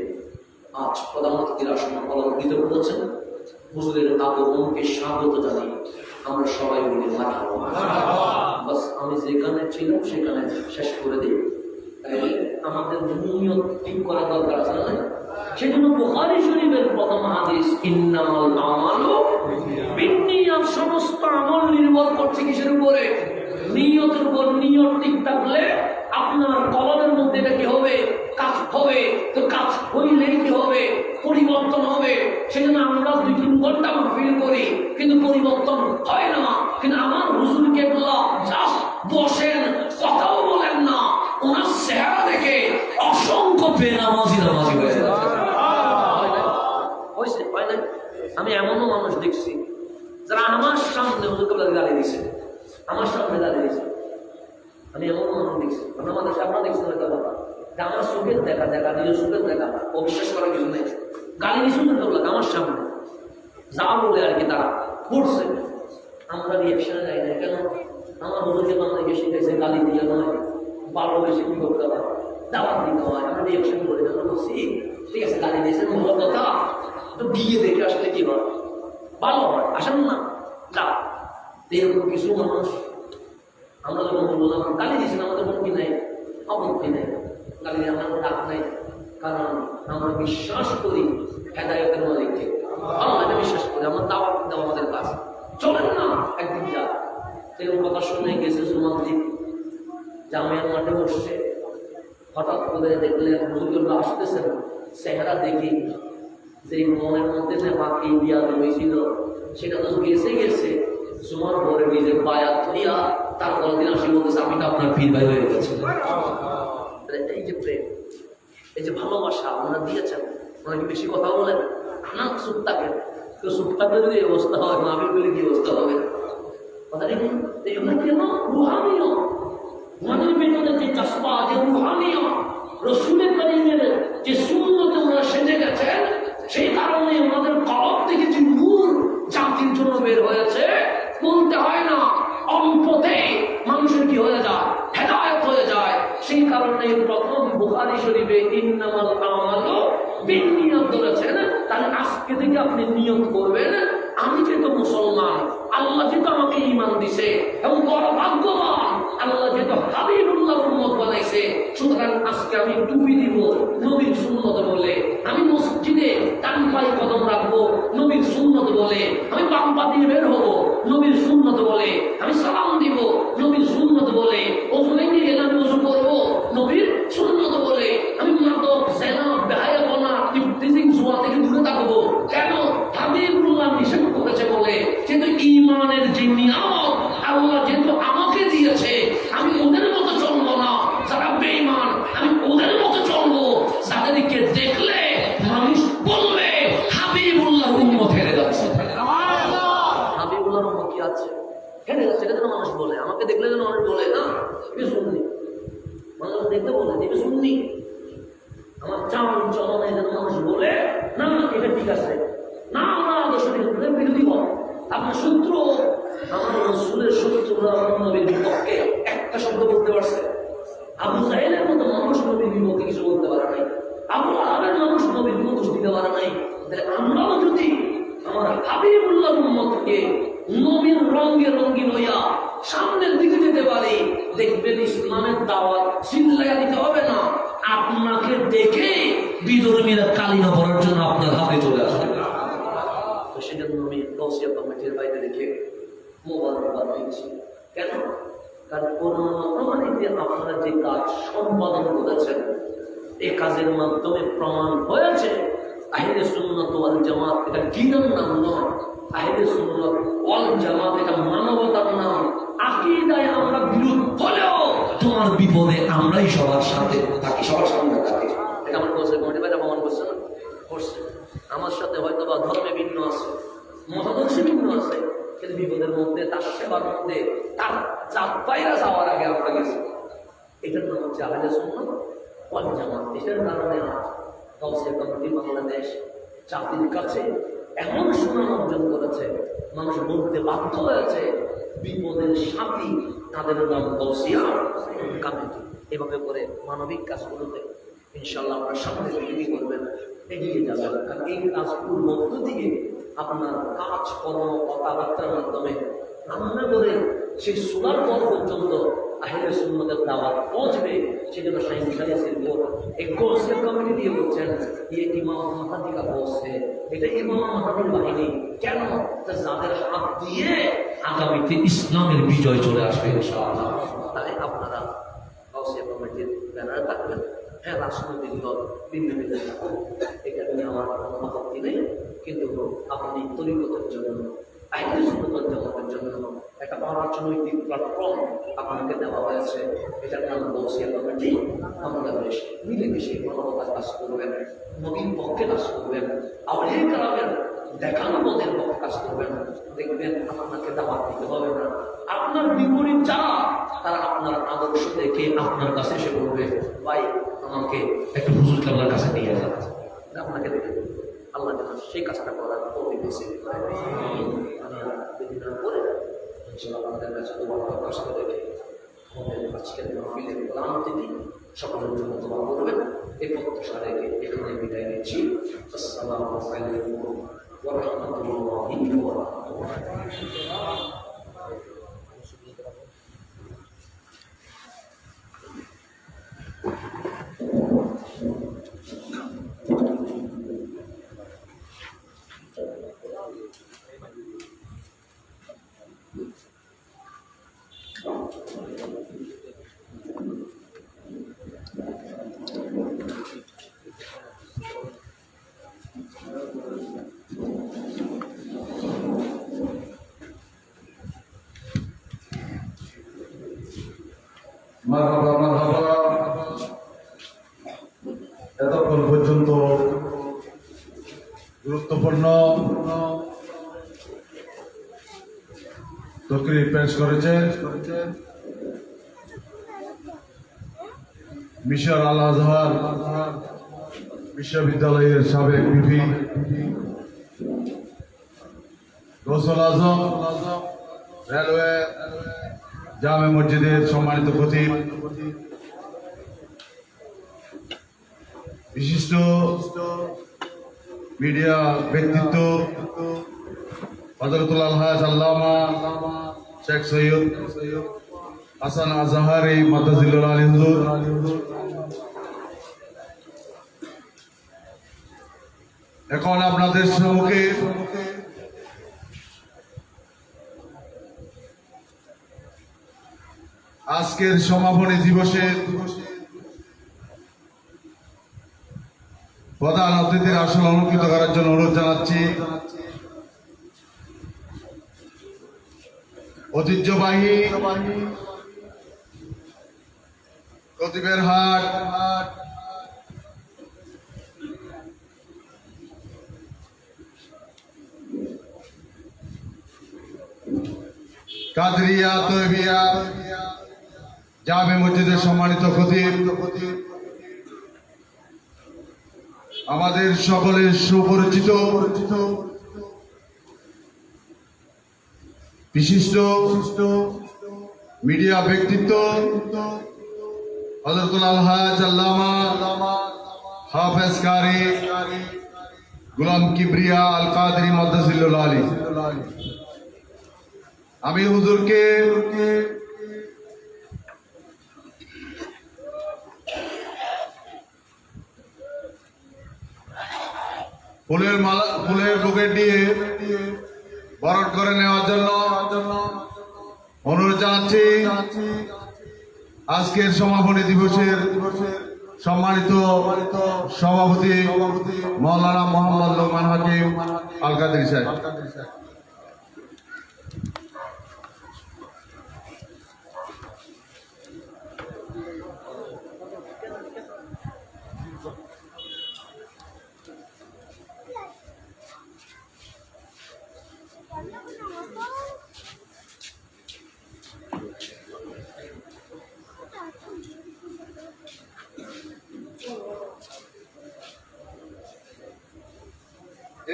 আজ প্রধান অতিথির আসন অলঙ্কৃত করেছেন। হুজুরের আগমনকে স্বাগত জানাই আমরা সবাই মিলে মারহাবা। বাস আমি যেখানে ছিলাম সেখানে শেষ করে দিই। তাইলে আমাদের নিয়ত ঠিক করা দরকার আছে না? সেজন্য বুখারী শরীফের প্রথম হাদিস, ইন্নামাল আমালু বিন্নিয়াত, সমস্ত আমল নির্ভর করছে কিসের উপরে? নিয়তের উপর। নিয়ত ঠিক থাকলে আপনার কলমের মধ্যে এটা কি হবে? কাজ হবে। তো কাজ হইলেই কি হবে? পরিবর্তন হবে। সেজন্য আমরা 2-3 ঘন্টা মাহফিল করি কিন্তু পরিবর্তন হয় না। কিন্তু আমার হুজুর কেবলা জাস্ট বসেন, কথাও বলেন না, ওনার চেহারা দেখে অসংখ্য বেনামাজি নামাজি হয়ে যায়। আমি এমনও মানুষ দেখছি যারা আমার সামনে হুজুরকে গালি দিছে, আমার সামনে গালি দিছে। আমি এমনও মানুষ দেখছি, আমাদের সামনে দেখছি হয়তো বাবা, আমার চোখের দেখা নিজের চোখের দেখা, অবিশ্বাস করার কিছু নেই। গালি দিছে হুজুরকে আমার সামনে, যা বলে আর কি তারা করছে। আমরা রিয়াকশনে যাই না কেন? আমার হুজুরকে বাংলাদেশে শিখেছে গালি দিয়ে নয়, ভালোবেসে কি করতে হয়, দাওয়াত দিতে হয়। আমরা রিয়াকশন করে যখন বলছি ঠিক আছে গালি দিয়েছেন ভালো কথা, তো গিয়ে দেখে আসলে কি হয়, ভালো হয়, আসেন না যা। এরকম কিছু মানুষ আমরা যখন বললাম গালি দিয়েছেন, আমাদের মুক্তি নেই, অমুক্তি নেই, গালি দিয়ে আমার ডাক নেই, কারণ আমরা বিশ্বাস করি হেদায়েতের মালিককে। আমরা এটা বিশ্বাস করি, আমার দাওয়াত দেওয়া আমাদের কাজ। চলেন না একদিন যা এরকম কথা শুনে গেছে সুমানদ্বীপ জামিয়ার মাঠে বসছে, হঠাৎ করে দেখলেন হুজুরগুলো আসতেছেন, চেহারা দেখি যে মনের মধ্যে যে বাকি দিয়া হয়েছিল সেটা তো গেছে গেছে। সুমার পরে নিজের বায়াত হইয়া তারপর দিন আসি বলতেছে আমি তো আপনার পীর ভাই হয়ে গেছি। এই যে প্রেম, এই যে ভালোবাসা আপনারা দিয়েছেন, অনেক বেশি কথা বলেন না, চুপ থাকেন। তো চুপ থাকলে যদি এই অবস্থা হয়, না আমি বলে কি অবস্থা হবে? কথা দেখুন, এগুলো কেন রুহানীয়, আমাদের ভিতরে যে জজবা, যে রুহানীয় রসুলের কারীমের যে সুন্নতে ওরা সেজে গেছেন, সেই কারণে ওনাদের কলব থেকে যে নূর জাতির জন্য বের হয়েছে, বলতে হয় না, অল্পতে মানুষের কি হয়ে যায়, হেদায়েত হয়ে যায়। সেই কারণে প্রথম বুখারী শরীফে ইন্নামাল আমালু বিন্নিয়াত বলেছেন। তাহলে আজকে থেকে আপনি নিয়ত করবেন, আমি যেহেতু মুসলমান, আল্লাহ যেহেতু আমাকে ঈমান দিছে এবং বড় ভাগ্যবান, আল্লাহ যেহেতু হাবিবুল্লাহর উম্মত বানাইছে, সুতরাং আজকে আমি টুপি দিব নবীর সুন্নত বলে, আমি মসজিদে ডান পায়ে কদম রাখবো নবীর সুন্নত বলে, আমি বাম পা দিয়ে বের হবো নবীর সুন্নত বলে, আমি সালাম দিব নবীর সুন্নত বলে, ওযু ভেঙে গেলে আমি ওযু করবো নবীর সুন্নত বলে, আমি মাদক জেনা বেহায়াপনা ইফতিজিং জুয়া থেকে দূরে থাকবো। কেন? হাবিবুল্লাহ নিষেধ করেছে বলে। যেহেতু ঈমানের যে নিয়ামত আল্লাহ যেহেতু আমাকে দিয়েছে, আমি ওদের মতো চলবো না যারা বেঈমান, আমি ওদের মতো চলবো যাদেরকে দেখলে মানুষ বলবে হাবিবুল্লাহর উম্মত হেরে যাচ্ছে। হাবিবুল্লাহর উম্মত কি আছে হেরে যাচ্ছে, এটা যেন মানুষ বলে, আমাকে দেখলে যেন মানুষ বলে না তুমি শুননি, মানুষ দেখতে বলে তুমি শুননি, আমার চাল চলনে যেন মানুষ বলে না এটা ঠিক আছে, না আমরা আদর্শ বিরোধী হন, আপনার শত্রু, আমার রসুলের শত্রুরা নবীর বিপক্ষে একটা শব্দ বলতে পারছে? আবু জাহেলের মতো মানুষ নবীর বিপক্ষে কিছু বলতে পারে নাই, আবু লাহাবের মানুষ নবীর বিপক্ষ দিতে পারে নাই। আমরাও যদি আমার হাবিবুল্লাহ উম্মতকে নবীর রঙে রঙিন হইয়া সামনের দিকে যেতে পারি, দেখবেন ইসলামের দাওয়াত চিল্লাইয়া দিতে হবে না, আপনাকে দেখে বিধর্মীরা কালিমা পড়ার জন্য আপনার হাতে চলে আসবে। তো সেজন্য আমি গাউসিয়া কমিটির বাইরে রেখে মোবারকবাদ দিচ্ছি। কেন? কারণ প্রমাণিত আপনারা যে কাজ সম্পাদন করেছেন, এই কাজের মাধ্যমে প্রমাণ হয়েছে আহলে সুন্নাত ওয়াল জামাত এটা দ্বীনের নাম নয়, আহলে সুন্নাত ওয়াল জামাত এটা মানবতার নাম। আকীদায় আমরা বিরোধ হলেও তোমার বিপদে আমরাই সবার সাথে থাকি, সবার সামনে থাকি। এটা আমার বলছে কমিটি ভাইরা প্রমাণ করছে না? করছে। আমার সাথে হয়তো বা ধর্মে ভিন্ন আছে, মতাদর্শে ভিন্ন আছে, কিন্তু বিপদের মধ্যে তার সেবার মধ্যে তার চাপাইরা যাওয়ার আগে আমরা গেছি। এটার নাম হচ্ছে আহলে সুন্নাত ওয়াল জামাত। এটার কারণে গাউসিয়া কমিটি বাংলাদেশ জাতির কাছে এমন সুনাম অর্জন করেছে, মানুষ বলতে বাধ্য হয়েছে বিপদের সাথী তাদের নাম গাউসিয়া কমিটি। এভাবে করে মানবিক কাজগুলোতে ইনশাআল্লাহ আপনার সামনে তৈরি করবেন, এগিয়ে যাবেন। কারণ এই কাজগুলোর মধ্য দিয়ে আপনার কাজ কর্ম কথাবার্তার মাধ্যমে রান্না করে সেই সোনার পর পর্যন্ত আহলে সুন্নাতের দাওয়াত পৌঁছবে। সেজন্য শাইখ সাইয়েসের পর এই গাউসিয়া কমিটি দিয়ে বলছেন ये ইমাম মাহদী का কোর্স है, এটা ইমাম মাহদীর বাহিনী। কেন? যাদের হাত দিয়ে আগামীতে ইসলামের বিজয় চলে আসবে ইনশাআল্লাহ। তাই আপনারা গাউসিয়া কমিটির ব্যানারে থাকবেন। হ্যাঁ, রাজনৈতিক দল ভিন্ন ভিন্ন থাকুন, এটা নিয়ে আমার কোনো আপত্তি নেই, কিন্তু আপনি তরিকতের জন্য আহলে সুন্নাত ওয়াল জামাতের জন্য একটা অরাজনৈতিক প্ল্যাটফর্ম আপনাকে দেওয়া হয়েছে, এটার নাম গাউসিয়া কমিটি। আপনারা বেশ মিলেমিশে মানবতার কাজ করবেন, নবীর পক্ষে কাজ করবেন, আউলিয়া কেরামের দেখানো পথের পক্ষে কাজ করবেন। দেখবেন আপনাকে দাওয়াত দিতে হবে না, আপনার বিপরীত যারা তারা আপনার আদর্শ দেখে আপনার কাছে এসে বলবে ভাই আমাকে একটু হুজুর কেবলার কাছে নিয়ে যান, আপনাকে দেখে আল্লাহ যেন সেই কাজটা করার তৌফিক নসিব করেন। আমি বিভিন্ন করে ইনশাআল্লাহ আমাদের কাছে দোয়া প্রকাশ করে রেখে আমাদের আজকের মাহফিলের প্রধান অতিথি সকলের জন্য দোয়া করবেন, এই প্রত্যাশা রেখে এখানে বিদায় নিচ্ছি। আসসালামু আলাইকুম ওয়া রাহমাতুল্লাহি ওয়া বারাকাতুহু। গুরুত্বপূর্ণ তকরির পেশ করেছেন মিশর আল আজহার বিশ্ববিদ্যালয়ের সাবেক ভিপি গৌসুল আজম, রেলওয়ে জামে মসজিদের সম্মানিত খতিব, বিশিষ্ট মিডিয়া ব্যক্তিত্ব হযরতুল আলহাজ আল্লামা শেখ সৈয়দ হাসান আজহারি মাদ্দাজিল্লুল আলী হুজুর, এখন আপনাদের সম্মুখে আজকের সমাপনী দিবসের প্রধান অতিথির আসন অলঙ্কৃত করার জন্য অনুরোধ জানাচ্ছি ঐতিহ্যবাহী খতিবের হাট কাদরিয়া তৈবিয়া জামে মসজিদের সম্মানিত খতিব, আমাদের সকলের সুপরিচিত বিশিষ্ট মিডিয়া ব্যক্তিত্ব হযরতুল আলহাজ আল্লামা হাফেজ কারি গোলাম কিবরিয়া আল কাদরি মাদ্দাজিল্লুল আলী, আমি হুজুরকে ফুলের বুকেট দিয়ে বরণ করে নেওয়ার জন্য অনুরোধ জানাচ্ছি। আজকের সমাপনী দিবসের সম্মানিত সভাপতি মাওলানা মোহাম্মদ লোকমান হাকিম আল কাদরি সাহেব।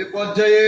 এ পর্যায়ে